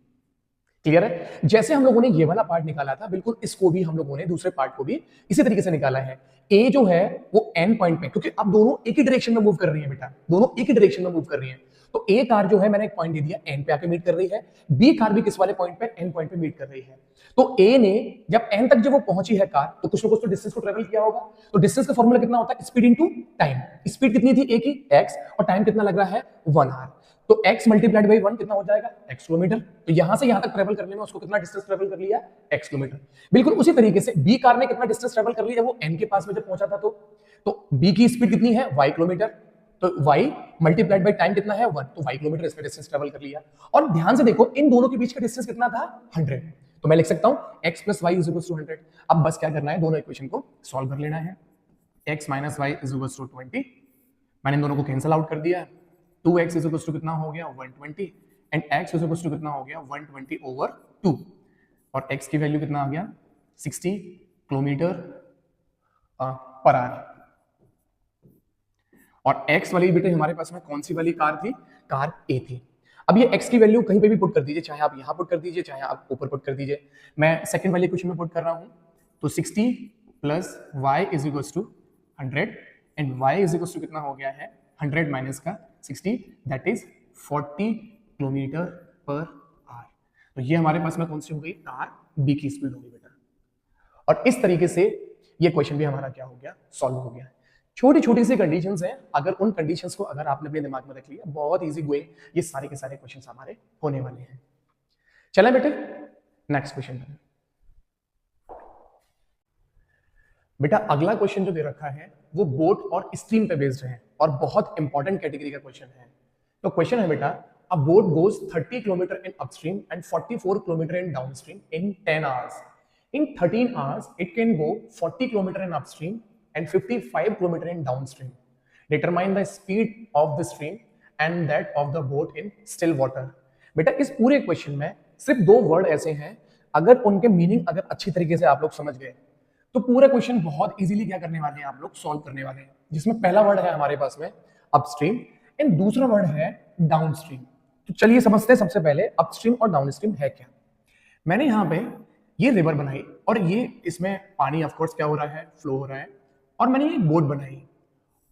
क्लियर है? जैसे हम लोगों ने ये वाला पार्ट निकाला था, बिल्कुल इसको भी हम लोगों ने दूसरे पार्ट को भी इसी तरीके से निकाला है। ए जो है वो एन पॉइंट पे, क्योंकि अब दोनों एक ही डायरेक्शन में मूव कर रही है बेटा, दोनों एक ही डायरेक्शन में मूव कर रही है, तो ए कार जो है मैंने एक पॉइंट दे दिया एन पे आके मीट कर रही है, बी कार भी किस वाले पॉइंट पे, एन पॉइंट पे मीट कर रही है। तो ए ने जब एन तक जब वो पहुंची है कार, तो कुछ ना कुछ तो डिस्टेंस को ट्रेवल किया होगा। तो डिस्टेंस का फॉर्मूला कितना होता है, स्पीड इनटू टाइम। स्पीड कितनी थी ए की, एक्स, और टाइम कितना लग रहा है 1 आवर। तो x मल्टीप्लाइड बाई 1 कितना हो जाएगा, x किलोमीटर। तो यहां से यहां तक ट्रेवल करने में उसको कितना डिस्टेंस ट्रेवल कर लिया, x किलोमीटर। बिल्कुल उसी तरीके से b कार ने कितना डिस्टेंस ट्रेवल कर लिया जब वो n के पास में जब पहुंचा था, तो b की स्पीड कितनी है, y किलोमीटर। तो y मल्टीप्लाइड बाई टाइम कितना है 1, तो y किलोमीटर इसमें डिस्टेंस ट्रेवल कर लिया। और ध्यान से देखो इन दोनों के बीच का डिस्टेंस कितना था, 100। तो मैं लिख सकता हूं x plus y is equal to 100। अब बस क्या करना है, दोनों इक्वेशन को सॉल्व कर लेना है। x minus y is equal to 20, मैंने इन दोनों को कैंसिल आउट कर दिया। 2x इज इक्वल टू कितना हो गया 120, and x is equal to कितना हो गया 120 ओवर 2, और x की वैल्यू कितना आ गया 60 किलोमीटर पर आवर। और x वाली बेटे हमारे पास में कौन सी वाली कार थी, कार A थी। अब ये x की वैल्यू कहीं पे भी पुट कर दीजिए, चाहे आप यहां पुट कर दीजिए, चाहे आप ऊपर पुट कर दीजिए। मैं सेकंड वाली क्वेश्चन में पुट कर रहा हूं, तो 60 plus y is equal to 100, and y is equal to कितना हो गया है 100 माइनस का 60, that is 40 kilometre per hour. तो ये हमारे पास में कौन सी हो गई, कार B की स्पीड हो गई बेटा। और इस तरीके से ये क्वेश्चन भी हमारा क्या हो गया, सॉल्व हो गया। छोटी छोटी सी कंडीशंस हैं, अगर उन कंडीशंस को अगर आपने अपने दिमाग में रख लिया, बहुत इजी गोइंग ये सारे के सारे क्वेश्चंस हमारे होने वाले हैं। चलें बेटे नेक्स्ट क्वेश्चन पे। बेटा अगला क्वेश्चन जो दे रखा है वो बोट और स्ट्रीम पे बेस्ड है, और बहुत इंपॉर्टेंट कैटेगरी का क्वेश्चन है। तो क्वेश्चन है बेटा, अ boat goes 30 kilometre in upstream and 44 kilometre in downstream in 10 hours. In 13 hours, it can go 40 km in upstream and 55 km in downstream. Determine the speed of the stream and that of the boat in still water. बेटा इस पूरे क्वेश्चन में सिर्फ 2 वर्ड ऐसे हैं, अगर उनके मीनिंग अगर अच्छी तरीके से आप लोग समझ गए तो पूरा क्वेश्चन बहुत इजीली क्या करने वाले हैं आप लोग, सॉल्व करने वाले हैं। जिसमें पहला वर्ड है हमारे पास में अपस्ट्रीम एंड दूसरा वर्ड है डाउनस्ट्रीम। तो चलिए समझते हैं सबसे पहले अपस्ट्रीम और डाउनस्ट्रीम है क्या। मैंने यहाँ पे ये रिवर बनाई, और ये इसमें पानी ऑफ कोर्स क्या हो रहा है, फ्लो हो रहा है, और मैंने ये बोट बनाई।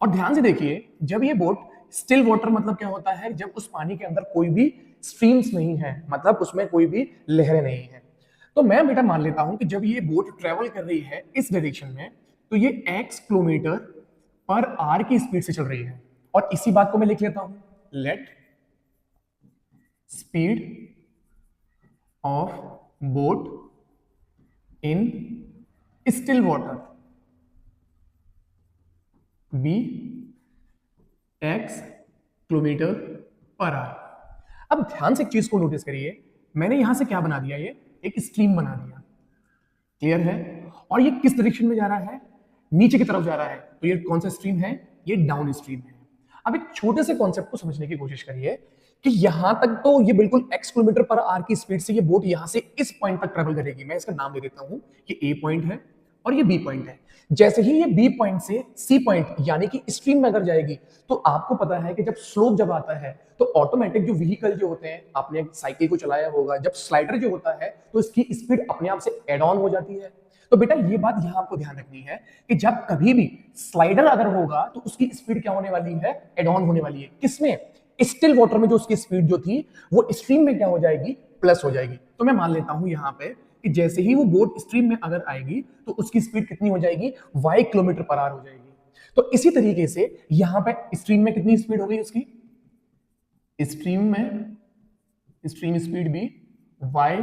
और ध्यान से देखिए, जब ये बोट स्टिल वाटर मतलब क्या होता है, जब उस पानी के अंदर कोई भी स्ट्रीम्स नहीं है, मतलब उसमें कोई भी लहरें नहीं है। तो मैं बेटा मान लेता हूं कि जब ये बोट ट्रेवल कर रही है इस डायरेक्शन में, तो ये x किलोमीटर पर आवर की स्पीड से चल रही है। और इसी बात को मैं लिख लेता हूं, let speed of boat in still water b x kilometre per hour. अब ध्यान से एक चीज को नोटिस करिए, मैंने यहां से क्या बना दिया, ये एक स्ट्रीम बना दिया, क्लियर है। और ये किस डायरेक्शन में जा रहा है, नीचे की तरफ जा रहा है। तो ये कौन सा स्ट्रीम है, ये डाउन स्ट्रीम है। अब एक छोटे से कॉन्सेप्ट को समझने की कोशिश करिए कि यहां तक तो ये बिल्कुल x किलोमीटर पर आवर की स्पीड से ये बोट यहां से इस पॉइंट तक ट्रेवल करेगी। मैं इसका नाम दे देता हूं, ये A पॉइंट है और ये B पॉइंट है। जैसे ही ये B पॉइंट से C पॉइंट यानी कि स्ट्रीम में अगर जाएगी, तो आपको पता है कि जब स्लोप जब आता है तो ऑटोमेटिक जो व्हीकल जो होते हैं, आपने साइकिल को चलाया होगा, जब स्लाइडर जो होता है तो इसकी स्पीड अपने आप से एड ऑन हो जाती है। तो बेटा ये बात यहां आपको ध्यान रखनी है कि जब कभी भी स्लाइडर अगर होगा तो उसकी स्पीड क्या होने वाली है, एड ऑन होने वाली है। किसमें, स्टिल वाटर में जो उसकी स्पीड जो थी वो स्ट्रीम में क्या हो जाएगी, प्लस हो जाएगी। तो मैं मान लेता हूं यहां पे कि जैसे ही वो बोट स्ट्रीम में अगर आएगी तो उसकी स्पीड कितनी हो जाएगी, y किलोमीटर पर आवर हो जाएगी। तो इसी तरीके से यहां पे स्ट्रीम में कितनी स्पीड हो गई उसकी, स्ट्रीम स्पीड भी y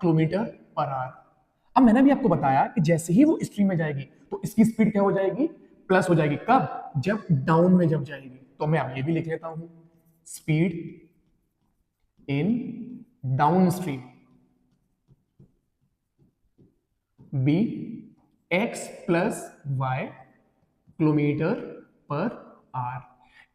किलोमीटर पर आवर। अब मैंने भी आपको बताया कि जैसे ही वो स्ट्रीम में जाएगी तो इसकी स्पीड क्या हो जाएगी, प्लस हो जाएगी। कब, जब डाउन में जब जाएगी। तो मैं अब ये भी लिख लेता हूं, speed in downstream be x plus y kilometre per hour.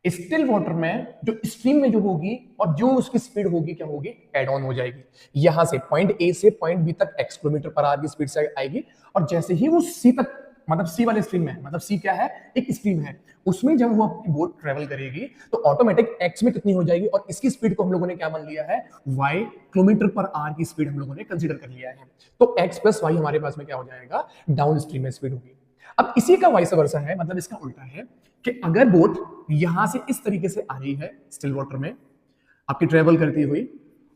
Still water में जो स्ट्रीम में जो होगी और जो उसकी स्पीड होगी क्या होगी, एड ऑन हो जाएगी। यहां से पॉइंट ए से पॉइंट बी तक x किलोमीटर पर आवर की स्पीड से आएगी, और जैसे ही वो सी तक मतलब सी वाले स्ट्रीम में, मतलब सी क्या है, एक स्ट्रीम है, उसमें जब वो अपनी बोट ट्रेवल करेगी तो ऑटोमेटिक एक्स में कितनी हो जाएगी, और इसकी स्पीड को हम लोगों ने क्या मान लिया है, वाई किलोमीटर पर आवर की स्पीड हम लोगों ने कंसीडर कर लिया है। तो एक्स प्लस वाई हमारे पास में क्या हो जाएगा, डाउन स्ट्रीम में स्पीड होगी। अब इसी का वाइस वर्सा है, मतलब इसका उल्टा है कि अगर बोट यहां से इस तरीके से आ रही है स्टिल वाटर में आपकी ट्रेवल करती हुई,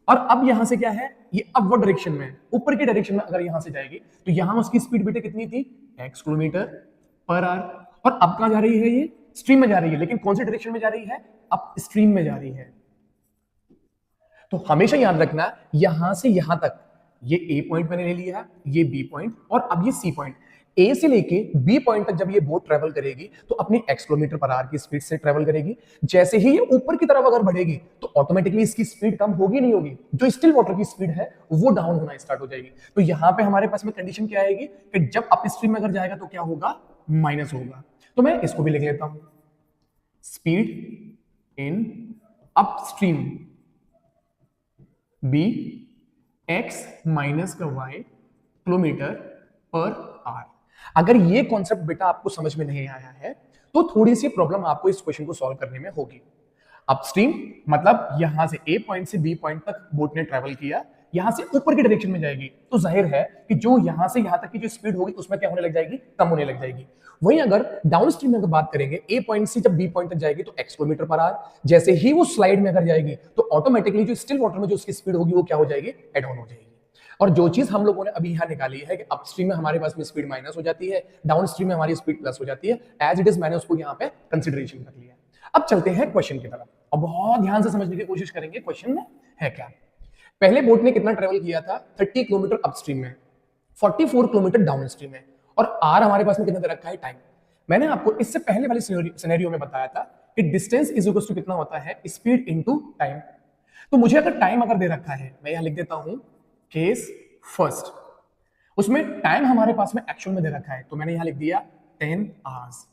और अब यहां से क्या है, ये अपवर्ड डायरेक्शन में, ऊपर की डायरेक्शन में अगर यहां से जाएगी तो यहां उसकी स्पीड बेटे कितनी थी, x किलोमीटर पर आवर, और अब कहां जा रही है, ये स्ट्रीम में जा रही है, लेकिन कौन सी डायरेक्शन में जा रही है, अप स्ट्रीम में जा रही है। तो हमेशा याद रखना यहां से यहां तक, ये ए पॉइंट मैंने ले लिया, ये बी पॉइंट, और अब ये सी पॉइंट, ए से लेके बी पॉइंट तक जब ये बोट ट्रेवल करेगी तो अपनी x किलोमीटर पर आवर की स्पीड से ट्रेवल करेगी। जैसे ही ये ऊपर की तरफ अगर बढ़ेगी तो ऑटोमेटिकली इसकी स्पीड कम होगी नहीं होगी, जो स्टिल वाटर की स्पीड है वो डाउन होना स्टार्ट हो जाएगी। तो यहां पे हमारे पास में कंडीशन क्या आएगी कि जब अप स्ट्रीम में अगर जाएगा तो क्या होगा, माइनस होगा। तो मैं इसको भी लिख लेता हूं, speed in upstream be x minus का वाई किलोमीटर पर आवर। अगर ये कॉन्सेप्ट बेटा आपको समझ में नहीं आया है तो थोड़ी सी प्रॉब्लम आपको इस क्वेश्चन को सॉल्व करने में होगी। अपस्ट्रीम मतलब यहां से ए पॉइंट से बी पॉइंट तक बोट ने ट्रेवल किया, यहां से ऊपर की डायरेक्शन में जाएगी तो जाहिर है कि जो यहां से यहां तक की जो स्पीड होगी उसमें क्या होने लग जाएगी, कम होने लग जाएगी। वहीं अगर डाउन स्ट्रीम में अगर बात करेंगे, ए पॉइंट से जब बी पॉइंट तक जाएगी तो x किलोमीटर पर आवर, जैसे ही वो स्लाइड में अगर जाएगी तो ऑटोमेटिकली जो स्टिल वाटर में जो उसकी स्पीड होगी वो क्या हो जाएगी, एड ऑन हो जाएगी। और जो चीज हम लोगों ने अभी यहां निकाली है कि अपस्ट्रीम में हमारे पास में स्पीड माइनस हो जाती है, डाउन स्ट्रीम में हमारी स्पीड प्लस हो जाती है, एज इट इज मैंने उसको यहां पे कंसीडरेशन कर लिया। अब चलते हैं क्वेश्चन की तरफ और बहुत ध्यान से समझने की कोशिश करेंगे क्वेश्चन में है क्या। पहले बोट ने कितना ट्रेवल किया था, 30 किलोमीटर अपस्ट्रीम में, 44 किलोमीटर डाउन स्ट्रीम में, और आर हमारे पास में कितना दे रखा है, टाइम। मैंने आपको इससे पहले वाले सिनेरियो में बताया था कि डिस्टेंस इज इक्वल टू कितना होता है, स्पीड इनटू टाइम। तो मुझे अगर टाइम अगर दे रखा है, मैं यहां लिख देता हूं केस फर्स्ट, उसमें टाइम हमारे पास में एक्चुअल में दे रखा है, तो मैंने यहां लिख दिया 10 आवर्स।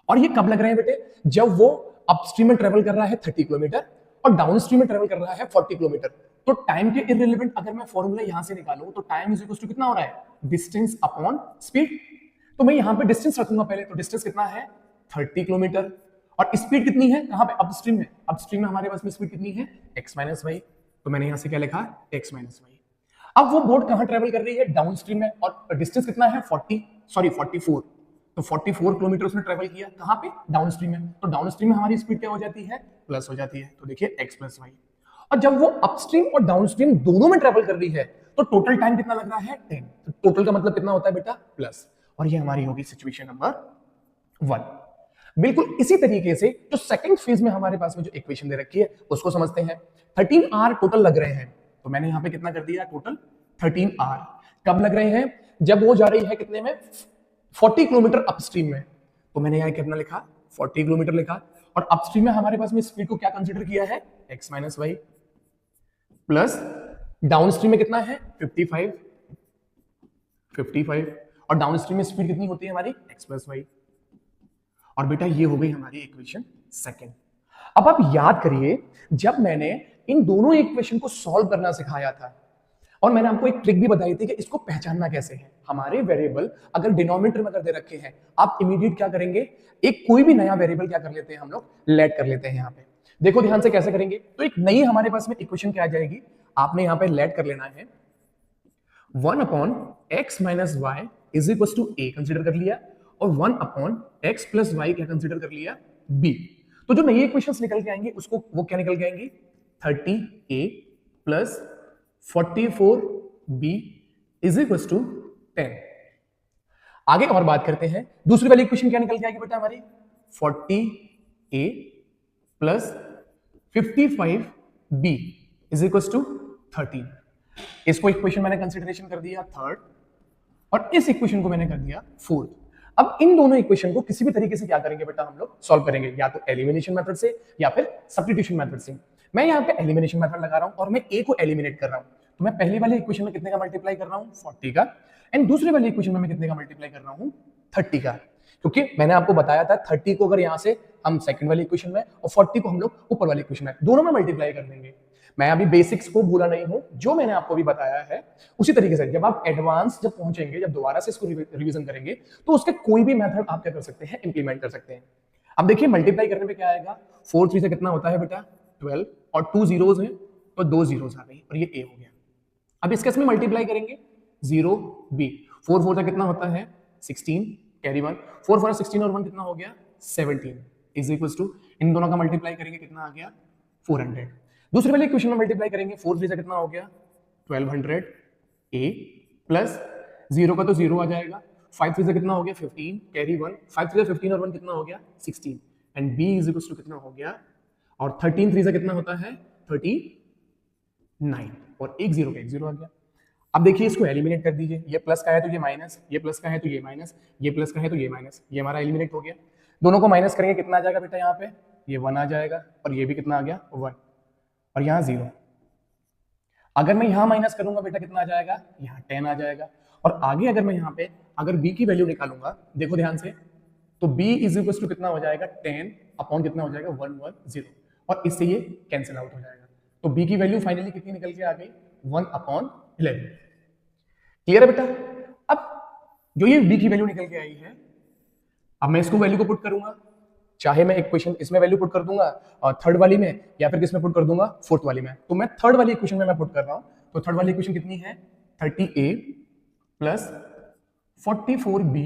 और ये कब लग रहे हैं बेटे, जब वो अपस्ट्रीम में ट्रेवल कर रहा है 30 किलोमीटर और डाउन स्ट्रीम में ट्रेवल कर रहा है 40 किलोमीटर। तो टाइम के इररिलेवेंट अगर मैं फॉर्मूला यहां से निकालूं तो टाइम इज इक्वल टू कितना हो रहा है, डिस्टेंस अपॉन स्पीड। तो मैं यहां पे डिस्टेंस रखूंगा पहले, तो डिस्टेंस कितना है 30 किलोमीटर, और स्पीड कितनी है कहां पे, अपस्ट्रीम में। अपस्ट्रीम में हमारे पास में स्पीड कितनी है, x माइनस वाई, तो मैंने यहां से क्या लिखा, x माइनस वाई। अब वो बोट कहां ट्रेवल कर रही है, डाउन स्ट्रीम में, और डिस्टेंस कितना है 44, तो 44 किलोमीटर उसने ट्रेवल किया कहां पे, डाउन स्ट्रीम में। तो डाउन स्ट्रीम में हमारी स्पीड क्या हो जाती है, प्लस हो जाती है, तो देखिए x प्लस वाई। और जब वो अपस्ट्रीम और डाउन स्ट्रीम दोनों में ट्रेवल कर रही है तो टोटल टाइम कितना लग रहा है, 10। तो टोटल का मतलब कितना होता है बेटा, प्लस। और ये हमारी होगी सिचुएशन नंबर 1। बिल्कुल इसी तरीके से जो सेकंड फेज में हमारे पास में जो इक्वेशन दे रखी है उसको समझते हैं। 13 आवर टोटल लग रहे हैं, तो मैंने यहां पे कितना कर दिया, टोटल 13 आवर। कब लग रहे हैं, जब वो जा रही है कितने में, 40 किलोमीटर अपस्ट्रीम में, तो मैंने यहां कितना लिखा, 40 किलोमीटर लिखा। और अपस्ट्रीम में हमारे पास में स्पीड को क्या कंसीडर किया है, x minus y, plus downstream में कितना है 55, और डाउन स्ट्रीम में स्पीड कितनी होती है हमारी, x प्लस वाई। और बेटा ये हो गई हमारी इक्वेशन सेकंड। अब आप याद करिए, जब मैंने इन दोनों इक्वेशन को सॉल्व करना सिखाया था और मैंने आपको एक ट्रिक भी बताई थी कि इसको पहचानना कैसे है। हमारे वेरिएबल अगर डिनोमिनेटर में अगर दे रखे हैं, आप इमीडिएट क्या करेंगे, एक कोई भी नया वेरिएबल क्या कर लेते हैं हम लोग, लेट कर लेते हैं। यहाँ पे देखो ध्यान से कैसे करेंगे, तो एक नई हमारे पास में इक्वेशन क्या आ जाएगी, आपने यहाँ पे लेट कर लेना है 1 upon x minus y is equal to a consider कर लिया, और 1 अपॉन एक्स प्लस वाई क्या कंसिडर कर लिया, बी। तो जो नई इक्वेशंस निकल के आएंगे उसको वो क्या निकल के आएंगी, 30a plus 44b is equal to 10। आगे और बात करते हैं, दूसरी वाली इक्वेशन क्या निकल के आएगी बेटा हमारी, 40a plus 55b is equal to 13। इसको इक्वेशन मैंने कंसिडरेशन कर दिया थर्ड, और इस इक्वेशन को मैंने कर दिया फोर्थ। अब इन दोनों इक्वेशन को किसी भी तरीके से क्या करेंगे बेटा, हम लोग सॉल्व करेंगे, या तो एलिमिनेशन मेथड से या फिर सब्स्टिट्यूशन मेथड से। मैं यहाँ पे एलिमिनेशन मेथड लगा रहा हूं और मैं a को एलिमिनेट कर रहा हूं, तो मैं पहली वाली इक्वेशन में कितने का मल्टीप्लाई कर रहा हूं, 40 का, एंड दूसरी वाली इक्वेशन में मैं कितने का मल्टीप्लाई कर रहा हूं, 30 का। क्योंकि मैंने आपको बताया था 30 को अगर यहां से हम सेकंड वाली इक्वेशन में और 40 को हम लोग ऊपर वाली इक्वेशन में, दोनों में मल्टीप्लाई कर देंगे। मैं अभी बेसिक्स को भूला नहीं हूं, जो मैंने आपको भी बताया है उसी तरीके से जब आप एडवांस जब पहुंचेंगे, जब दोबारा से इसको रिवीजन करेंगे, तो उसके कोई भी मेथड आप क्या कर सकते हैं, इंप्लीमेंट कर सकते हैं। अब देखिए मल्टीप्लाई करने पे क्या आएगा, 4 3 से कितना होता है बेटा 12, और 2 जीरोज हैं तो 2 जीरोज आ गई और ये ए हो गया। अब इस केस में मल्टीप्लाई करेंगे 0 b, 4 4 से कितना होता है 16, कैरी 1, 4 4 16 और 1 कितना हो गया 17 इज इक्वल टू, इन दोनों का मल्टीप्लाई करेंगे कितना आ गया 400। दूसरे वाले इक्वेशन में मल्टीप्लाई करेंगे 4 3 से कितना हो गया 1200 a प्लस 0 का तो 0 आ जाएगा, 5 3 से कितना हो गया 15, कैरी 1, 5 3 से 15 और 1 कितना हो गया 16, and b is equal to कितना हो गया, और 13 3 से कितना होता है 39, और एक 0 का एक 0 आ गया। अब देखिए इसको एलिमिनेट कर दीजिए, ये प्लस का है तो ये माइनस, ये प्लस का है तो ये माइनस, ये प्लस का है तो ये माइनस, ये हमारा एलिमिनेट हो गया। दोनों को माइनस करेंगे कितना आ जाएगा बेटा, यहाँ पे ये 1 आ जाएगा, और ये भी कितना आ गया 1, और यहाँ 0। अगर मैं यहाँ माइनस करूंगा बेटा कितना आ जाएगा, यहाँ 10 आ जाएगा। और आगे अगर मैं यहाँ पे अगर b की वैल्यू निकालूंगा, देखो ध्यान से, तो b इज इक्वल टू कितना हो जाएगा 10 अपॉन कितना हो जाएगा 110, और इससे ये कैंसिल आउट हो जाएगा। तो b की वैल्यू फाइनली कितनी निकल के आ गई 1/11। क्लियर है बेटा। अब जो ये b की वैल्यू निकल के आई है, अब मैं इसको वैल्यू को पुट करूंगा, चाहे मैं इक्वेशन इसमें वैल्यू पुट कर दूंगा और थर्ड वाली में, या फिर किसमें पुट कर दूंगा फोर्थ वाली में। तो मैं थर्ड वाली इक्वेशन में मैं पुट कर रहा हूं, तो थर्ड वाली इक्वेशन कितनी है 30a plus 44b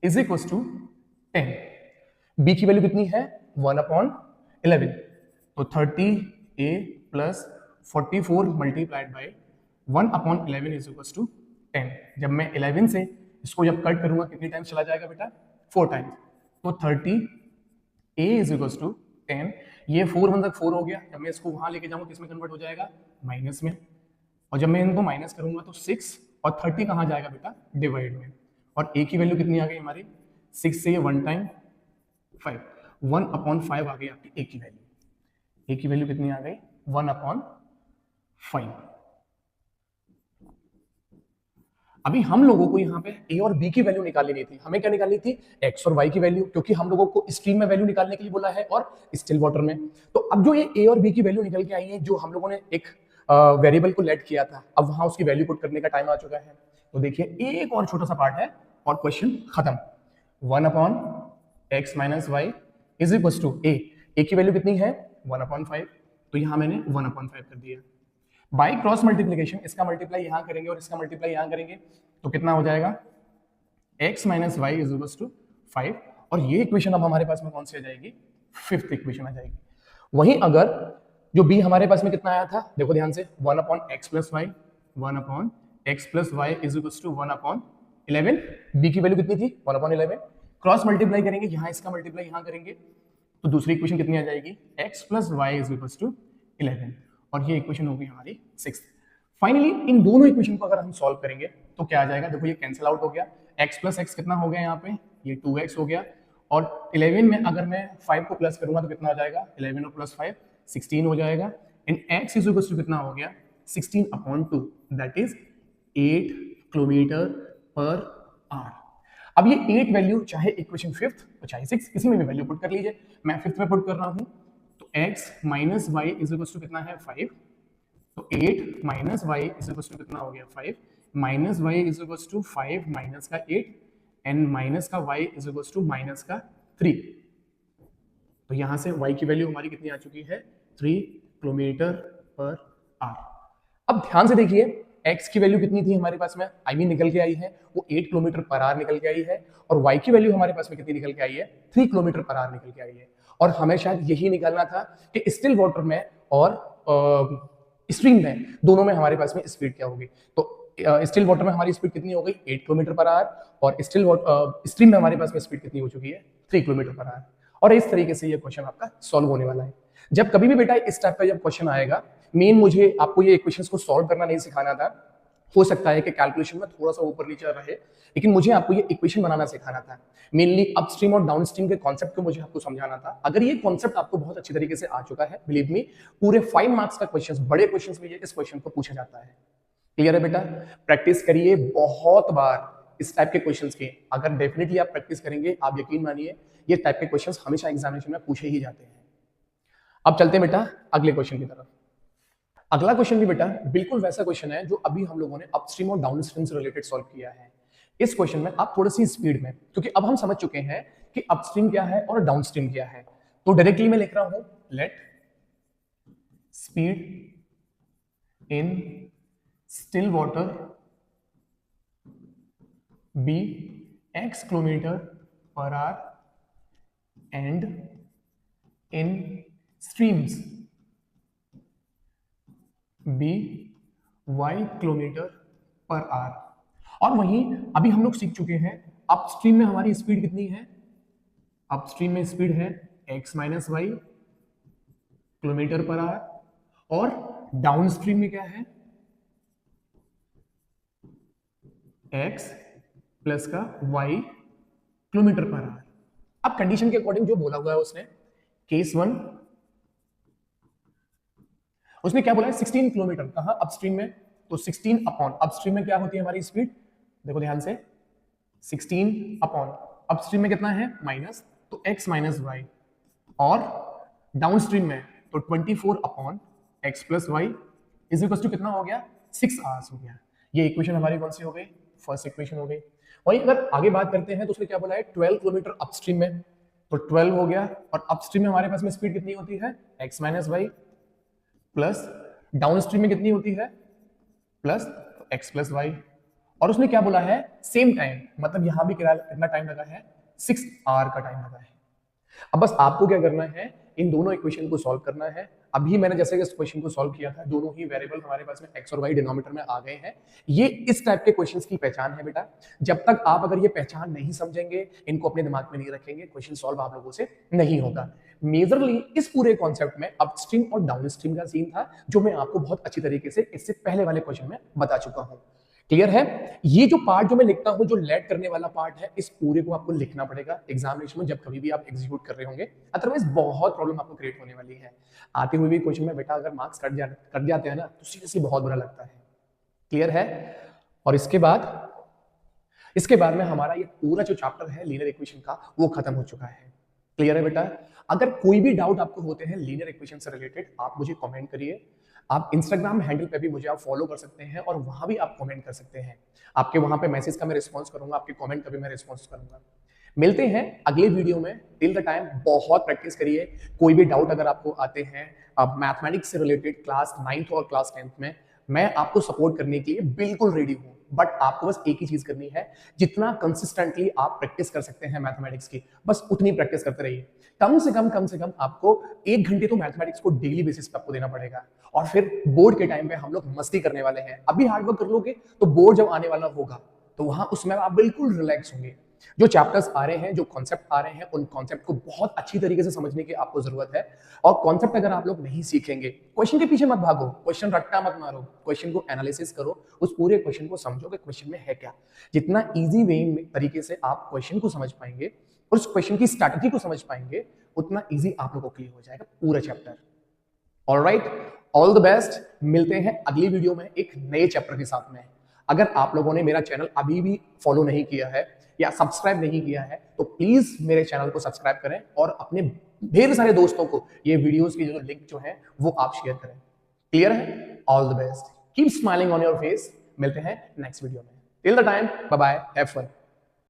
is equal to 10। b की वैल्यू कितनी है 1/11, तो 30a plus 44 multiplied by 1/11 is equal to 10। जब मैं 11 से इसको जब कट करूंगा कितनी टाइम्स चला जाएगा बेटा 4 टाइम्स, तो 30a इज इक्वल टू 10, ये 4 1 4 हो गया। जब मैं इसको वहां लेके जाऊंगा किसमें कन्वर्ट हो जाएगा माइनस में, और जब मैं इनको माइनस करूंगा तो 6 और 30 कहाँ जाएगा बेटा डिवाइड में, और a की वैल्यू कितनी आ गई हमारी 6 से 1 टाइम 5, 1/5 आ गई आपकी a की वैल्यू। a की वैल्यू कितनी आ गई 1/5। अभी हम लोगों को यहाँ पे a और b की वैल्यू निकालनी नहीं थी, हमें क्या निकालनी थी x और y की वैल्यू, क्योंकि हम लोगों को स्ट्रीम में वैल्यू निकालने के लिए बोला है और स्टिल वाटर में। तो अब जो ये a और b की वैल्यू निकल के आई है, जो हम लोगों ने एक वेरिएबल को लेट किया था, अब वहां उसकी वैल्यू पुट करने का टाइम आ चुका है। तो देखिए एक और छोटा सा पार्ट है और क्वेश्चन खत्म। 1/x minus y is equal to a की वैल्यू कितनी है 1/5, तो यहाँ मैंने 1/5 कर दिया। बाय क्रॉस मल्टीप्लीकेशन इसका मल्टीप्लाई यहां करेंगे और इसका मल्टीप्लाई यहां करेंगे, तो कितना हो जाएगा x minus y is equal to 5, और ये इक्वेशन अब हमारे पास में कौन सी आ जाएगी, फिफ्थ इक्वेशन आ जाएगी। वहीं अगर जो b हमारे पास में कितना आया था, देखो ध्यान से 1/x plus y, 1/x plus y is equal to 1/11, b की वैल्यू कितनी थी 1/11, क्रॉस मल्टीप्लाई करेंगे, यहाँ इसका मल्टीप्लाई यहाँ करेंगे, तो दूसरी इक्वेशन कितनी आ जाएगी x plus y is equal to 11, और ये इक्वेशन होगी हमारी 6th। फाइनली इन दोनों इक्वेशन को अगर हम सॉल्व करेंगे तो क्या आ जाएगा, देखो ये कैंसिल आउट हो गया, x प्लस एक्स कितना हो गया यहाँ पे, ये 2x हो गया, और 11 में अगर मैं 5 को प्लस करूंगा तो कितना आ जाएगा 11 और प्लस 5 16 हो जाएगा, and x is equal to कितना हो गया 16/2, that is 8 kilometre per hour. अब ये 8 वैल्यू चाहे इक्वेशन 5th तो चाहे 6 किसी में भी वैल्यू पुट कर लीजिए, मैं 5th में पुट कर रहा हूं, तो x minus y is equal to कितना है 5, तो 8 minus y is equal to कितना हो गया 5, minus y is equal to 5 minus का 8, एंड माइनस का y is equal to minus का 3, तो यहां से y की वैल्यू हमारी कितनी आ चुकी है 3 किलोमीटर पर आवर। अब ध्यान से देखिए x की वैल्यू कितनी थी हमारे पास में, I मीन निकल के आई है वो 8 किलोमीटर पर आवर निकल के आई है, और y की वैल्यू हमारे पास में कितनी निकल के आई है 3 किलोमीटर पर आवर निकल के आई है। और हमें शायद यही निकालना था कि स्टिल वाटर में और स्ट्रीम में दोनों में हमारे पास में स्पीड क्या होगी। तो स्टिल वाटर में हमारी स्पीड कितनी हो गई 8 किलोमीटर पर आवर, और स्ट्रीम में हमारे पास में स्पीड कितनी हो चुकी है 3 किलोमीटर पर आवर। और इस तरीके से ये क्वेश्चन आपका सॉल्व होने वाला है। जब कभी भी बेटा इस टाइप का जब क्वेश्चन आएगा, मेन मुझे आपको ये इक्वेशंस को सॉल्व करना नहीं सिखाना था, हो सकता है कि कैलकुलेशन में थोड़ा सा ऊपर नीचे रहे, लेकिन मुझे आपको ये इक्वेशन बनाना सिखाना था। मेनली अपस्ट्रीम और डाउनस्ट्रीम के कॉन्सेप्ट को मुझे आपको समझाना था। अगर ये कॉन्सेप्ट आपको बहुत अच्छी तरीके से आ चुका है, बिलीव मी, पूरे 5 मार्क्स का क्वेश्चन, बड़े क्वेश्चन में ये इस क्वेश्चन को पूछा जाता है। क्लियर है बेटा, प्रैक्टिस करिए बहुत बार इस टाइप के क्वेश्चंस की। अगर डेफिनेटली आप प्रैक्टिस करेंगे, आप यकीन मानिए ये टाइप के क्वेश्चंस हमेशा एग्जामिनेशन में पूछे ही जाते हैं। अब चलते हैं बेटा अगले क्वेश्चन की तरफ। अगला क्वेश्चन भी बेटा बिल्कुल वैसा क्वेश्चन है जो अभी हम लोगों ने अपस्ट्रीम और डाउनस्ट्रीम से रिलेटेड सॉल्व किया है। इस क्वेश्चन में आप थोड़ी सी स्पीड में, क्योंकि अब हम समझ चुके हैं कि अपस्ट्रीम क्या है और डाउनस्ट्रीम क्या है, तो डायरेक्टली मैं लिख रहा हूं let speed in still water be x kilometre per hour and in streams be y kilometre per hour. और वहीं अभी हम लोग सीख चुके हैं अपस्ट्रीम में हमारी स्पीड कितनी है, अपस्ट्रीम में स्पीड है x minus y kilometre per hour, और डाउनस्ट्रीम में क्या है x प्लस का y किलोमीटर पर आवर। अब कंडीशन के अकॉर्डिंग जो बोला हुआ है उसने, केस 1 उसने क्या बोला है 16 किलोमीटर, कहां अपस्ट्रीम में, तो 16 अपॉन अपस्ट्रीम में क्या होती है हमारी स्पीड, देखो ध्यान से 16 अपॉन अपस्ट्रीम में कितना है माइनस, तो x माइनस वाई, और डाउनस्ट्रीम में तो 24 upon x plus y is equal to कितना हो गया 6 आवर्स हो गया। ये इक्वेशन हमारी कौन सी हो गई, फर्स्ट इक्वेशन हो गई। वहीं अगर आगे बात करते हैं तो उसने क्या बोला है 12 किलोमीटर अपस्ट्रीम में, तो 12 हो गया, और अपस्ट्रीम में हमारे पास में स्पीड कितनी होती है x minus y plus downstream में कितनी होती है प्लस x प्लस वाई, और उसने क्या बोला है सेम टाइम, मतलब यहां भी कितना टाइम लगा है 6 आवर का टाइम लगा है। अब बस आपको क्या करना है इन दोनों इक्वेशन को सॉल्व करना है। अभी मैंने जैसे इस क्वेश्चन को सॉल्व किया था, दोनों ही वेरिएबल हमारे पास में x और y डिनोमिनेटर में आ गए हैं। ये इस टाइप के क्वेश्चंस की पहचान है बेटा। जब तक आप अगर ये पहचान नहीं समझेंगे, इनको अपने दिमाग में नहीं रखेंगे, क्वेश्चन सॉल्व आप लोगों से नहीं होगा। मेजरली इस पूरे कॉन्सेप्ट में अपस्ट्रीम और डाउनस्ट्रीम का सीन था, जो मैं आपको बहुत अच्छी तरीके से इससे पहले वाले क्वेश्चन में बता चुका हूं। क्लियर है? ये जो पार्ट जो मैं लिखता हूं, जो लेट करने वाला पार्ट है, इस पूरे को आपको लिखना पड़ेगा एग्जामिनेशन में जब कभी भी आप एग्जीक्यूट कर रहे होंगे, अदरवाइज बहुत प्रॉब्लम आपको क्रिएट होने वाली है। आते हुए भी क्वेश्चन में बेटा अगर मार्क्स कट जाते हैं ना, तो सीरियसली बहुत बुरा लगता है। क्लियर है? और इसके बाद में हमारा ये पूरा जो चैप्टर है लीनियर इक्वेशन का, वो खत्म हो चुका है। क्लियर है बेटा? अगर कोई भी डाउट आपको होते हैं लीनियर इक्वेशन से रिलेटेड, आप मुझे कमेंट करिए। आप इंस्टाग्राम हैंडल पे भी मुझे आप फॉलो कर सकते हैं और वहां भी आप कमेंट कर सकते हैं। आपके वहां पे मैसेज का मैं रिस्पॉन्स करूंगा, आपके कमेंट का भी मैं रिस्पॉन्स करूंगा। मिलते हैं अगले वीडियो में। टिल द टाइम बहुत प्रैक्टिस करिए। कोई भी डाउट अगर आपको आते हैं अब मैथमेटिक्स से रिलेटेड क्लास 9th और क्लास 10th में, मैं आपको सपोर्ट करने के लिए बिल्कुल रेडी हूं। बट आपको बस एक ही चीज करनी है, जितना कंसिस्टेंटली आप प्रैक्टिस कर सकते हैं मैथमेटिक्स की, बस उतनी प्रैक्टिस करते रहिए। कम से कम आपको 1 घंटे तो मैथमेटिक्स को डेली बेसिस पे आपको देना पड़ेगा। और फिर बोर्ड के टाइम पे हम लोग मस्ती करने वाले हैं। अभी हार्डवर्क कर लोगे तो बोर्ड जब आने वाला होगा तो वहां उसमें आप बिल्कुल रिलैक्स होंगे। जो चैप्टर्स आ रहे हैं, जो कॉन्सेप्ट आ रहे हैं, उन कॉन्सेप्ट को बहुत अच्छी तरीके से समझने की आपको जरूरत है। और कॉन्सेप्ट अगर आप लोग नहीं सीखेंगे, क्वेश्चन के पीछे मत भागो, क्वेश्चन रट्टा मत मारो, क्वेश्चन को एनालिसिस करो, उस पूरे क्वेश्चन को समझो कि क्वेश्चन में है क्या। जितना इजी वे तरीके से आप क्वेश्चन को समझ पाएंगे और उस क्वेश्चन की स्ट्रैटेजी को समझ पाएंगे, उतना इजी आप लोगों को क्लियर हो जाएगा पूरा chapter. Alright, all the best. मिलते हैं अगली वीडियो में एक नए चैप्टर के साथ में। अगर आप लोगों ने मेरा चैनल अभी भी फॉलो नहीं किया है या सब्सक्राइब नहीं किया है, तो प्लीज मेरे चैनल को सब्सक्राइब करें और अपने ढेर सारे दोस्तों को ये वीडियोस की जो लिंक जो है वो आप शेयर करें। क्लियर है? All the best, keep smiling on your face. मिलते हैं नेक्स्ट वीडियो में। Till the time, bye bye, have fun.